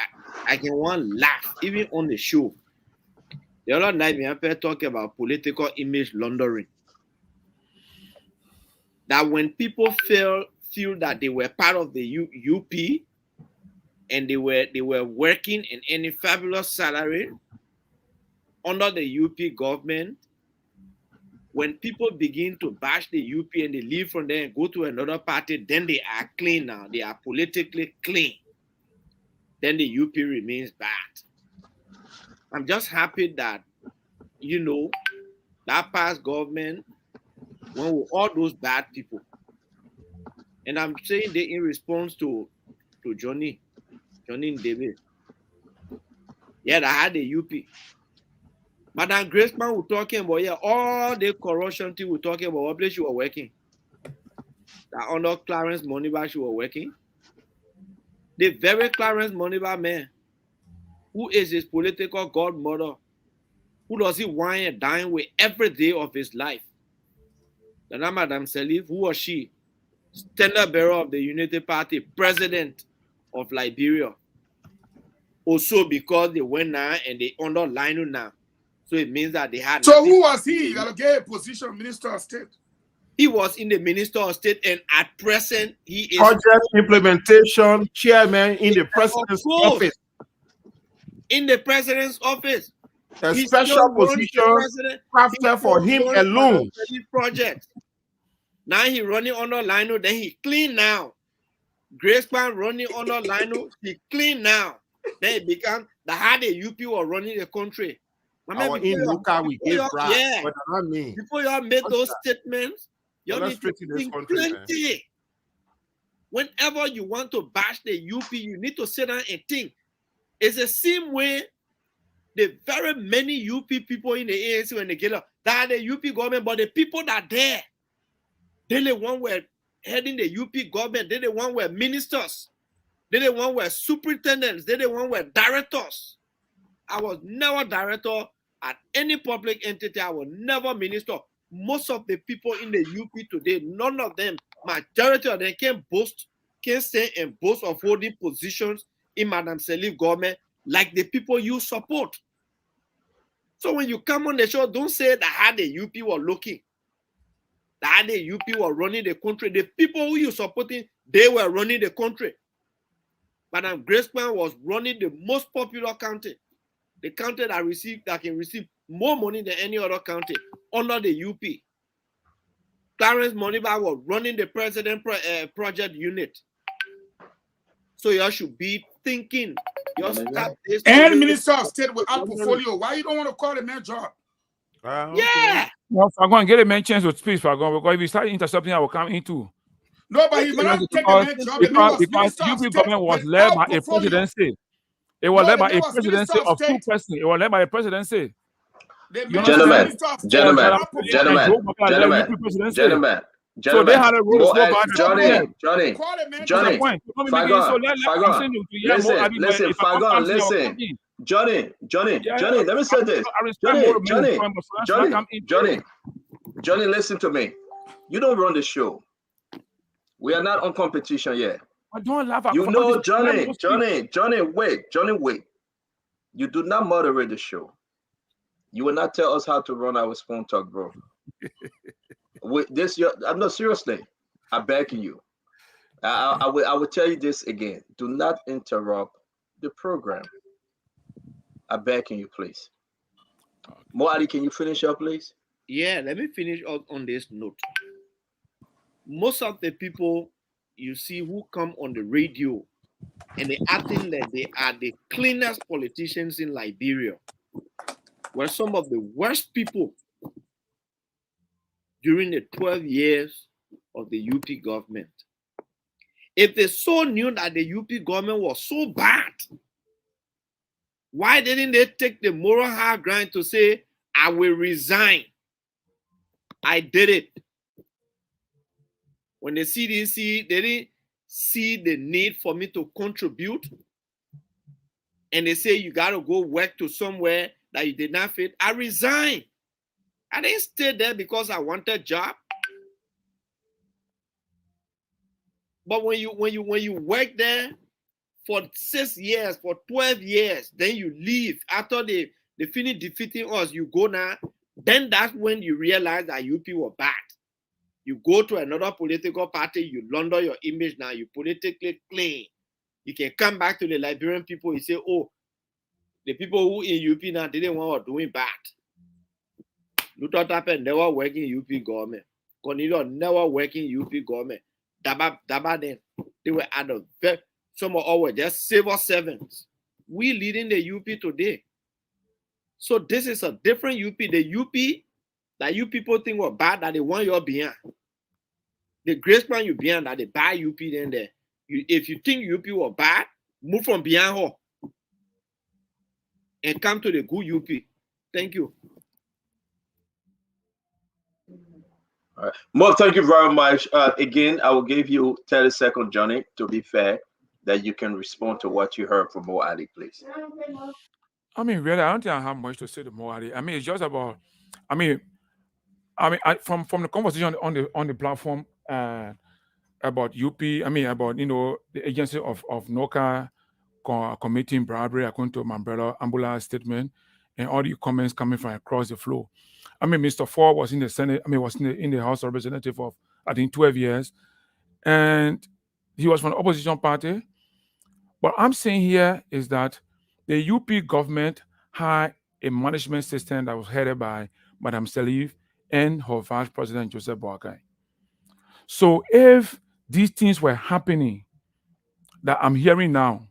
I can want to laugh, even on the show. The other night, we have talk about political image laundering. That when people feel that they were part of the UP and they were working in any fabulous salary under the UP government, when people begin to bash the UP and they leave from there and go to another party, then they are clean now. They are politically clean. Then the UP remains bad. I'm just happy that, you know, that past government went with all those bad people. And I'm saying that in response to Johnny and David. Yeah, that had the UP. Madam Graceman was talking about, yeah, all the corruption thing we're talking about, what place you were working. That under Clarence Moniba she was working. The very Clarence Moniba man, who is his political godmother, who does he wine and dine with every day of his life. The name Madam Salif, who was she? Standard bearer of the Unity Party, president of Liberia. Also because they went now and they underlined now. So it means that they had. So who was he? You gave a position, Minister of State. He was in the Minister of State, and at present, he is project implementation chairman in the president's office. In the president's office. A He special position crafted for him alone. Project. Now he running under Lino, then he clean now. Gracepan running under Lino, he clean now. Then it become the how the UP were running the country. Our in NOCAL we gave bribe. Yeah. What does that mean? Before y'all made those statements, you need to think plenty. Man. Whenever you want to bash the UP, you need to sit down and think. It's the same way the very many UP people in the ANC when they get up, that the UP government, but the people that are there, they the one were heading the UP government, they the one were ministers, they the one were superintendents, they the one were directors. I was never director at any public entity. I was never minister. Most of the people in the UP today, none of them, majority of them can stay and boast of holding positions in Madam Salif government like the people you support. So when you come on the show, don't say that how the UP were looking, that how the UP were running the country. The people who you supporting, they were running the country. Madam Gracepan was running the most popular county, the county that can receive more money than any other county under the UP. Clarence Moniba was running the president project unit. So you should be thinking. And Minister of State without portfolio. Why you don't want to call the man job? Yeah. Well, I'm going to get a man chance to speak, because if you start intercepting, I will come in too. No, but he will not take the man job. Because UP government was led by a presidency. It was led by a presidency of two persons. It was led by a presidency. Gentlemen. So they had a role to Johnny. Listen, Fagon, listen. Johnny, let me say this. Johnny, listen to me. You don't run the show. We are not on competition yet. I don't laugh at you know, Johnny, wait. You do not moderate the show. You will not tell us how to run our Spoon Talk, bro. With this, I'm not seriously. I'm begging you. I will tell you this again. Do not interrupt the program. I'm begging you, please. Moali, can you finish up, please? Yeah, let me finish on this note. Most of the people you see who come on the radio and they acting that they are the cleanest politicians in Liberia were some of the worst people during the 12 years of the UP government. If they so knew that the UP government was so bad, why didn't they take the moral high ground to say, I will resign? I did it. When the CDC, they didn't see the need for me to contribute. And they say, you got to go work to somewhere that you did not fit. I resigned. I didn't stay there because I wanted a job. But when you work there for 6 years, for 12 years, then you leave after they finish defeating us, you go now, then that's when you realize that UP were bad. You go to another political party, you launder your image now, you politically clean. You can come back to the Liberian people, you say, oh, the people who in UP now didn't want to doing bad. Luther Tappen never working UP government. Cornelio never working UP government. Daba then, they were at a very, some of our just civil servants. We leading the UP today. So this is a different UP. The UP that you people think were bad, that they want you behind. The grace plan you behind, that they buy UP then there. If you think UP were bad, move from behind her and come to the good UP. Thank you. All right. Mo, thank you very much. Again, I will give you 30 seconds, Johnny, to be fair, that you can respond to what you heard from Mo Ali, please. I mean, really, I don't think I have much to say to Mo Ali. I mean, it's just about, from the conversation on the platform about UP, about, the agency of NOCAL committing bribery according to Umbrella statement and all the comments coming from across the floor. I mean, Mr. Ford was in the Senate. I mean, was in the House of Representatives for, I think, 12 years. And he was from the opposition party. What I'm saying here is that the UP government had a management system that was headed by Madame Salif and her vice president, Joseph Boakai. So if these things were happening that I'm hearing now,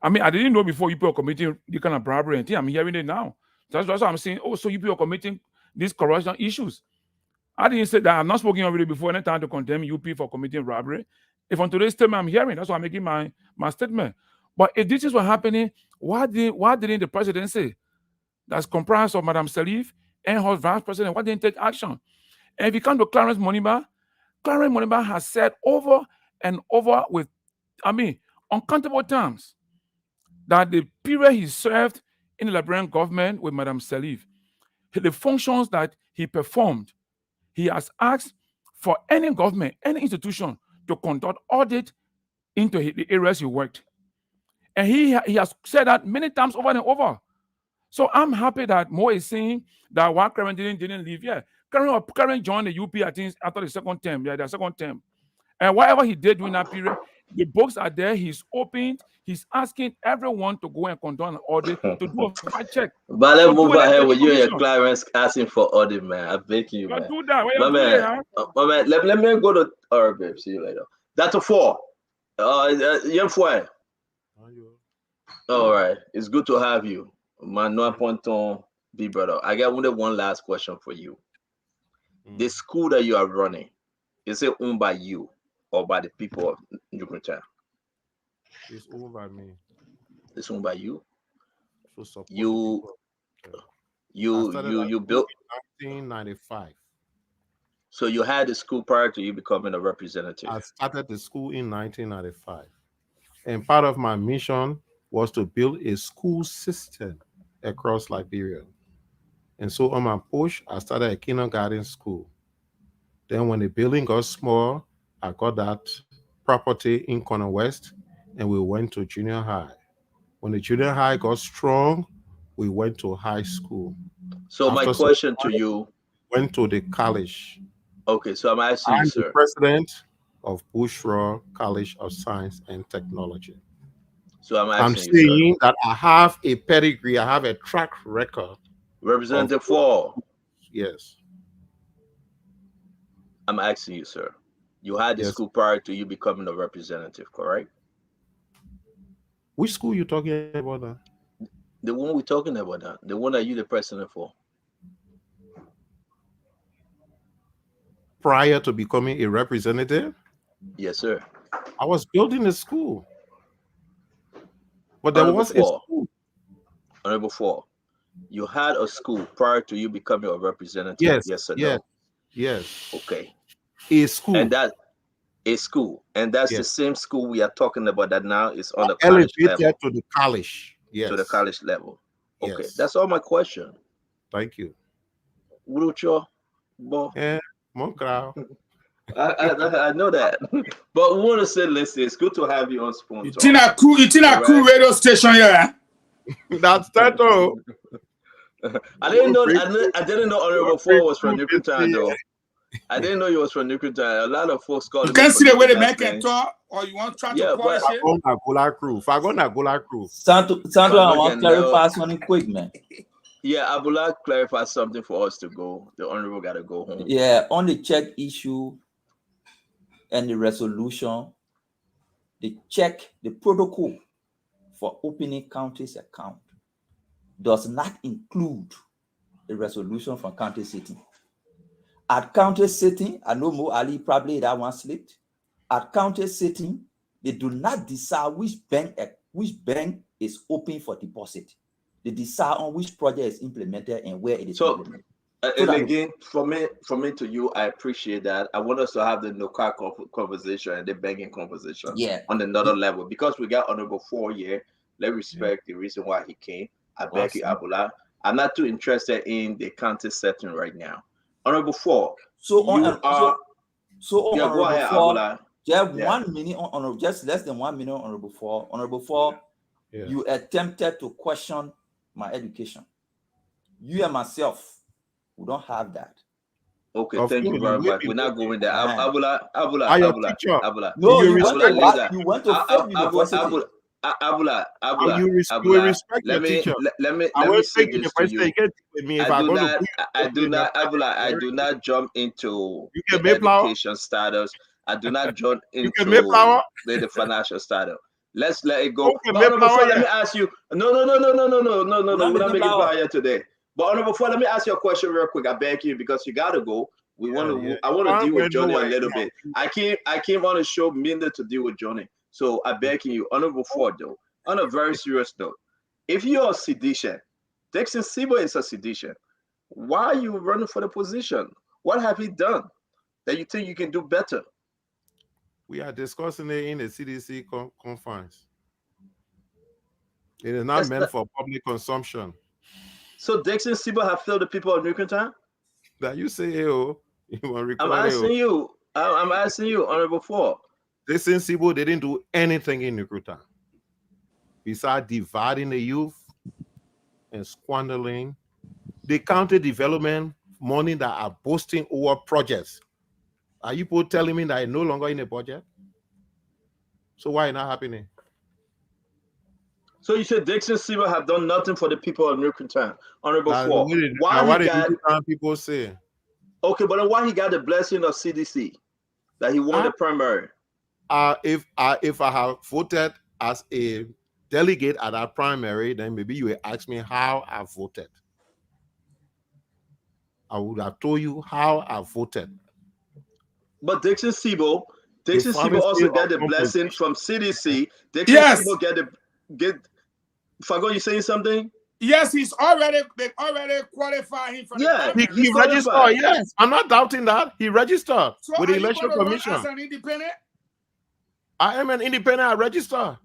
I mean, I didn't know before you people are committing the kind of bribery and thing. I'm hearing it now. That's why I'm saying, oh, so you people are committing these corruption issues. I didn't say that. I'm not spoken already before any time to condemn UP for committing robbery. If on today's statement I'm hearing, that's why I'm making my statement. But if this is what happening, why didn't the presidency that's comprised of Madame Salif and her vice president, why didn't take action? And if you come to Clarence Moniba has said over and over with, I mean, uncountable times that the period he served in the Liberian government with Madame Salif, the functions that he performed, he has asked for any government, any institution to conduct audit into the areas he worked. And he has said that many times over and over. So I'm happy that Mo is saying that while Karen didn't leave. Yeah, Karen joined the UP, I think, after the second term. Yeah, the second term. And whatever he did during that period, the books are there. He's opened. He's asking everyone to go and conduct an audit to do a fact check. But let's move ahead with you and your Clarence asking for audit, man. I beg you, man. Do that. My man, let me go to babe. See you later. That's a 4. Young Fouet. All right. It's good to have you. Man, no ponton, big brother. I got one last question for you. The school that you are running, is it owned by you or by the people of Newcastle? It's owned by me. It's owned by you. So you built 1995. So you had the school prior to you becoming a representative. I started the school in 1995, and part of my mission was to build a school system across Liberia. And so on my push, I started a kindergarten school. Then when the building got small, I got that property in Corner West, and we went to junior high. When the junior high got strong, we went to high school. So my question to you, went to the college. Okay, so I'm asking you, sir. I'm the president of Bushra College of Science and Technology. So I'm saying that I have a pedigree, I have a track record. Representative for. Yes. I'm asking you, sir. You had the school prior to you becoming a representative, correct? Which school you talking about now? The one we're talking about now. The one that you're the president for. Prior to becoming a representative? Yes, sir. I was building a school. But there was a school. Honorable 4. You had a school prior to you becoming a representative. Yes or no? Yes. Okay. A school. And that a school. And that's the same school we are talking about that now is on the college level. To the college. Yes. To the college level. Okay. Yes. That's all my question. Thank you. Yeah, I know that. But we want to say, listen, it's good to have you on Spoon Talk. It's in a cool radio station here. That's that. I didn't know Honorable 4 was from Newcastle, though. I didn't know you was from Newcastle. A lot of folks call. You can see the way the man can talk, or you want to try to polish it. Gola crew. Santo, I want to clarify something quick, man. Yeah, Abula clarified something for us to go. The honorable got to go home. Yeah, on the check issue and the resolution, the protocol for opening county's account does not include the resolution from county sitting. At county sitting, I know Mo Ali probably that one slipped. At county sitting, they do not decide which bank is open for deposit. They decide on which project is implemented and where it is implemented. And again, from me to you, I appreciate that. I want us to have the NOCAL conversation and the banking conversation on another level, because we got Honorable 4 here. Let's respect the reason why he came. I beg you, Abula. I'm not too interested in the county setting right now. Honorable 4. Honorable 4, just 1 minute on just less than 1 minute, Honorable 4. Honorable 4, you attempted to question my education. You and myself We don't have that. Okay, Of thank you course, very we much. We're not going there. Uh-huh. are your teacher. No, You you went to leave what? that. You went to Faith University. You respect Let your me teacher. let me I let me won't say take you the this to first thing. you. You can't with me if I I do go to not put I you do in not a I do not jump into You the can make flour. education status. I do not jump You can make into flour. the financial status. Let's let it go. You can But make Honorable flour, Ford, let yeah. me ask you. No. We're We're not not making making flour. flour here today. But Honorable Ford, let me ask you a question real quick. I beg you because you gotta go. I want to deal with Johnny a little bit. I came on the show mainly to deal with Johnny. So I beg you, Honorable Ford, though, on a very serious note, if you're a sedition, Dixon Sibo is a sedition. Why are you running for the position? What have he done that you think you can do better? We are discussing it in the CDC conference. It is not That's meant not- for public consumption. So Dixon Sibo have failed the people of Newcombe? That you say, oh, you want to I'm record asking you. I'm asking you, Honorable Ford. This Sibo didn't do anything in Newcombe besides dividing the youth and squandering the county development money that are boasting over projects. Are you people telling me that it's no longer in the budget? So why not happening? So you said Dixon Sibo have done nothing for the people of Newcombe, Honorable Ford. What did people say? Okay, but then why he got the blessing of CDC that he won the primary? If I have voted as a delegate at that primary, then maybe you will ask me how I voted. I would have told you how I voted. But Dixon Sibo also got the blessing from CDC. Dixon Sibo get. Fago, you saying something? Yes, they already qualified him for the primary. He registered. Yes, I'm not doubting that he registered with the Election Commission. As an independent? I am an independent. I register.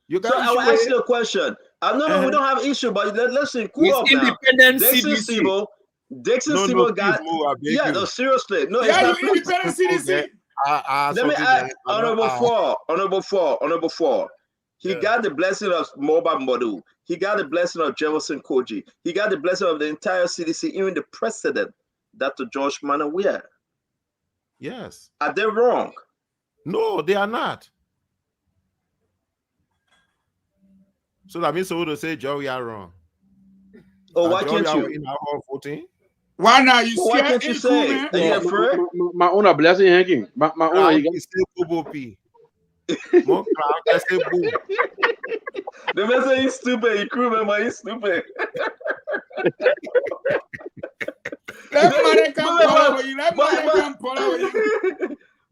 You So I will ask you a question. No, we don't have issue, but listen, cool up now. Dixon Sibo got. No, seriously, no. Yeah, you independent CDC. Let me ask Honorable Ford. He got the blessing of Mobile Modu. He got the blessing of Jefferson Koji. He got the blessing of the entire CDC, even the president, Dr. George Manawia. Yes. Are they wrong? No, they are not. So that means someone to say, Joe, you are wrong. Oh, why can't you? In our voting? Why not? You why can't you say? Are you afraid? My own blessing hanging. My own. You can say Bobo P. More crowd, I say boom. The man say he's stupid. He crew member, he's stupid.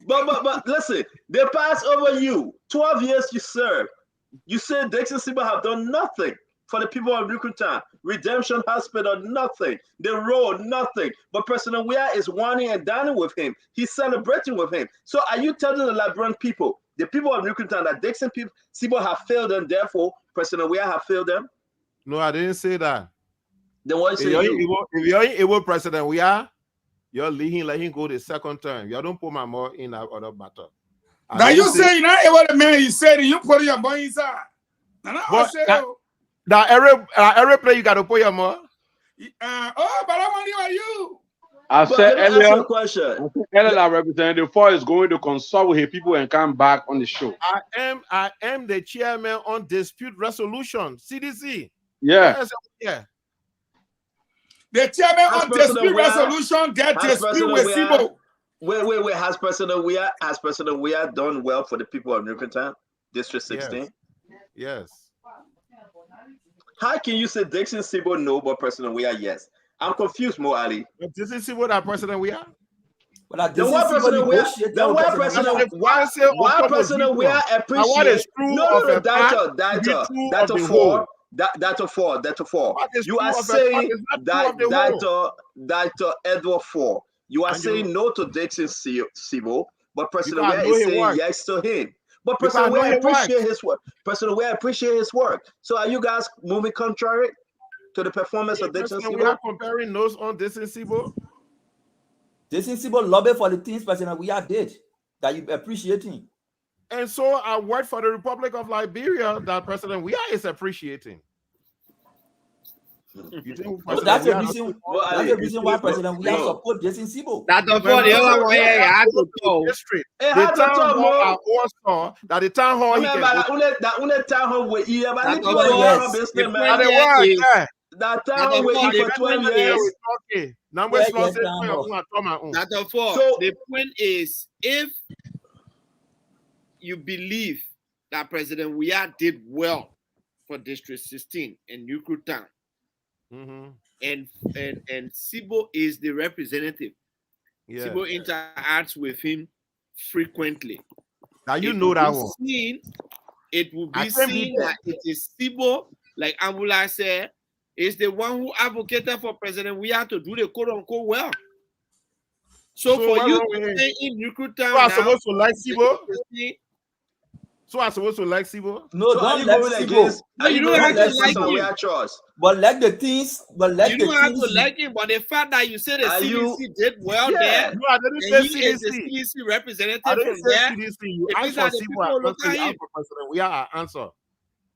But listen, they pass over you. 12 years you serve. You said Dixon Sibo have done nothing for the people of Newcombe. Redemption Hospital, nothing. The road, nothing. But President Weah is whining and dining with him. He's celebrating with him. So are you telling the Liberian people, the people of Newcombe, that Dixon Sibo have failed them, therefore President Weah have failed them? No, I didn't say that. Then what you say? If you're able President Weah, you're let him go the second term. You don't put my more in that other battle. Now you say you're not able to man, you said you put your boy inside. Now every play you got to put your more. But I want to hear you. I said earlier, question. Our Representative Ford is going to consult with his people and come back on the show. I am the chairman on dispute resolution, CDC. Yeah. The chairman on dispute resolution get dispute with Sibo. Wait. Has President Weah done well for the people of Newcombe, District 16? Yes. How can you say Dixon Sibo no, but President Weah yes? I'm confused, Mo Ali. This is what that President Weah? Why President Weah appreciate? No, Dr. Ford. You are saying Dr. Edward Ford. You are saying no to Dixon Sibo, but President Weah is saying yes to him. But President Weah appreciate his work. President Weah appreciate his work. So are you guys moving contrary to the performance of Dixon Sibo? We are comparing notes on Dixon Sibo. Dixon Sibo lobby for the things President Weah did that you appreciating. And so I work for the Republic of Liberia that President Weah is appreciating. You think So that's the reason. That's the reason why President Williams support Jason Sibo. That's the for the other one. Yeah, I had to go. The town hall at Warsaw, that the town hall he can go. That town hall with you, but That if town you hall, are yes. business, The man, point there is that town hall with you for 12 years. Where is that town hall? that's the for. So- The point is, if you believe that President Weah did well for District 16 in Nuku Town, and Sibo is the representative. Yeah. Sibo interacts with him frequently. Now you know that one. It will I be can't seen beat that. that it is Sibo, like Ambula said, is the one who advocated for President Weah to do the quote unquote well. So for what you wrong with to him? stay in Nuku Town So I'm now, supposed to like Sibo? So I'm supposed to like Sibo? No, So are don't you let going Sibo. against? No, Are you you don't going have to against like President him. Weah trust? But like the things, you don't have to like him, but the fact that you say the Are CDC you- did well Yeah. there, No, I didn't and say he is the CDC. CDC representative I from didn't say there, CDC. You it asked means for that the Sibo. people I will look answer. at You him. asked for President. We are answer.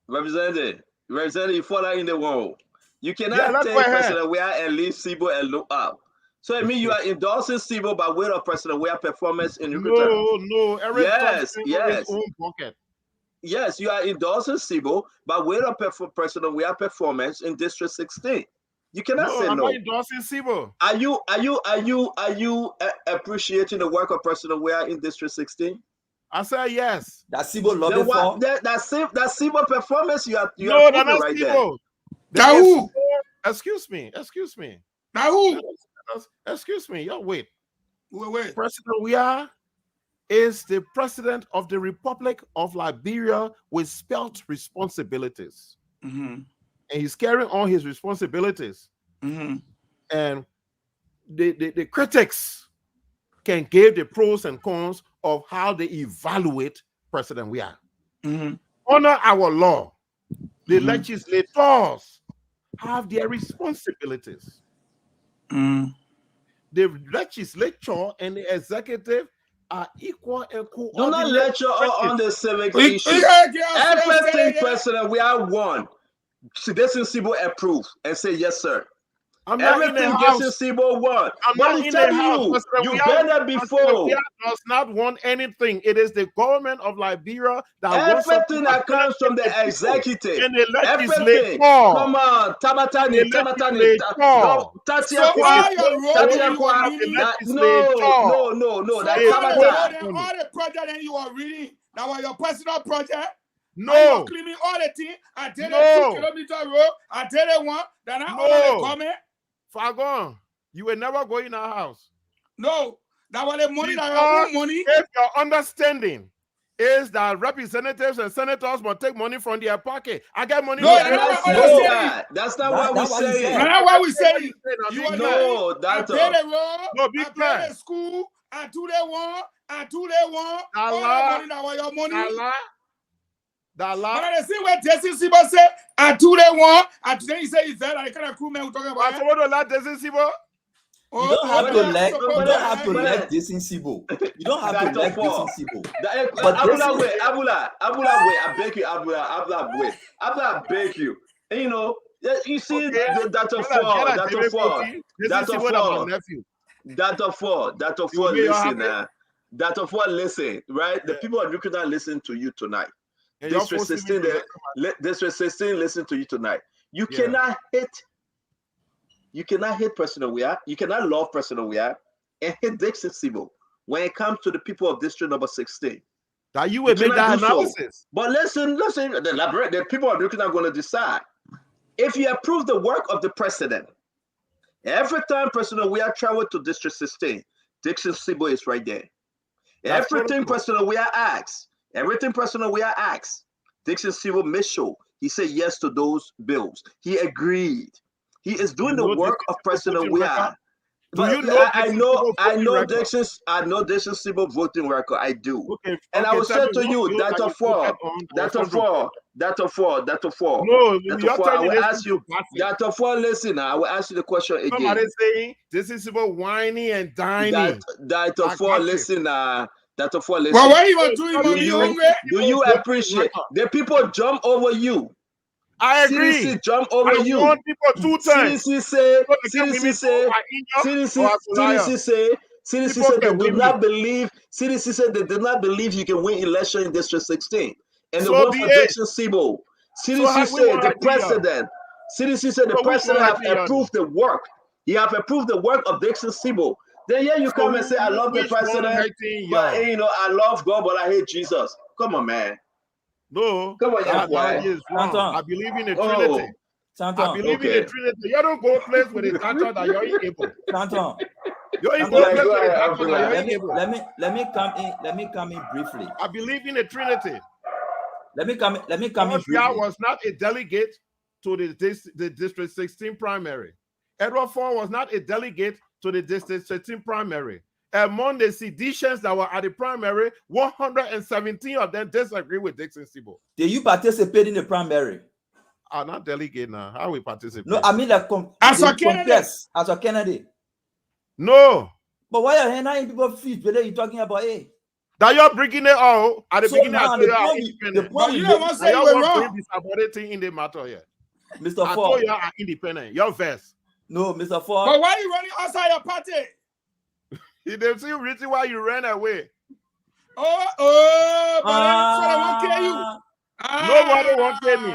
Representative, you fall in the wall. You Yeah, cannot let's take go ahead. President Weah and leave Sibo and look up. So it means you are endorsing Sibo by way of President Weah performance in Nuku Town. No. Every Yes, top yes. his own pocket. Yes, you are endorsing Sibo by way of President Weah performance in District 16. You cannot No, say I'm no. not endorsing Sibo. Are you appreciating the work of President Weah in District 16? I said yes. that Sibo Then lobby what? for. That Sibo performance you are No, they're proving not right there. Sibo. Now who? Excuse me. Now who? Excuse me. Yo, wait. Wait. President Weah is the president of the Republic of Liberia with spelt responsibilities. Mm-hmm. And he's carrying on his responsibilities. Mm-hmm. And the critics can give the pros and cons of how they evaluate President Weah. Mm-hmm. Honor our law. The legislators have their responsibilities. Mm-hmm. The legislature and the executive are equal and Do not coordinated. lecture on the civic We- issue. we gotta get ourselves Everything together. President Weah won, Jason Sibo approved and say yes, sir. I'm not in the Everything house. Jason Sibo won. I'm But not I'm in the telling house. you, President you Weah- better President before. Weah does not want anything. It is the government of Liberia that wants Everything that something comes from the people. executive. And the Everything. legislature. Come on, Tabatani, The Tabatani. legislature. No, So Tatia all your road Tatia you are reading, No, so that all the Tabata. road and all the project that you are reading, that was your personal project. And you No. are claiming all the thing. I did No. a 2-kilometer road. I did it one. Then I ordered the comment. Fargon, you will never go in our house. No, that was the money. That Because your own money. if your understanding is that representatives and senators must take money from their pocket, I get money. No, from that's their not pocket. what I'm saying. That's not what we're That's what he saying. said. That's what we say. You are No, I that's pay the road. No, be I pay fair. the school. I do the one. I do the one. All Allah. that money that was your money. But Dala. at the same way, Jason Sibo say, I do the one. And today he say he's there. Like the kind of crew man we're talking I about. told you that this is Sibo. You don't have to let. You but- don't have to but- let Jason Sibo. You don't have to That's let a Jason fault. Sibo. But Abula, this is- wait. I beg you, Abula, wait. I beg you. And, you know, you see, Okay. that's a Get fall. a That's a Jimmy fall. Kofi. This That's is a Sibo, that's fall. my nephew. That's a fall. You will be Listen, happy? that's a fall. Listen, right? The people of Nuku Town listen to you tonight. And you're District forcing me 16, to District 16, listen to you tonight. You Yeah. cannot hate President Weah. You cannot love President Weah and hate Dixon Sibo when it comes to the people of District number 16. that you will make cannot that do so. analysis. But listen, the people of Nuku Town are going to decide. If you approve the work of the president, every time President Weah traveled to District 16, Dixon Sibo is right there. That's Everything true. President Weah asks, Dixon Sibo made sure he said yes to those bills. He agreed. He is doing You the know work Dixon of Sibo President voting Weah. record? Do But you know I Dixon know Sibo voting record? I know Dixon Sibo voting record. I do. Okay, And I okay, will tell say me to what you, bill that's that a you four. voted on That's a was four. That's a four. That's a four. No, That's you're a four. I telling will this ask you. That's a four. Listen, I will ask you the question again. Somebody saying this is about whining and dining. That's a I four. got it. Listen, that's a four. Listen. Well, what you want to do? Do You you hungry? do you appreciate the people jump over you? I agree. CDC jump over you. I warned people 2 times. CDC say they do not believe. CDC said they did not believe you can win election in District 16, and the one for Dixon Sibo. CDC said the president. CDC said the president have approved the work. He have approved the work of Dixon Sibo. Then you come and say, I love the president, but I love God, but I hate Jesus. Come on, man. No, come on, that is wrong. I believe in the Trinity. I believe in the Trinity. You don't go place with a title that you're able. You're able place with a title that you're able. Let me come in briefly. I believe in the Trinity. Let me come in briefly. I was not a delegate to the District 16 primary. Edward Ford was not a delegate to the District 16 primary. Among the seditions that were at the primary, 117 of them disagree with Dixon Sibo. Did you participate in the primary? I'm not delegate now. How we participate? No, I mean like as a candidate. As a candidate. No. But why are you people feet? Whether you talking about that you're bringing it all at the beginning. Now, the point you don't want to say you were wrong. In the matter here. Mr. I Ford, you are independent. You're first. No, Mr. Ford. But why are you running outside your party? They see reason why you ran away. But so they won't kill you. Nobody won't kill me.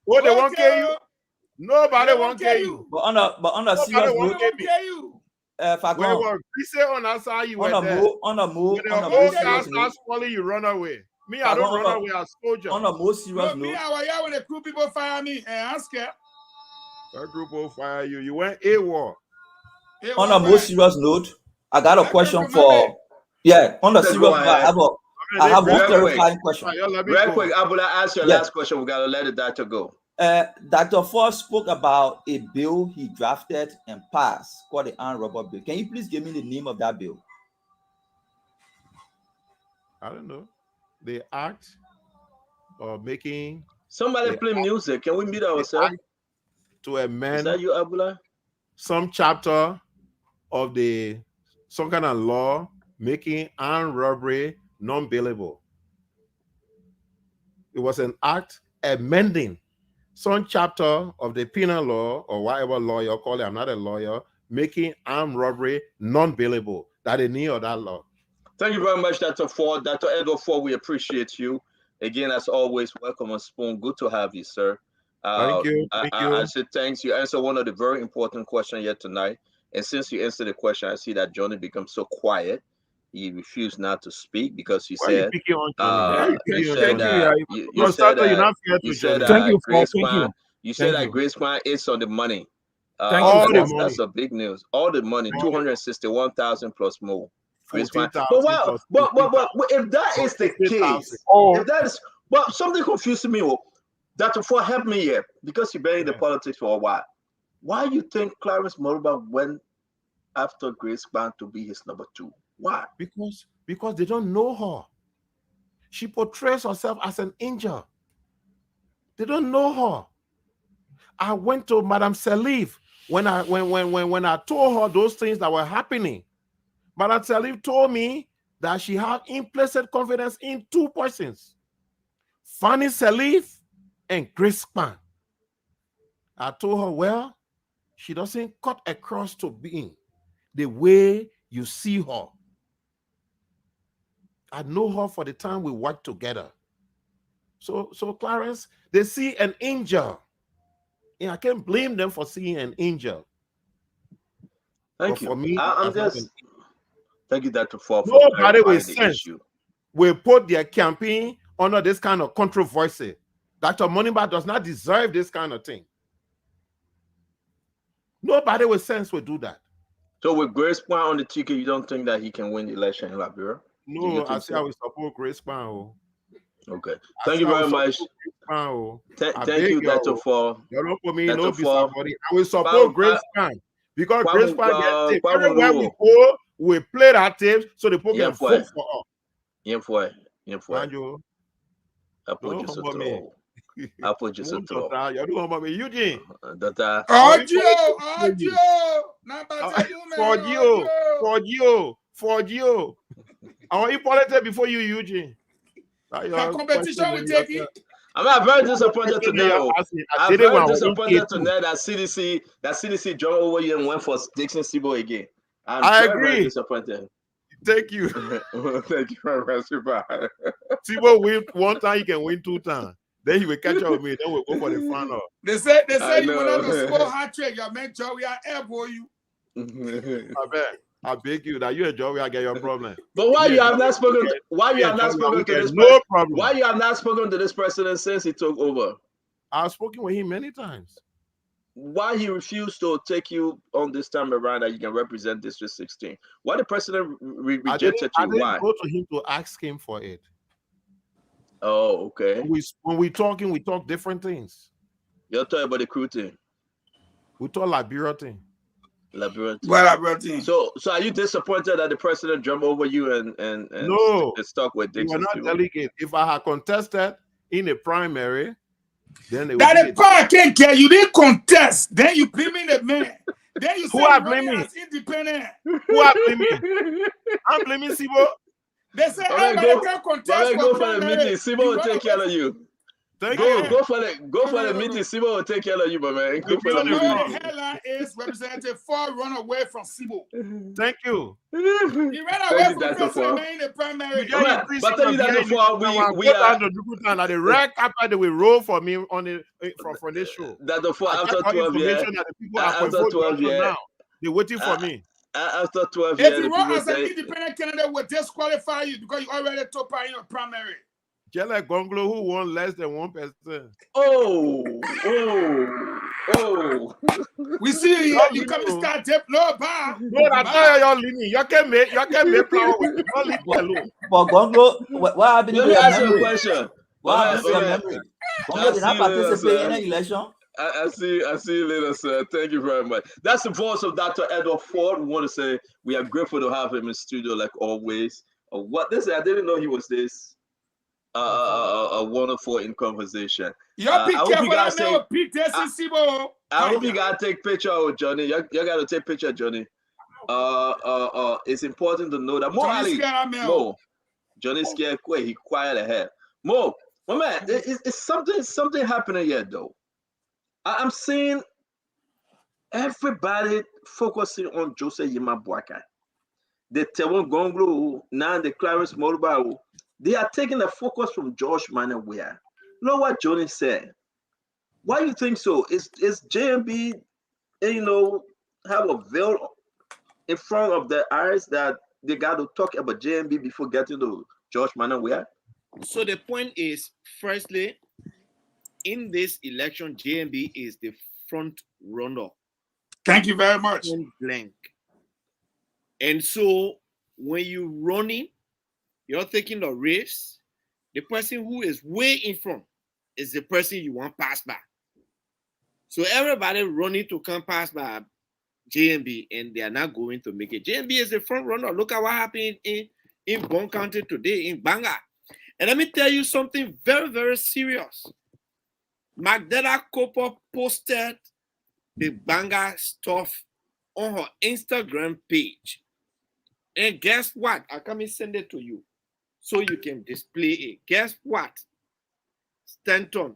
Oh, they won't kill you. Nobody won't kill you. But on a serious note, on a more you run away. Me, I don't run away as soldier. On a more serious note, me, I was here when the crew people fire me, and I'm scared. That group will fire you. You went AWOL. On a more serious note, I got a question for. Yeah, on a serious note, I have one clarifying question. Real quick, Abula, ask your last question. We gotta let the doctor go. Dr. Ford spoke about a bill he drafted and passed called the Armed Robber Bill. Can you please give me the name of that bill? I don't know. The act of making. Somebody play music. Can we mute ourselves? To amend. Is that you, Abula? Some chapter of some kind of law making armed robbery non-bailable. It was an act amending some chapter of the penal law or whatever law you call it. I'm not a lawyer. Making armed robbery non-bailable. That is near that law. Thank you very much, Dr. Ford. Dr. Edward Ford, we appreciate you. Again, as always, welcome on Spoon. Good to have you, sir. Thank you. I said thanks. You answered one of the very important questions yet tonight. And since you answered the question, I see that Johnny becomes so quiet. He refused not to speak because he said, you said that Grace Kwan is on the money. That's a big news. All the money, 261,000 plus more. Grace Kwan. But if that is the case, if that is, but something confuses me. Dr. Ford, help me here, because you've been in the politics for a while. Why you think Clarence Moriba went after Grace Kwan to be his number 2? Why? Because they don't know her. She portrays herself as an angel. They don't know her. I went to Madame Salif when I told her those things that were happening. Madame Salif told me that she had implicit confidence in 2 persons, Fanny Salif and Grace Kwan. I told her, well, she doesn't cut across to being the way you see her. I know her for the time we worked together. So Clarence, they see an angel. And I can't blame them for seeing an angel. Thank you. For me, thank you, Dr. Ford. Nobody with sense will put their campaign under this kind of controversy. Dr. Moniba does not deserve this kind of thing. Nobody with sense will do that. So with Grace Kwan on the ticket, you don't think that he can win the election in Liberia? No, I say I will support Grace Kwan. Okay. Thank you very much. Thank you, Dr. Ford. You don't put me in no somebody. I will support Grace Kwan. Because Grace Kwan, everywhere we go, we play that tape so the people can vote for us. I put you so throw. I put you so throw. You don't know me, Eugene. For you. I want you politics before you, Eugene. Competition we take it. I'm very disappointed today. I'm very disappointed today that CDC jumped over you and went for Dixon Sibo again. I agree. Very disappointed. Thank you. Thank you very much. Sibo win one time, he can win 2 times. Then he will catch up with me. Then we'll go for the final. They say you will not score hat trick. Your man Joey, I airboy you. I beg you that you enjoy where I get your problem. But why you have not spoken? Why you have not spoken to this? No problem. Why you have not spoken to this president since he took over? I've spoken with him many times. Why he refused to take you on this time around that you can represent District 16? Why the president rejected you? I didn't Why? go to him to ask him for it. Oh, okay. When we talking, we talk different things. You're talking about the crew thing. We talk Liberia thing. So are you disappointed that the president jumped over you and no, stuck with Dixon? You are not delegate. If I had contested in a primary, then they that the power can't get you didn't contest. Then you blaming the man. Then you say who blaming as independent. Who are blaming? I'm blaming Sibo. They say everybody can contest. Go for the meeting. Sibo will take care of you. Go for the meeting. Sibo will take care of you, my man. Go for the meeting. The headline is Representative Ford run away from Sibo. Thank you. He ran away from President in the primary. But tell you that before we are the rec after they will roll for me on the from this show. That before after 12 years. After 12 years. They're waiting for me. After 12 years. If you run as an independent candidate, will disqualify you because you already took part in your primary. Just like Gonglo, who won less than 1%. Oh. We see you come to start tip no bar. No, that's not your leaning. You can make flower with it. Don't leave me alone. But Gonglo, what happened to your memory? Let me ask you a question. What happened to your memory? Gonglo did not participate in the election. I see you later, sir. Thank you very much. That's the voice of Dr. Edward Ford. We want to say we are grateful to have him in studio like always. What this? I didn't know he was this. A wonderful in conversation. I hope you guys take picture of Johnny. You gotta take picture of Johnny. It's important to know that Mo Johnny scared quick. He quiet ahead. Mo, my man, it's something happening here though. I'm seeing everybody focusing on Joseph Yima Boakai. The Tewon Gonglo, now the Clarence Morubaru. They are taking the focus from George Manawea. Know what Johnny said? Why do you think so? Is JMB, have a veil in front of their eyes that they got to talk about JMB before getting to George Manawea? So the point is, firstly, in this election, JMB is the front runner. Thank you very much. Blank. And so when you're running, you're taking the race, the person who is way in front is the person you want pass by. So everybody running to come pass by JMB and they are not going to make it. JMB is the front runner. Look at what happened in Bon County today, in Banga. And let me tell you something very, very serious. Magdalena Cooper posted the Banga stuff on her Instagram page. And guess what? I'll come and send it to you so you can display it. Guess what? Stanton,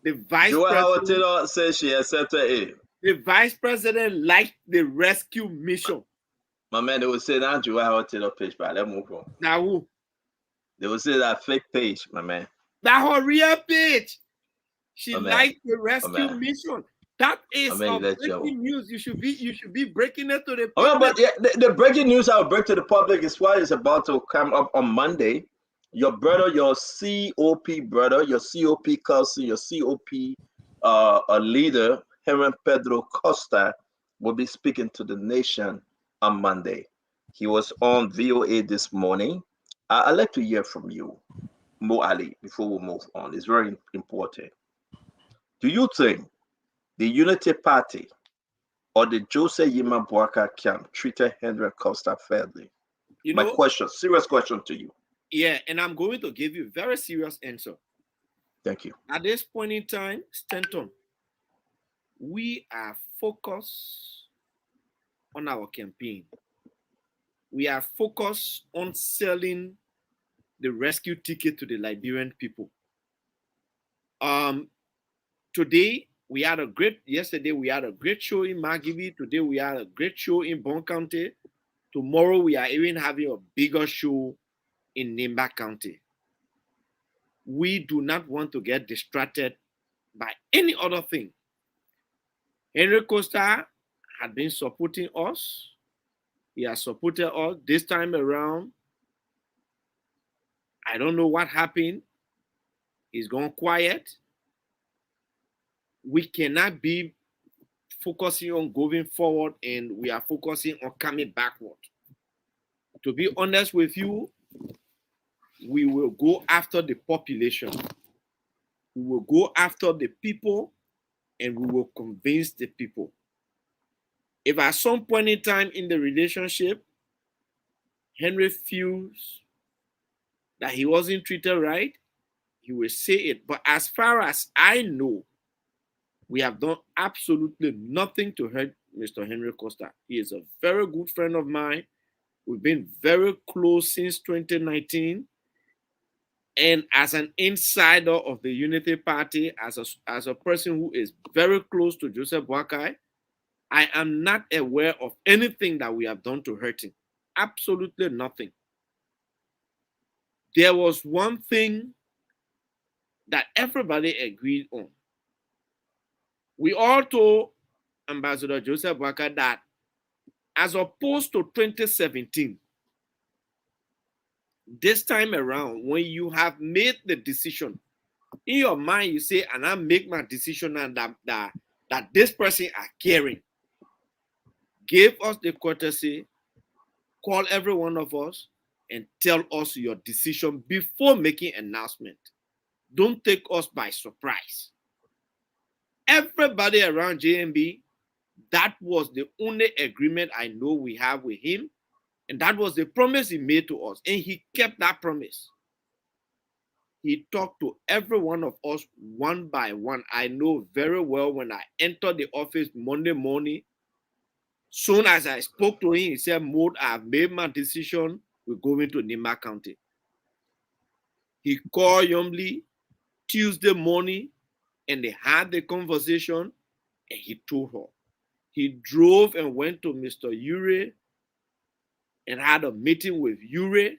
the vice president. Taylor says she accepted it. The vice president liked the rescue mission. My man, they will say that Joel Taylor page, but let's move on. Now who? They will say that fake page, my man. That her real page. She liked the rescue mission. That is breaking news. You should be breaking it to the public. But yeah, the breaking news I will break to the public is why it's about to come up on Monday. Your brother, your COP brother, your COP cousin, your COP leader, Herman Pedro Costa, will be speaking to the nation on Monday. He was on VOA this morning. I'd like to hear from you, Mo Ali, before we move on. It's very important. Do you think the Unity Party or the Joseph Yima Boakai camp treated Henry Costa fairly? My question, serious question to you. Yeah, and I'm going to give you a very serious answer. Thank you. At this point in time, Stanton, we are focused on our campaign. We are focused on selling the rescue ticket to the Liberian people. Today we had a great. Yesterday we had a great show in Margibi. Today we had a great show in Bon County. Tomorrow we are even having a bigger show in Nimba County. We do not want to get distracted by any other thing. Henry Costa had been supporting us. He has supported us this time around. I don't know what happened. He's gone quiet. We cannot be focusing on going forward, and we are focusing on coming backward. To be honest with you, we will go after the population. We will go after the people, and we will convince the people. If at some point in time in the relationship, Henry feels that he wasn't treated right, he will say it. But as far as I know, we have done absolutely nothing to hurt Mr. Henry Costa. He is a very good friend of mine. We've been very close since 2019. And as an insider of the Unity Party, as a person who is very close to Joseph Boakai, I am not aware of anything that we have done to hurt him. Absolutely nothing. There was one thing that everybody agreed on. We all told Ambassador Joseph Boakai that as opposed to 2017, this time around, when you have made the decision, in your mind you say, and I make my decision and that this person are caring, give us the courtesy, call every one of us and tell us your decision before making announcement. Don't take us by surprise. Everybody around JMB, that was the only agreement I know we have with him. And that was the promise he made to us. And he kept that promise. He talked to every one of us one by one. I know very well when I entered the office Monday morning, soon as I spoke to him, he said, Maud, I've made my decision. We're going to Nimba County. He called Yomli Tuesday morning and they had the conversation and he told her. He drove and went to Mr. Ure and had a meeting with Ure,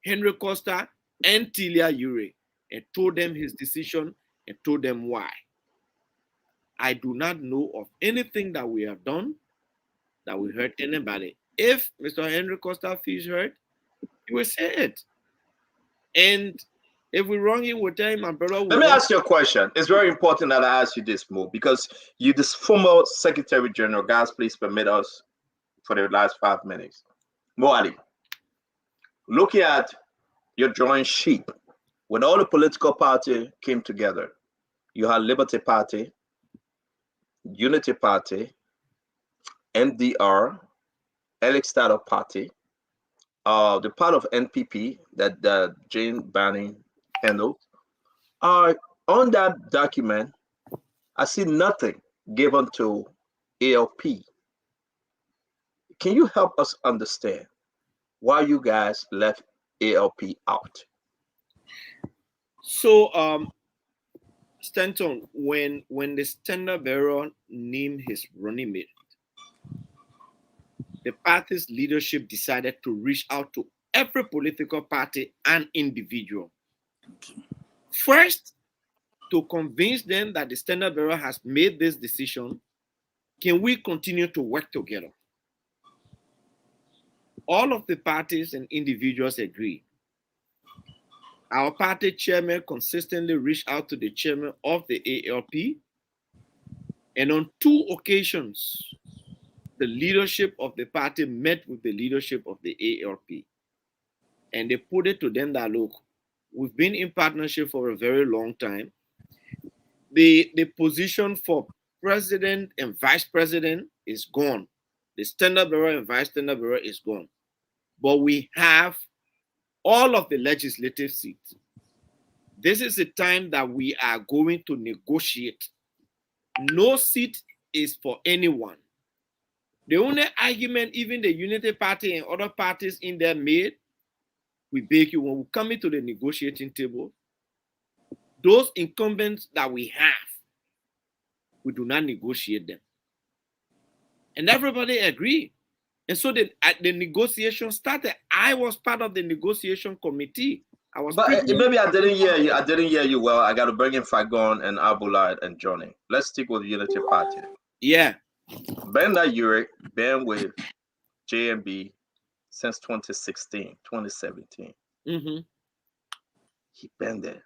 Henry Costa, and Tilia Ure and told them his decision and told them why. I do not know of anything that we have done that will hurt anybody. If Mr. Henry Costa feels hurt, he will say it. And if we wrong him, we'll tell him, my brother. Let me ask you a question. It's very important that I ask you this, Mo, because you, this former Secretary General, guys, please permit us for the last 5 minutes. Mo Ali, looking at your drawing sheet, when all the political parties came together, you had Liberty Party, Unity Party, NDR, Electoral Party, the part of NPP that Jane Banning handled. On that document, I see nothing given to ALP. Can you help us understand why you guys left ALP out? So, Stanton, when the standard bearer named his running mate, the party's leadership decided to reach out to every political party and individual. First, to convince them that the standard bearer has made this decision, can we continue to work together? All of the parties and individuals agree. Our party chairman consistently reached out to the chairman of the ALP, and on 2 occasions, the leadership of the party met with the leadership of the ALP. And they put it to them that, look, we've been in partnership for a very long time. The position for president and vice president is gone. The standard bearer and vice standard bearer is gone. But we have all of the legislative seats. This is a time that we are going to negotiate. No seat is for anyone. The only argument even the Unity Party and other parties in there made, we beg you, when we come into the negotiating table, those incumbents that we have, we do not negotiate them. And everybody agreed. And so the negotiation started. I was part of the negotiation committee. But maybe I didn't hear you. I didn't hear you well. I got to bring in Fagon and Abulai and Johnny. Let's stick with Unity Party. Yeah. Ben Yuri been with JMB since 2016, 2017. Mm-hmm. He been there.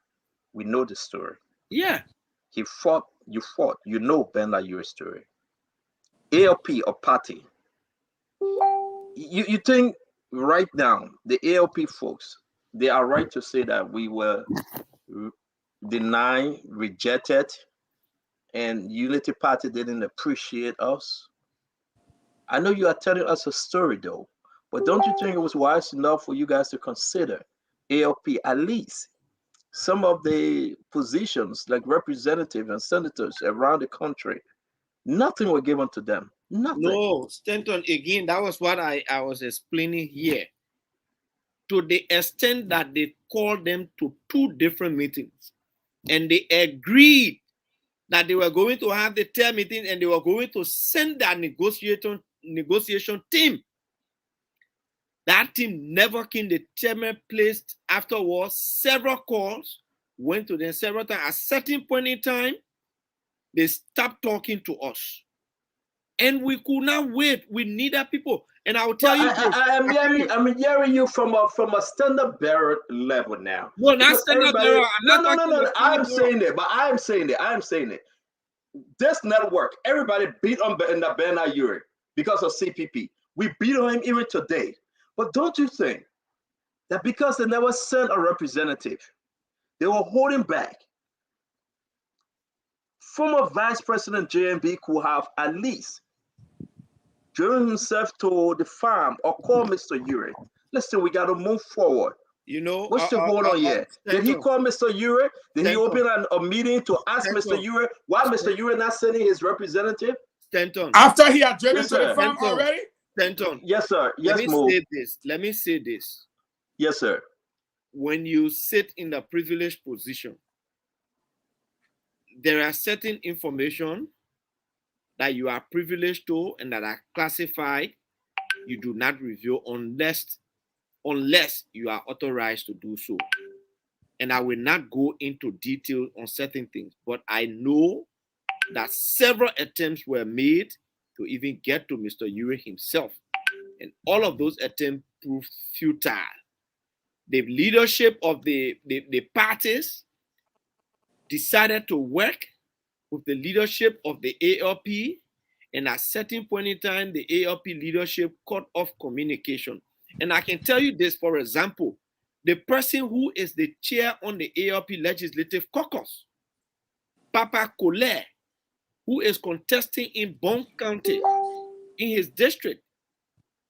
We know the story. Yeah. He fought. You fought. You know Ben Yuri's story. ALP or party. You think right now the ALP folks, they are right to say that we were denied, rejected, and Unity Party didn't appreciate us? I know you are telling us a story though, but don't you think it was wise enough for you guys to consider ALP at least some of the positions like representatives and senators around the country? Nothing was given to them. Nothing. No, Stanton, again, that was what I was explaining here. To the extent that they called them to 2 different meetings and they agreed that they were going to have the 10 meeting and they were going to send that negotiation team. That team never came. The chairman placed afterwards several calls, went to them several times. At a certain point in time, they stopped talking to us. And we could not wait. We needed people. And I will tell you, I'm hearing you from a standard bearer level now. No, not standard bearer. No. I'm saying it. This network, everybody beat on Ben Yuri because of CPP. We beat on him even today. But don't you think that because they never sent a representative, they were holding back? Former Vice President JMB could have at least driven himself to the farm or call Mr. Yuri. Listen, we got to move forward. You know, what's the going on here? Did he call Mr. Yuri? Did he open a meeting to ask Mr. Yuri why Mr. Yuri not sending his representative? Stanton. After he had driven to the farm already? Stanton. Yes, sir. Yes, Let me say this. Yes, sir. When you sit in the privileged position, there are certain information that you are privileged to and that are classified. You do not reveal unless you are authorized to do so. And I will not go into detail on certain things, but I know that several attempts were made to even get to Mr. Yuri himself. And all of those attempts proved futile. The leadership of the parties decided to work with the leadership of the ALP, and at a certain point in time, the ALP leadership cut off communication. And I can tell you this, for example, the person who is the chair on the ALP Legislative Caucus, Papa Collet, who is contesting in Bon County, in his district,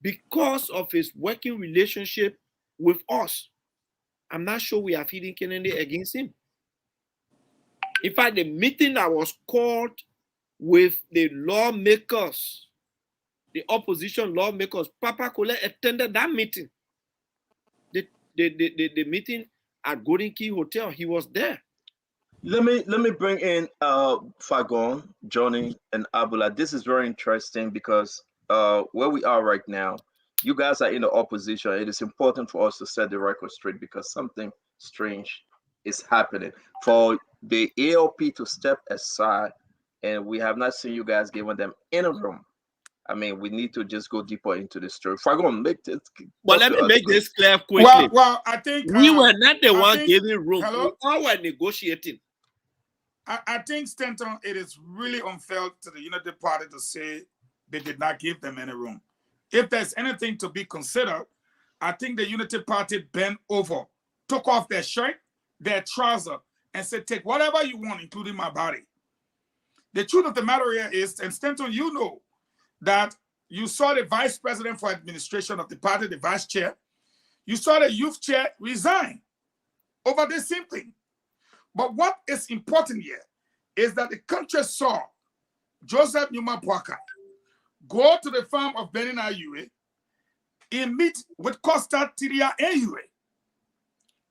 because of his working relationship with us, I'm not sure we have hidden Kennedy against him. In fact, the meeting that was called with the lawmakers, the opposition lawmakers, Papa Collet attended that meeting. The meeting at Golden Key Hotel, he was there. Let me bring in Fagon, Johnny, and Abula. This is very interesting because where we are right now, you guys are in the opposition. It is important for us to set the record straight because something strange is happening. For the ALP to step aside, and we have not seen you guys giving them any room. I mean, we need to just go deeper into the story. Fagon, make this. But let me make this clear quickly. Well, I think we were not the one giving room. Hello? We all were negotiating. I think, Stanton, it is really unfair to the Unity Party to say they did not give them any room. If there's anything to be considered, I think the Unity Party bent over, took off their shirt, their trouser, and said, take whatever you want, including my body. The truth of the matter here is, and Stanton, you know, that you saw the vice president for administration of the party, the vice chair. You saw the youth chair resign over the same thing. But what is important here is that the country saw Joseph Nimba County go to the farm of Benin Ayue and meet with Costa Tiria Ayue.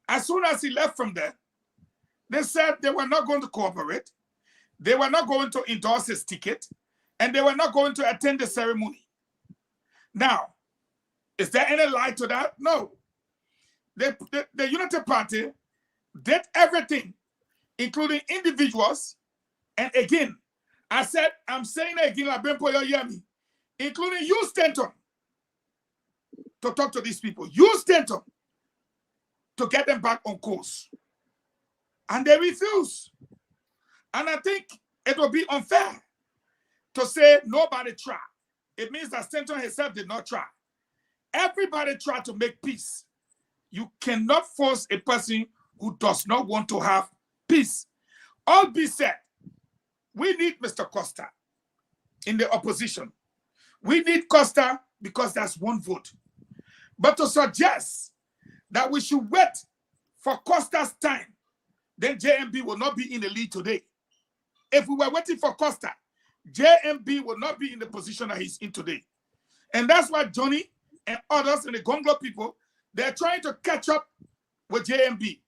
As soon as he left from there, They said they were not going to cooperate. They were not going to endorse his ticket, and they were not going to attend the ceremony. Now, is there any lie to that? No. The Unity Party did everything, including individuals. And again, I'm saying it again, including you, Stanton, to talk to these people. You, Stanton, to get them back on course. And they refuse. And I think it will be unfair to say nobody tried. It means that Stanton himself did not try. Everybody tried to make peace. You cannot force a person who does not want to have peace. All be said, we need Mr. Costa in the opposition. We need Costa because that's one vote. But to suggest that we should wait for Costa's time, then JMB will not be in the lead today. If we were waiting for Costa, JMB will not be in the position that he's in today. And that's why Johnny and others and the Gongo people, they're trying to catch up with JMB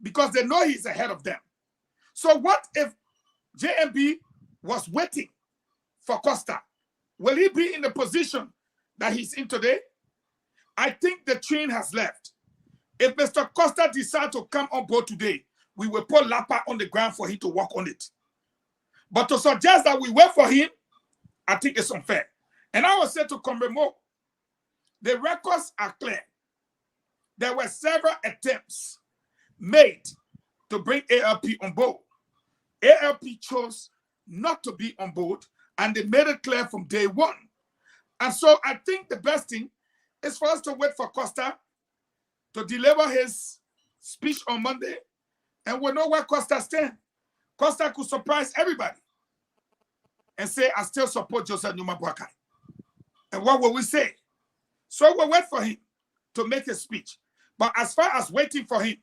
because they know he's ahead of them. So what if JMB was waiting for Costa? Will he be in the position that he's in today? I think the train has left. If Mr. Costa decides to come on board today, we will put Lapa on the ground for him to work on it. But to suggest that we wait for him, I think it's unfair. And I will say to Comrade, the records are clear. There were several attempts made to bring ALP on board. ALP chose not to be on board, and they made it clear from day one. And so I think the best thing is for us to wait for Costa to deliver his speech on Monday, and we'll know where Costa stands. Costa could surprise everybody and say, I still support Joseph Numa Boakai. And what will we say? So we'll wait for him to make a speech. But as far as waiting for him,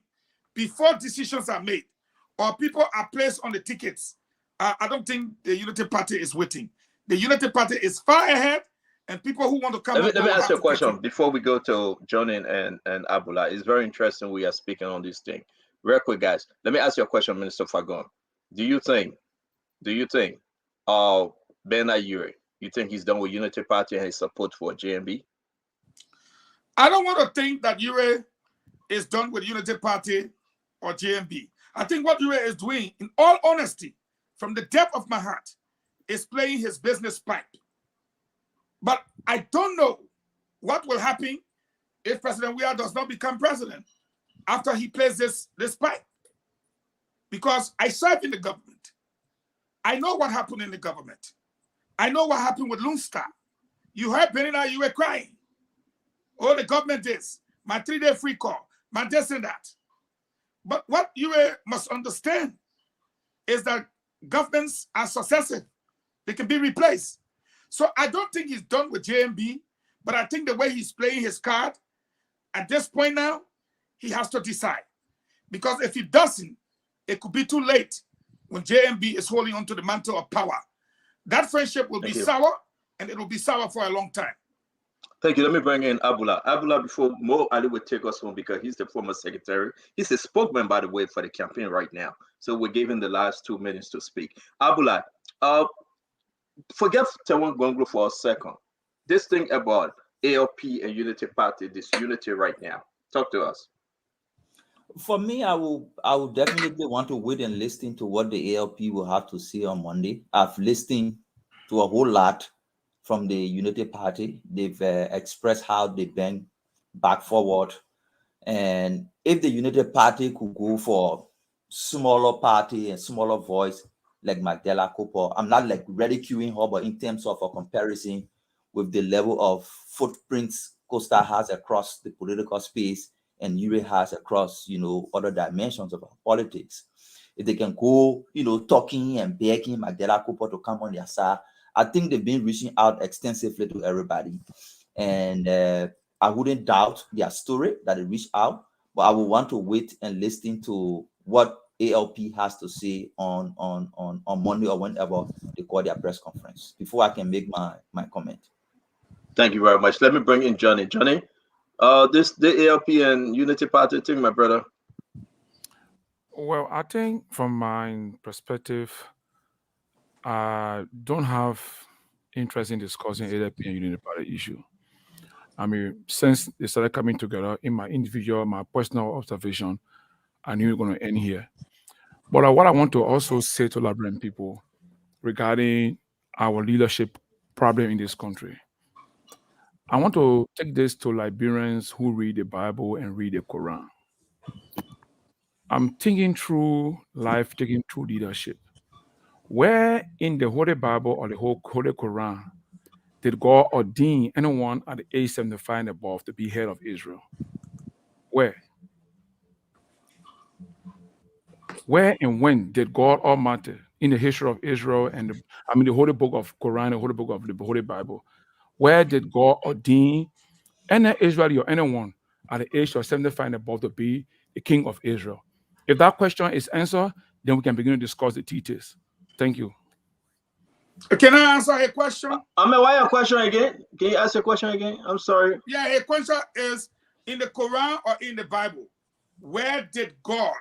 before decisions are made or people are placed on the tickets, I don't think the Unity Party is waiting. The Unity Party is far ahead, and people who want to come... Let me ask you a question before we go to Johnny and Abula. It's very interesting we are speaking on this thing. Real quick, guys. Let me ask you a question, Minister Fagon. Do you think Ben Ayuri, you think he's done with Unity Party and his support for JMB? I don't want to think that Ure is done with Unity Party or JMB. I think what Ure is doing, in all honesty, from the depth of my heart, is playing his business pipe. But I don't know what will happen if President Weah does not become president after he plays this pipe. Because I serve in the government. I know what happened in the government. I know what happened with Lone Star. You heard Benina, you were crying. Oh, the government is. My 3-day free call. My this and that. But what you must understand is that governments are successive. They can be replaced. So I don't think he's done with JMB, but I think the way he's playing his card, at this point now, he has to decide. Because if he doesn't, it could be too late when JMB is holding onto the mantle of power. That friendship will be sour, and it will be sour for a long time. Thank you. Let me bring in Abula. Abula, before Mo Ali will take us home, because he's the former secretary. He's a spokesman, by the way, for the campaign right now. So we're giving the last 2 minutes to speak. Abula, forget Tewan Gonglo for a second. This thing about ALP and Unity Party, this unity right now. Talk to us. For me, I will definitely want to wait and listen to what the ALP will have to say on Monday. I've listened to a whole lot from the Unity Party. They've expressed how they bang back forward. And if the Unity Party could go for smaller party and smaller voice like Magdala Cooper, I'm not like ridiculing her, but in terms of a comparison with the level of footprints Costa has across the political space and Ure has across, other dimensions of politics. If they can go, talking and begging Magdala Cooper to come on their side, I think they've been reaching out extensively to everybody. And I wouldn't doubt their story that they reached out, but I would want to wait and listen to what ALP has to say on Monday or whenever they call their press conference before I can make my comment. Thank you very much. Let me bring in Johnny. Johnny, the ALP and Unity Party thing, my brother. Well, I think from my perspective, I don't have interest in discussing ADP and Unity Party issue. I mean, since they started coming together in my personal observation, I knew we were going to end here. But what I want to also say to Liberian people regarding our leadership problem in this country, I want to take this to Liberians who read the Bible and read the Quran. I'm thinking through life, taking through leadership. Where in the Holy Bible or the whole Holy Quran did God ordain anyone at the age 75 and above to be head of Israel? Where? Where and when did God Almighty in the history of Israel and the Holy Book of Quran, the Holy Book of the Holy Bible, where did God ordain any Israeli or anyone at the age of 75 and above to be the king of Israel? If that question is answered, then we can begin to discuss the details. Thank you. Can I answer a question? Why a question again? Can you ask a question again? I'm sorry. Yeah, a question is, in the Quran or in the Bible, where did God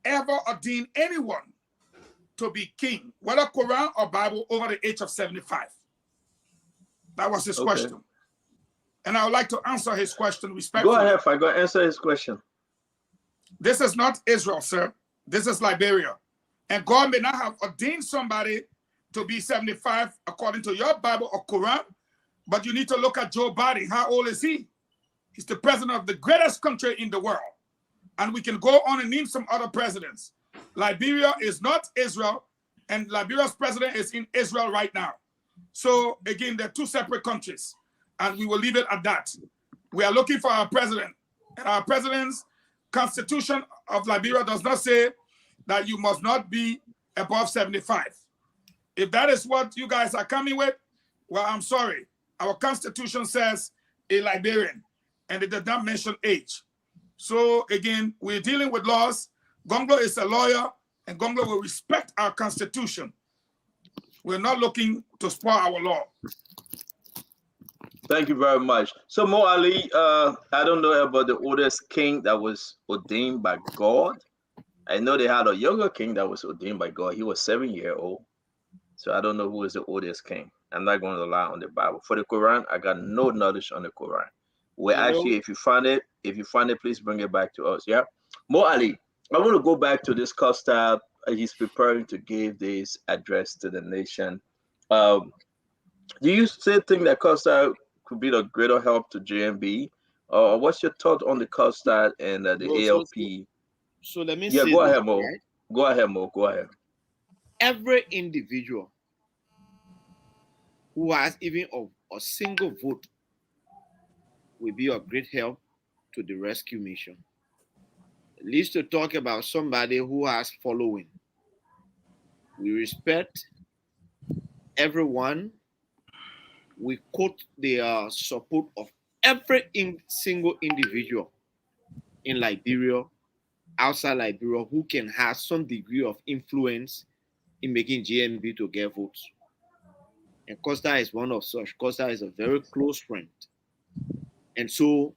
ever ordain anyone to be king, whether Quran or Bible, over the age of 75? That was his question. And I would like to answer his question respectfully. Go ahead, Fai. Go answer his question. This is not Israel, sir. This is Liberia. And God may not have ordained somebody to be 75 according to your Bible or Quran, but you need to look at Joe Biden. How old is he? He's the president of the greatest country in the world. And we can go on and name some other presidents. Liberia is not Israel, and Liberia's president is in Israel right now. So again, they're two separate countries, and we will leave it at that. We are looking for our president, and our president's constitution of Liberia does not say that you must not be above 75. If that is what you guys are coming with, well, I'm sorry. Our constitution says a Liberian, and it does not mention age. So again, we're dealing with laws. Gonglo is a lawyer, and Gonglo will respect our constitution. We're not looking to spoil our law. Thank you very much. So Mo Ali, I don't know about the oldest king that was ordained by God. I know they had a younger king that was ordained by God. He was 7-year old. So I don't know who is the oldest king. I'm not going to rely on the Bible. For the Quran, I got no knowledge on the Quran. Well, actually, if you find it, please bring it back to us. Yeah. Mo Ali, I want to go back to this Costa. He's preparing to give this address to the nation. Do you still think that Costa could be a greater help to JMB? What's your thought on the Costa and the ALP? So let me say go ahead, Mo. Right? Go ahead, Mo. Go ahead. Every individual who has even a single vote will be of great help to the rescue mission. At least to talk about somebody who has following. We respect everyone. We quote the support of every single individual in Liberia, outside Liberia, who can have some degree of influence in making JMB to get votes. And Costa is one of such. Costa is a very close friend. And so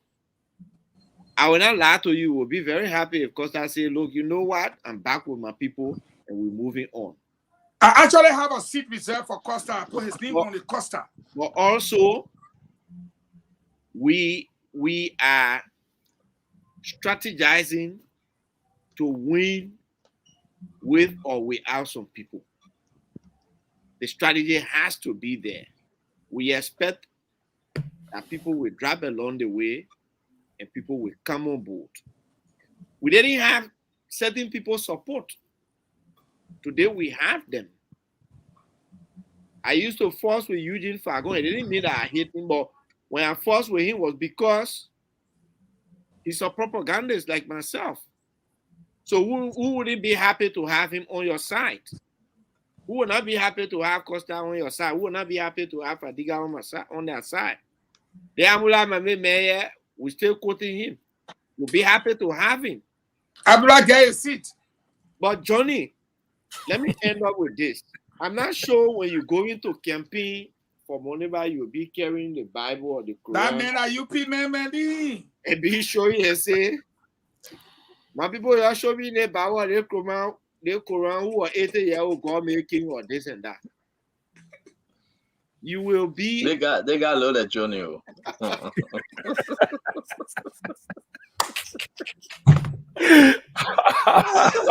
I will not lie to you. We'll be very happy if Costa say, look, you know what? I'm back with my people and we're moving on. I actually have a seat reserved for Costa. I put his name on the Costa. But also, we are strategizing to win with or without some people. The strategy has to be there. We expect that people will drop along the way and people will come on board. We didn't have certain people's support. Today we have them. I used to force with Eugene Fagon. It didn't mean that I hate him, but when I forced with him was because he's a propagandist like myself. So who wouldn't be happy to have him on your side? Who would not be happy to have Costa on your side? Who would not be happy to have Fadiga on their side? The Amula Mame Mayor, we're still quoting him. We'll be happy to have him. Abdullah, get a seat. But Johnny, let me end up with this. I'm not sure when you go into campaign for whenever you'll be carrying the Bible or the Quran. That man, are you man, and be sure you say, My people are showing a power, they come out, who are 80-year-old God making or this and that. You will be. They got a lot of Johnny. I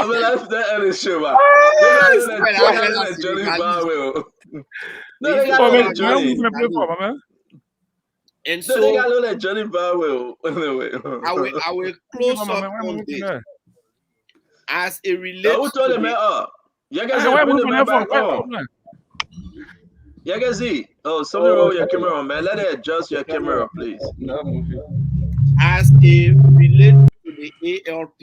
mean, that's the end of the show, man. They got a lot of Johnny Barwell. No, they got a lot of Johnny. And so they got a lot of Johnny Barwell. I will close up on this. As it relates who told them up? You guys bring the man back on. You guys see? Oh, somebody roll your camera on, man. Let it adjust your camera, please. As it relates to the ALP,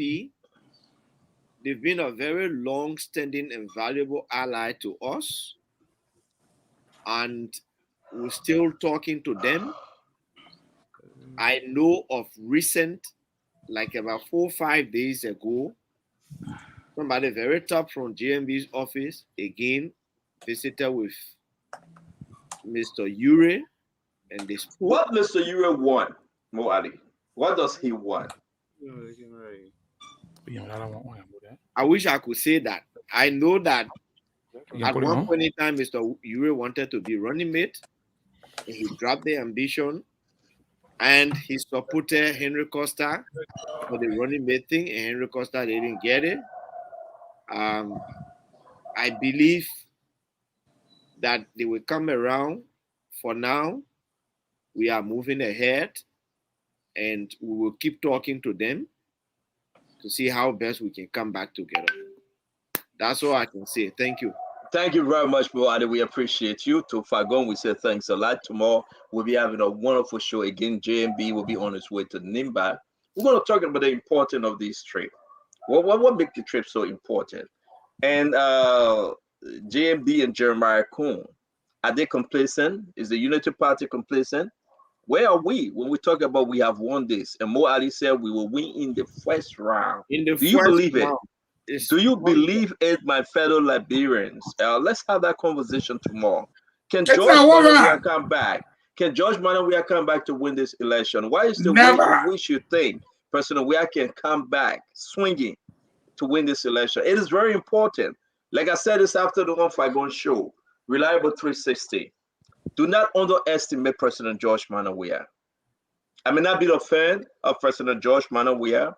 they've been a very long-standing and valuable ally to us, and we're still talking to them. I know of recent, like about 4 or 5 days ago, somebody very top from GMB's office again visited with Mr. Ure, and they spoke. What Mr. Ure want, Moali? What does he want? I wish I could say that. I know that at one point in time, Mr. Ure wanted to be running mate, and he dropped the ambition, and he supported Henry Costa for the running mate thing, and Henry Costa didn't get it. I believe that they will come around. For now, we are moving ahead, and we will keep talking to them to see how best we can come back together. That's all I can say. Thank you. Thank you very much, Boadi. We appreciate you. To Fagon, we say thanks a lot. Tomorrow, we'll be having a wonderful show again. JMB will be on its way to Nimba. We're going to talk about the importance of this trip. What makes the trip so important? And JMB and Jeremiah Kuhn, are they complacent? Is the Unity Party complacent? Where are we when we talk about we have won this? And Mo Ali said we will win in the first round. Do you believe it? Do you believe it, my fellow Liberians? Let's have that conversation tomorrow. Can George Manawia come back? Can George Manawia come back to win this election? Why is the way we should think President Weah can come back swinging to win this election? It is very important. Like I said this afternoon on Fagon Show, Reliable 360. Do not underestimate President George Manawia. I may not be a fan of President George Manawia,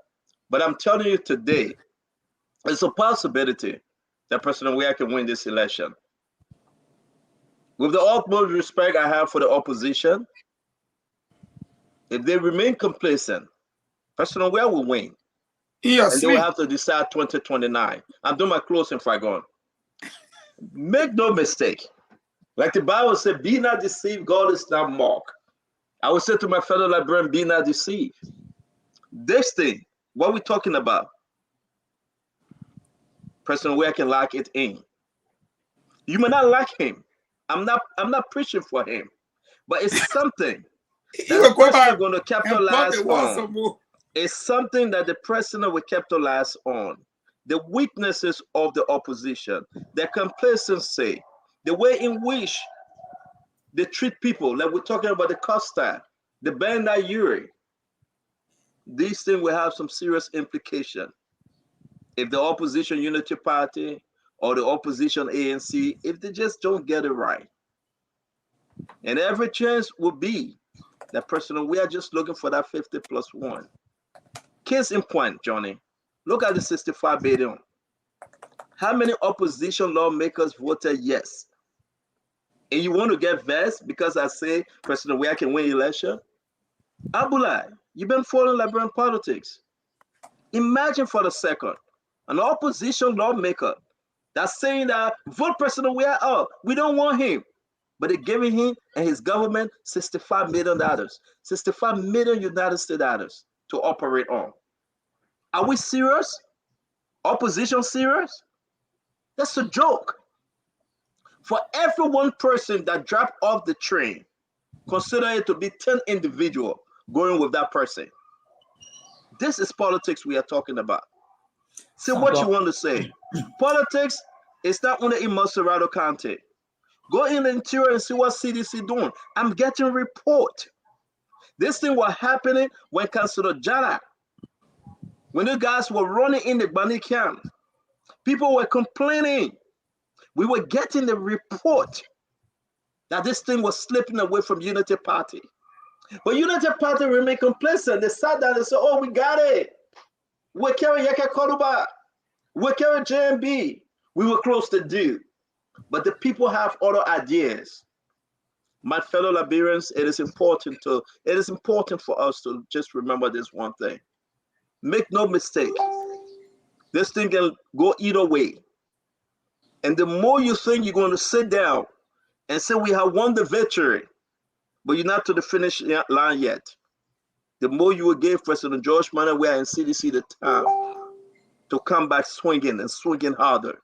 but I'm telling you today, it's a possibility that President Weah can win this election. With the utmost respect I have for the opposition, if they remain complacent, President Weah will win. Yes, and they will have to decide 2029. I'm doing my closing, Fagon. Make no mistake. Like the Bible said, be not deceived, God is not mocked. I would say to my fellow Liberian, be not deceived. This thing, what we're talking about, President Weah can lock it in. You may not like him. I'm not preaching for him, but it's something that the president going to capitalize on. It's something that the president will capitalize on. The weaknesses of the opposition, their complacency, the way in which they treat people, like we're talking about the Costa, the Banda Uri. These things will have some serious implication. If the opposition Unity Party or the opposition ANC, if they just don't get it right. And every chance will be that President, we are just looking for that 50+1. Case in point, Johnny, look at the 65 billion. How many opposition lawmakers voted yes? And you want to get vexed because I say President Weah can win election? Abulai, you've been following Liberian politics. Imagine for a second, an opposition lawmaker that's saying that vote President Weah out. We don't want him. But they're giving him and his government $65 million, 65 million United States dollars to operate on. Are we serious? Opposition serious? That's a joke. For every one person that dropped off the train, consider it to be 10 individuals going with that person. This is politics we are talking about. Say what you want to say. Politics is not only in Monserrado County. Go in the interior and see what CDC doing. I'm getting report. This thing was happening when Councilor Jara When the guys were running in the Bani camp, people were complaining. We were getting the report that this thing was slipping away from Unity Party. But Unity Party remained complacent. They sat down and said, oh, we got it. We're carrying Yaka Koruba. We're carrying JMB. We will close the deal. But the people have other ideas. My fellow Liberians, it is important for us to just remember this one thing. Make no mistake. This thing can go either way. And the more you think you're going to sit down and say we have won the victory, but you're not to the finish line yet, the more you will give President George Manawea and CDC the time to come back swinging and swinging harder.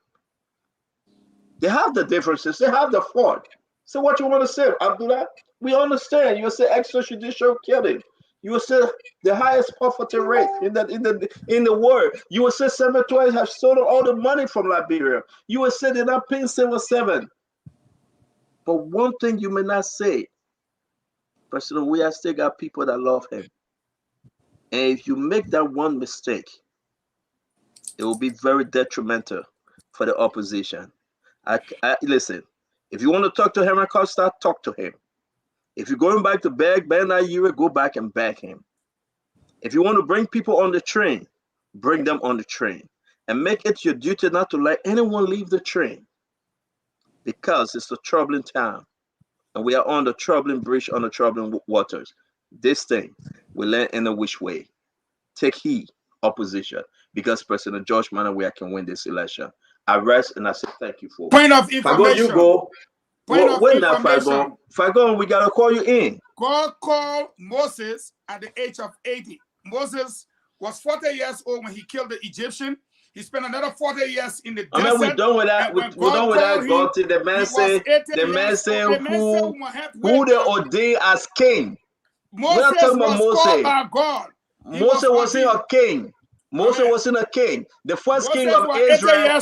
They have the differences. They have the fault. So what you want to say, Abdullah? We understand. You will say extrajudicial killing. You will say the highest poverty rate in the world. You will say cemeteries have stolen all the money from Liberia. You will say they're not paying 707. But one thing you may not say, President, we have still got people that love him. And if you make that one mistake, it will be very detrimental for the opposition. Listen, if you want to talk to Henry Costa, talk to him. If you're going back to beg Ben Ayure, go back and beg him. If you want to bring people on the train, bring them on the train. And make it your duty not to let anyone leave the train. Because it's a troubling time. And we are on the troubling bridge, on the troubling waters. This thing will end in a which way. Take heed, opposition, because President George Manawea can win this election. I rest and I say thank you for point of information. You go. Point of wait now, information. Fagon, we gotta call you in. God called Moses at the age of 80. Moses was 40 years old when he killed the Egyptian. He spent another 40 years in the desert. I mean, we're done with that. We're done with that. God, the man said, who they ordained as king. Moses we're not talking about Moses. Called by God. Moses wasn't a king. Moses wasn't a king. The first king of Israel,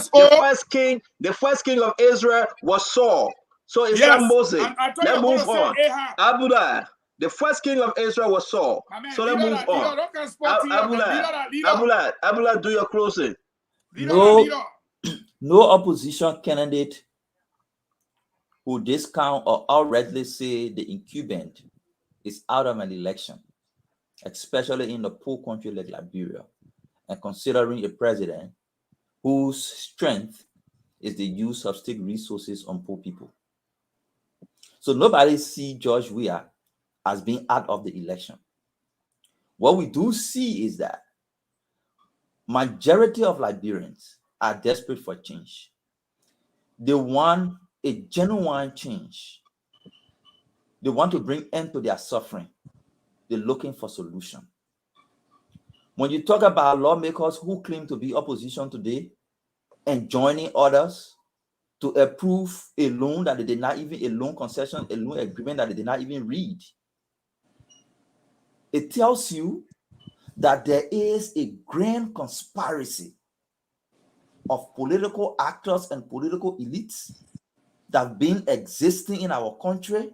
the first king of Israel was Saul. So it's not Moses. Let's move on. Abdullah, the first king of Israel was Saul. So let's move on. Abdullah, do your closing. No opposition candidate who discount or outrightly say the incumbent is out of an election, especially in the poor country like Liberia, and considering a president whose strength is the use of state resources on poor people. So nobody see George Weah as being out of the election. What we do see is that majority of Liberians are desperate for change. They want a genuine change. They want to bring end to their suffering. They're looking for solution. When you talk about lawmakers who claim to be opposition today and joining others to approve a loan that they did not even, a loan concession, a loan agreement that they did not even read, it tells you that there is a grand conspiracy of political actors and political elites that have been existing in our country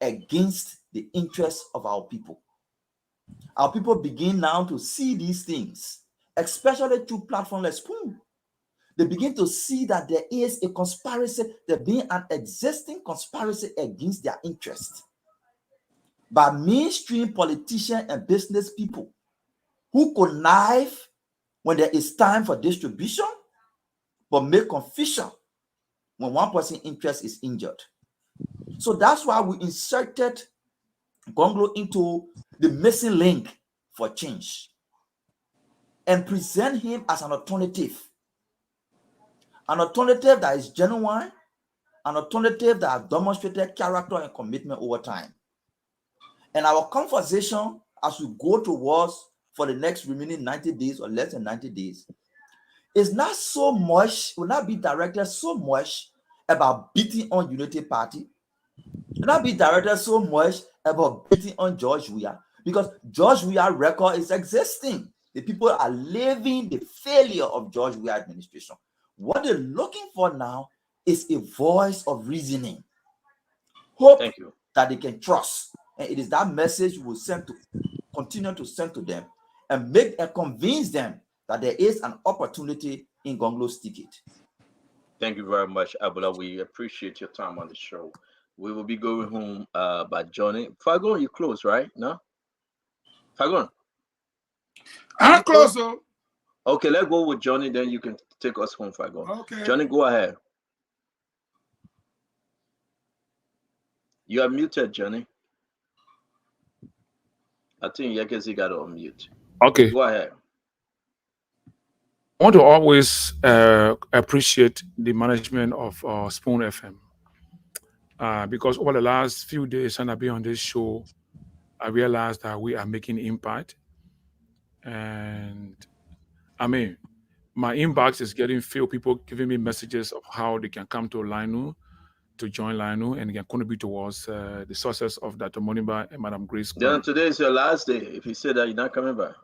against the interests of our people. Our people begin now to see these things, especially through platforms like Spoon. They begin to see that there is a conspiracy, there being an existing conspiracy against their interests by mainstream politicians and business people who connive when there is time for distribution, but make confusion when one person's interest is injured. So that's why we inserted Gonglo into the missing link for change and present him as an alternative that is genuine, an alternative that has demonstrated character and commitment over time. And our conversation as we go towards for the next remaining 90 days or less than 90 days is not so much, will not be directed so much about beating on Unity Party, will not be directed so much about beating on George Weah, because George Weah's record is existing. The people are living the failure of George Weah administration. What they're looking for now is a voice of reasoning, hope that they can trust. And it is that message we'll continue to send to them. and convince them that there is an opportunity in Gonglo's ticket. Thank you very much, Abula. We appreciate your time on the show. We will be going home by Johnny. Fagon, you close, right? No? Fagon? I'm close, so. Okay, let's go with Johnny, then you can take us home, Fagon. Okay. Johnny, go ahead. You are muted, Johnny. I think Yakezi got to unmute. Okay. Go ahead. I want to always appreciate the management of Spoon FM because over the last few days, and I've been on this show, I realized that we are making impact. And I mean, my inbox is getting filled. People giving me messages of how they can come to Linu, to join Linu, and they can contribute towards the success of Dr. Moniba and Madam Grace. Then today is your last day. If you say that, you're not coming back.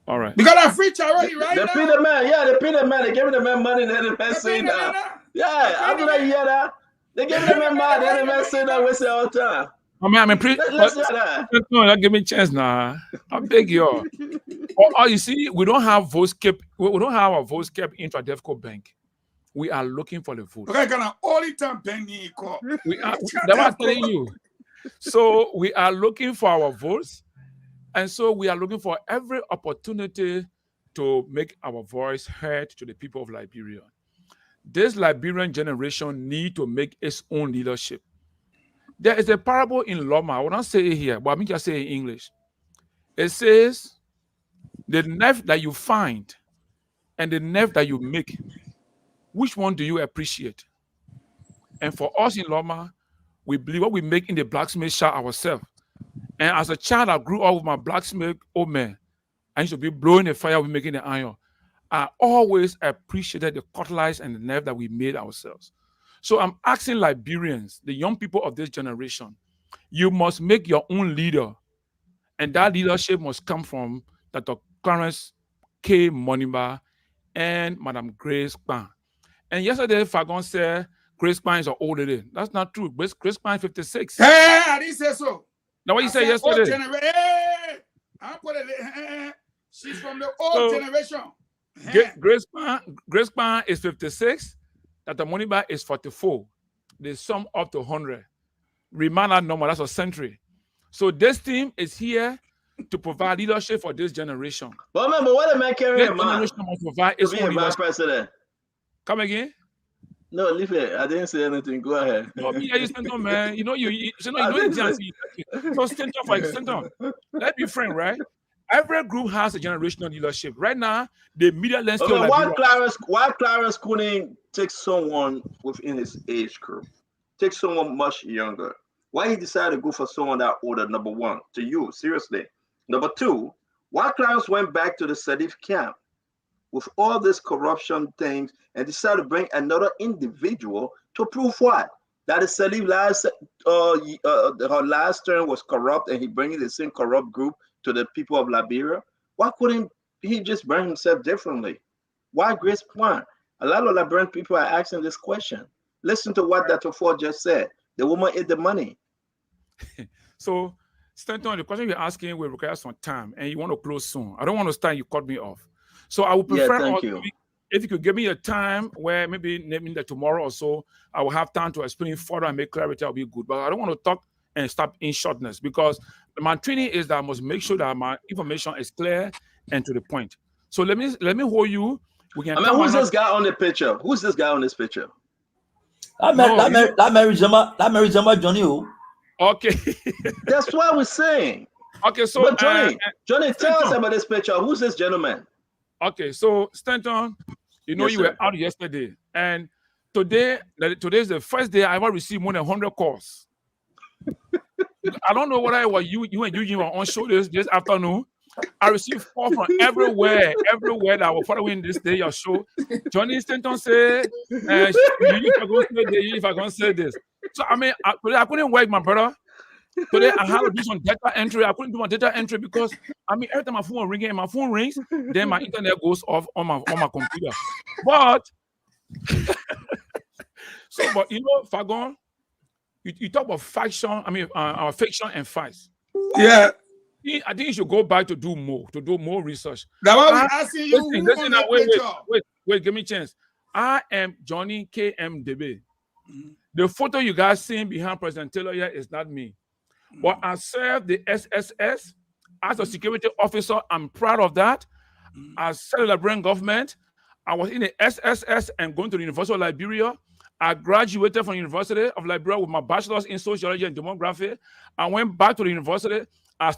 All right. Because I free already, right? They pay the man. Yeah, they pay the man. They give the man money. Then the man saying that. Yeah, after that, you hear that? They give the man money. Then the man saying that. We say all the time. Let's hear that. No, give me a chance now. I beg you. You see, we don't have votes kept. We don't have our votes kept into a DEFCO bank. We are looking for the votes. Okay, can I only time penny? We are. That's what I'm telling you. So we are looking for our votes, and so we are looking for every opportunity to make our voice heard to the people of Liberia. This Liberian generation need to make its own leadership. There is a parable in Loma. I will not say it here, but I mean just say it in English. It says, the knife that you find and the knife that you make, which one do you appreciate? And for us in Loma, we believe what we make in the blacksmith shop ourselves. And as a child, I grew up with my blacksmith old man. I used to be blowing the fire, we making the iron. I always appreciated the cutlass and the knife that we made ourselves. So I'm asking Liberians, the young people of this generation, you must make your own leader. And that leadership must come from Dr. Clarence K. Moniba and Madam Grace Pan. And yesterday, Fagon said Grace Pan is an old lady. That's not true. Grace Pan is 56. Hey, I didn't say so. Now what you said yesterday? I put it. She's from the old generation. Grace Pan is 56. Dr. Moniba is 44. They sum up to 100. Remind that number, that's a century. So this team is here to provide leadership for this generation. But remember, what am I carrying in mind? This generation must provide its own leadership. President. Come again? No, leave it. I didn't say anything. Go ahead. No, you stand on, man. You know, so stand on. Let's be frank, right? Every group has a generational leadership. Right now, the media landscape. Okay, why Clarence couldn't take someone within his age group? Take someone much younger. Why he decided to go for someone that older? Number one, to you, seriously. Number two, why Clarence went back to the Sadif camp with all this corruption things and decided to bring another individual to prove what? That the Sadif her last term was corrupt and he bringing the same corrupt group to the people of Liberia? Why couldn't he just bring himself differently? Why Grace Point? A lot of Liberian people are asking this question. Listen to what Dr. Ford just said. The woman ate the money. So, Stanton, the question you're asking will require some time, and you want to close soon. I don't want to start, you cut me off. So I would prefer if you could give me a time where maybe that tomorrow or so, I will have time to explain further and make clarity, that'll be good. But I don't want to talk and stop in shortness because my training is that I must make sure that my information is clear and to the point. So let me hold you. We can. Who's this guy on the picture? Who's this guy on this picture? That married Jama Johnny. Okay. That's what we're saying. Okay, so but Johnny, tell us about this picture. Who's this gentleman? Okay, so Stanton, you know, you were out yesterday, and today is the first day I ever received more than 100 calls. I don't know whether it was you and Eugene were on show this afternoon. I received calls from everywhere that was following this day your show. Johnny Stanton said, if I'm going to say this. So I mean, I couldn't work, my brother. Today I had to do some data entry. I couldn't do my data entry because I mean every time my phone ringing and my phone rings, then my internet goes off on my computer. But but you know, Fagon, you talk about fiction. I mean, fiction and facts. Yeah. think you should go back to do more research. That's why we're asking you Listen now, wait. Wait, give me a chance. I am Johnny KMDB. The photo you guys seeing behind President Taylor here is not me. But I served the SSS as a security officer. I'm proud of that. I served the Liberian government. I was in the SSS and going to the University of Liberia. I graduated from the University of Liberia with my bachelor's in sociology and demography. I went back to the university. I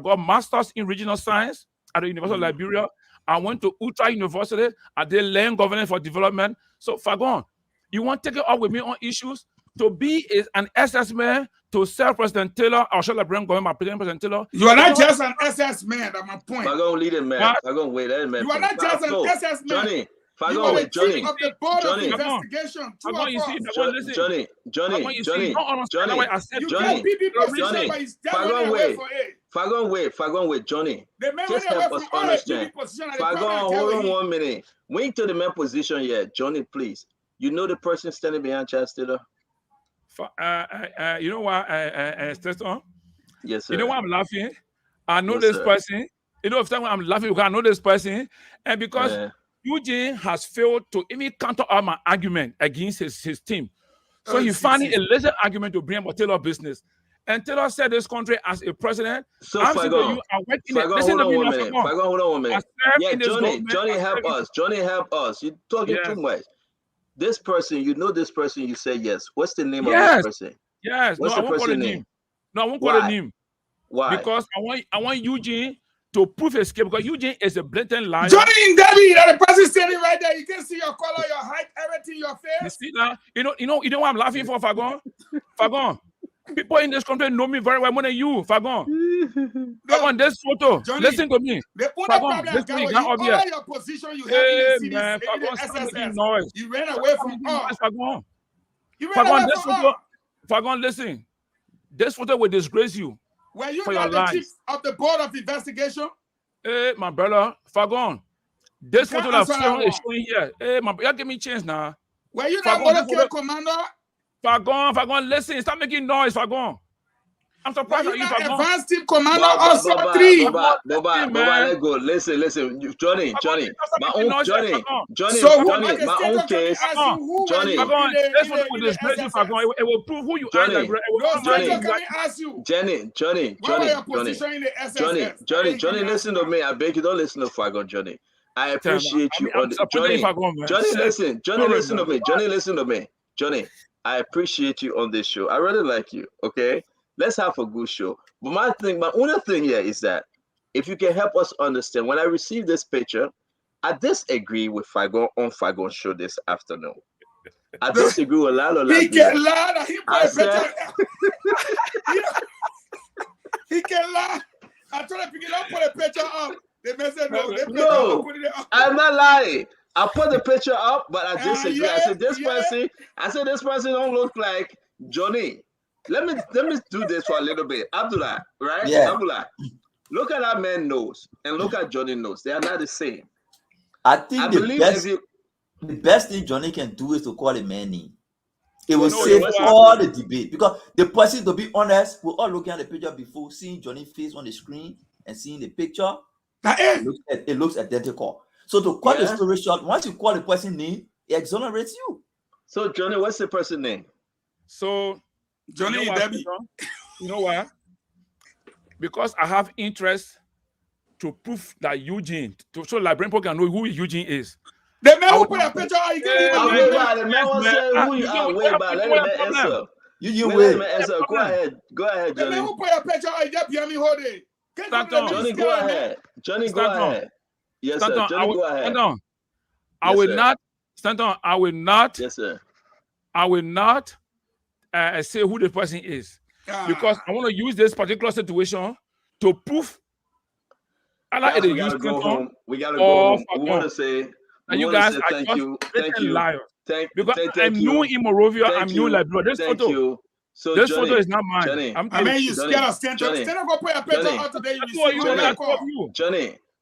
got master's in regional science at the University of Liberia. I went to Utrecht University. I did land governance for development. So, Fagon, you want to take it up with me on issues? To be an SS man, to serve President Taylor, or shall I bring going my President Taylor? You are not just an SS man, that's my point. Fagon lead it, man. Fagon wait, that man. You are not just an SS man. Johnny, Fagon wait, Johnny. Of the board of investigation. Johnny, Fagon wait, Johnny. Just help us understand. Fagon, hold on 1 minute. Wait to the main position here, Johnny, please. You know the person standing behind Charles Taylor? You know why, Stetson? Yes, sir. You know why I'm laughing? I know this person. You know, if I'm laughing because I know this person, and because Eugene has failed to even counter all my argument against his team. So he found a lesser argument to bring about Taylor business. And Taylor said this country as a president. So Fagon, hold on 1 minute. Yeah, Johnny, help us. Johnny, help us. You're talking too much. This person, you know this person, you say yes. What's the name of this person? Yes. What's the person name? No, I won't call him. Why? Because I want Eugene to prove his case, because Eugene is a blatant liar. Johnny and Debbie, that the person standing right there. You can see your color, your height, everything, your face. You see that? You know what I'm laughing for, Fagon? Fagon. People in this country know me very well more than you, Fagon. Fagon, this photo. Johnny, listen to me. The only problem is all your position you have in the man, SSS. You ran away from all. Fagon. You ran away from all. Fagon, listen. This photo will disgrace you. Were you not the chief of the board of investigation? Hey, my brother, Fagon. This photo that is showing here. Hey, my brother, give me a chance now. Were you not motorcade commander? Fagon, listen, stop making noise, Fagon. I'm surprised at you, Fagon. Advanced team commander of SOT 3. Boba, let go. Listen, Johnny, my own case. Johnny, this one will disgrace you, Fagon. It will prove who you are. Johnny, listen to me. I beg you, don't listen to Fagon, Johnny. I appreciate you. Johnny, listen to me. Johnny, I appreciate you on this show. I really like you. Okay, let's have a good show. But my only thing here is that if you can help us understand, when I received this picture, I disagree with Fagon on Fagon's show this afternoon. I disagree with Lalo. He can lie. He can lie. I tried to pick it up, put a picture up. They said no. I'm not lying. I put the picture up, but I disagree. I said this person don't look like Johnny. Let me do this for a little bit. Abdullah, right? Yeah. Abdullah, look at that man's nose and look at Johnny's nose. They are not the same. I think the best thing Johnny can do is to call a man name. It will save all the debate, because the person, to be honest, we're all looking at the picture before seeing Johnny's face on the screen and seeing the picture. It looks identical. So to cut the story short, once you call the person name, it exonerates you. So Johnny, what's the person name? So Johnny Debbie. You know why? Because I have interest to prove that Eugene, to show Liberian people can know who Eugene is. The man who put a picture on, you the man will say who you are. Wait, but let him answer. Let him answer. Go ahead, Johnny. The man who put a picture on, you behind me hold it. Johnny, go ahead. Johnny, go ahead. Yes, sir. Johnny, go ahead. I will not. Stanton, I will not. Yes, sir. I will not say who the person is, because I want to use this particular situation to prove. We gotta go home. We want to say. You guys are thank you. Liars. Because I'm new in Morovia. I'm new in Liberia. This photo. So this photo is not mine. Johnny, I mean, you scared of Stanton. Stanton go put a picture out today.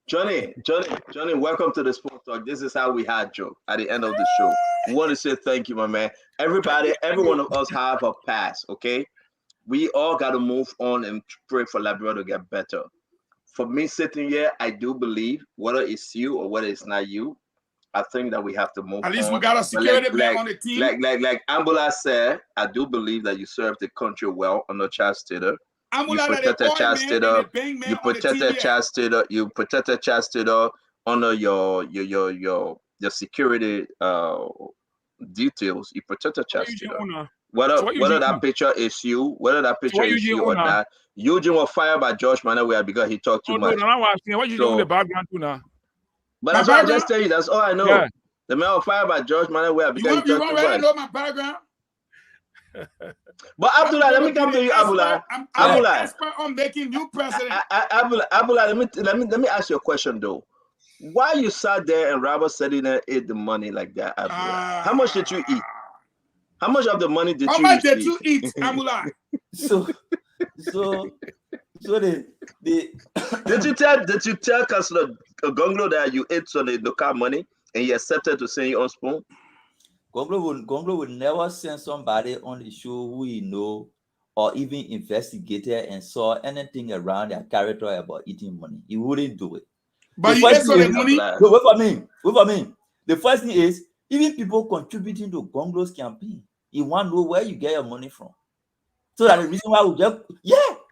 Johnny, welcome to the Sports Talk. This is how we had joke at the end of the show. We want to say thank you, my man. Every one of us have a past, okay? We all got to move on and pray for Liberia to get better. for me sitting here, I do believe whether it's you or whether it's not you, I think that we have to move on. At least we got a security man on the team. Like Ambula said, I do believe that you served the country well under Charles Taylor. You protected Charles Taylor. You protected Charles Taylor. You protected Charles Taylor under your security details. You protected Charles Taylor. Whether that picture is you, whether that picture is you or not, Eugene was fired by George Manuel because he talked too much. What you doing in the background too now? But that's what I just tell you. That's all I know. Yeah. The man was fired by George Manuel because he talked too much. You want to know my background? But Abdullah, let me come to you, Abdullah. I'm an expert on making new president. Abdullah, let me ask you a question though. Why you sat there and Robert Sedina ate the money like that, Abdullah? How much did you eat? How much of the money did you eat? How much did you eat, Abdullah? So the did you tell Councilor Gonglo that you ate some of the NOCAL money and he accepted to send you on spoon? Gonglo would never send somebody on the show who he know or even investigated and saw anything around their character about eating money. He wouldn't do it. But you ate some money. Wait for me. The first thing is even people contributing to Gonglo's campaign. You want to know where you get your money from. So that the reason why we just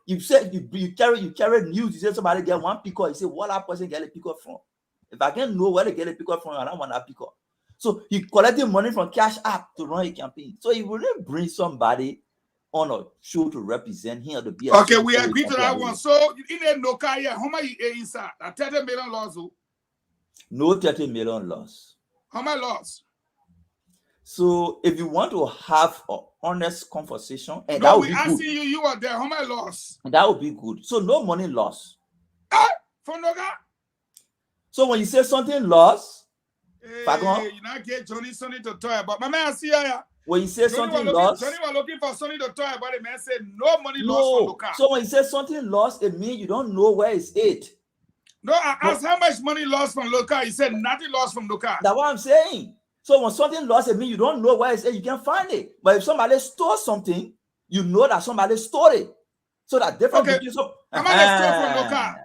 you said you carry news. You say somebody get one picker. You say what that person get a picker from. If I can't know where they get a picker from, I don't want that picker. So he collected money from Cash App to run a campaign. So he wouldn't bring somebody on a show to represent him or to be. Okay, we agree to that one. So in a NOCAL, how much you inside? A 30 million loss. No 30 million loss. How much loss? So if you want to have an honest conversation, and no, that would be asking good. You are there. How much loss? That would be good. So no money loss. For NOCAL? So when you say something loss, you not get Johnny Sonny to talk about. My man, I see ya. When you say something loss, Johnny was looking for Sonny to talk about. The man said no money loss for NOCAL. So when you say something loss, it means you don't know where it's at. No, I asked how much money lost from NOCAL. He said nothing lost from NOCAL. That's what I'm saying. So when something lost, it means you don't know where it's at. You can find it. But if somebody stole something, you know that somebody stole it. So that different. Okay. How much they stole from NOCAL?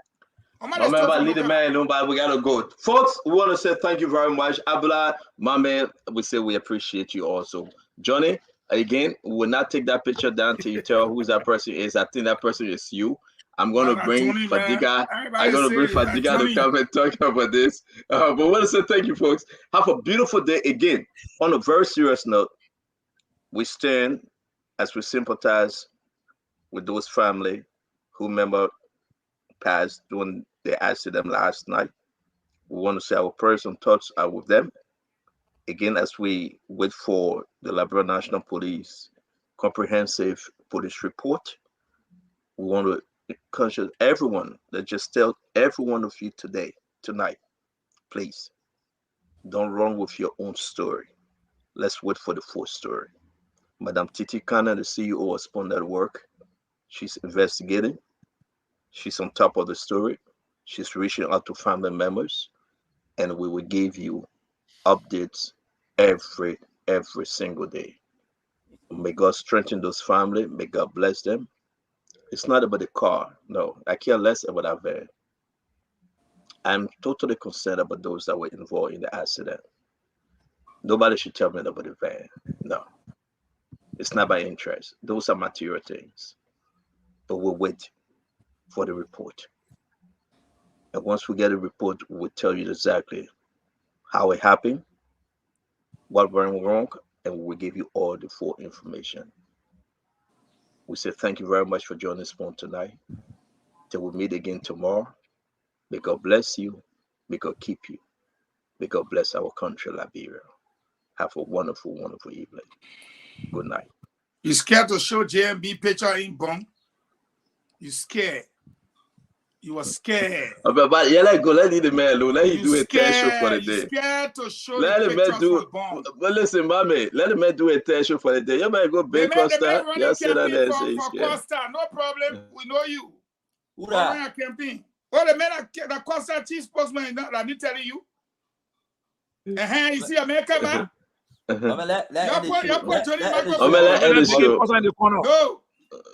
Remember, leave the man alone, but we gotta go. Folks, we want to say thank you very much. Abdullah, my man, we say we appreciate you also. Johnny, again, we will not take that picture down till you tell who that person is. I think that person is you. I'm going to bring Fadiga. I'm going to bring Fadiga to come and talk about this. But we want to say thank you, folks. Have a beautiful day. Again, on a very serious note, we stand as we sympathize with those family who remember passed during the accident last night. We want to say our personal thoughts are with them. Again, as we wait for the Liberia National Police comprehensive police report, we want to conscious everyone that just tell every one of you tonight, please don't run with your own story. Let's wait for the full story. Madam Titi Kana, the CEO of Spun Network, she's investigating. She's on top of the story. She's reaching out to family members, and we will give you updates every single day. May God strengthen those families. May God bless them. It's not about the car. No, I care less about that van. I'm totally concerned about those that were involved in the accident. Nobody should tell me about the van. No, it's not my interest. Those are material things. But we'll wait for the report. And once we get a report, we'll tell you exactly how it happened, what went wrong, and we'll give you all the full information. We say thank you very much for joining Spoon tonight. Till we meet again tomorrow. May God bless you. May God keep you. May God bless our country, Liberia. Have a wonderful, wonderful evening. Good night. You scared to show JMB picture in Bong? You scared. You were scared. But yeah, let go. Let the man alone. Let him do a test show for the day. You scared to show let the man do. But listen, mommy, let the man do a test show for the day. You might go big Costa. You sit down there and say for Costa, no problem. We know you. Who that? Campaign. Oh, the man that Costa chief spokesman that me telling you. You see America, man. Let end the show. No.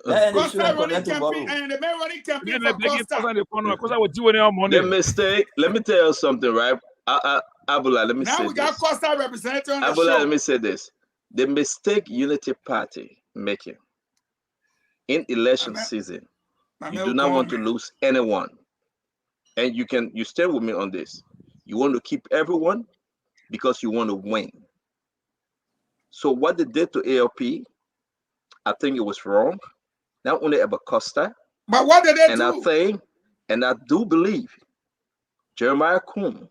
Let the Costa show and running connect campaign tomorrow. and the man running campaign Then for they get Costa. Costa will do any money. The mistake. Let me tell you something, right? Abula, let me Now say we got this. Costa representative on the Abula, show. let me say this. The mistake Unity Party making in election season, you do not want to lose anyone. And you stay with me on this. You want to keep everyone because you want to win. So what they did to ALP, I think it was wrong. Not only about Costa, but what did they do? And I do believe Jeremiah Kuhn,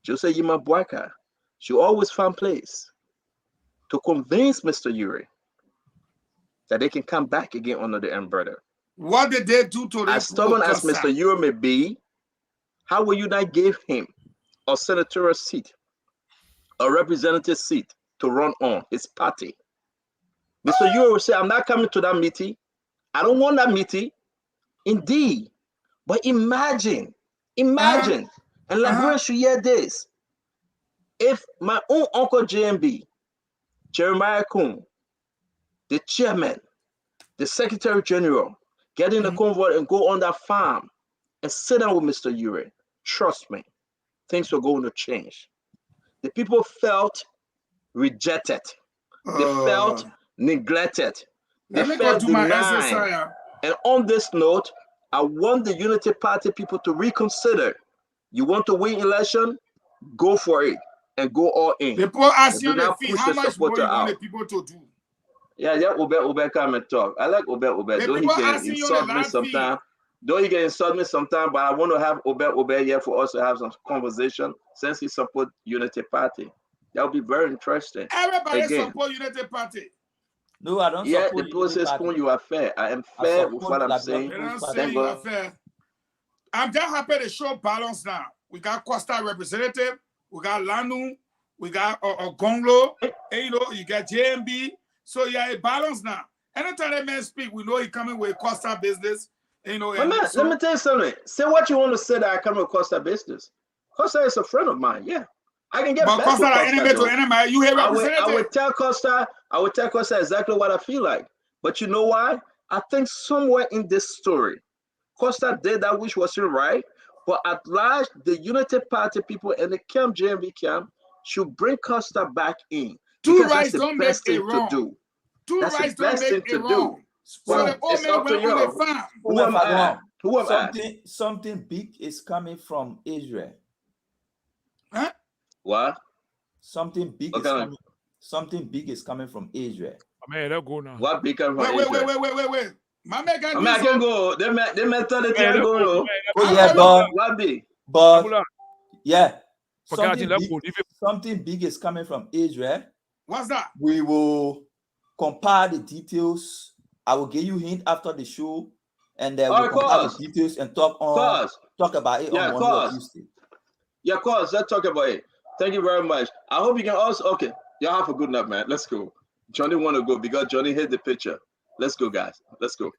Jose Yima Bwaka, should always find place to convince Mr. Uri that they can come back again under the umbrella. What did they do to as stubborn as Mr. Uri may be, how will you not give him a senatorial seat, a representative seat to run on his party? Mr. Uri will say, I'm not coming to that meeting. I don't want that meeting. Indeed. But imagine, and Liberians should hear this. If my own uncle JMB, Jeremiah Kuhn, the chairman, the secretary general, get in the convoy and go on that farm and sit down with Mr. Uri, trust me, things were going to change. The people felt rejected. They felt neglected. They felt denied. And on this note, I want the Unity Party people to reconsider. You want to win election? Go for it and go all in. People ask you how much more you want the people to do. Yeah, Ube come and talk. I like Ube. Though he can insult me sometimes. But I want to have Ube here for us to have some conversation since he support Unity Party. That would be very interesting. Everybody support Unity Party. No, I don't support support the process when you are fair. I am fair with what I'm saying. They don't say you are fair. I'm just happy to show balance now. We got Costa representative, we got Lanu, we got Gonglo, and, you got JMB. So yeah, a balance now. Anytime that man speak, we know he coming with Costa business. Let me tell you something. Say what you want to say that I come with Costa business. Costa is a friend of mine. Yeah, I can get back Costa with Costa. Enemy to enemy. You hear representative? I would tell Costa exactly what I feel like. But you know why? I think somewhere in this story, Costa did that which wasn't right. But at large, the Unity Party people and the camp JMB camp should bring Costa back in. Two rights don't make it wrong. Two rights don't make it wrong. So the old man went on the farm. Something big is coming from Israel. Huh? What? Something big is coming. Something big is coming from Israel. Man, let's go now. What big coming from Israel? Wait. My man got I can go. They may tell the can go. Oh yeah, but what big? But yeah. Something big is coming from Israel. What's that? We will compare the details. I will give you a hint after the show, and then we'll compare the details and talk about it on Monday or Tuesday. Yeah, of course. Let's talk about it. Thank you very much. I hope you can also. Okay, y'all have a good night, man. Let's go. Johnny want to go because Johnny hit the picture. Let's go, guys. Let's go.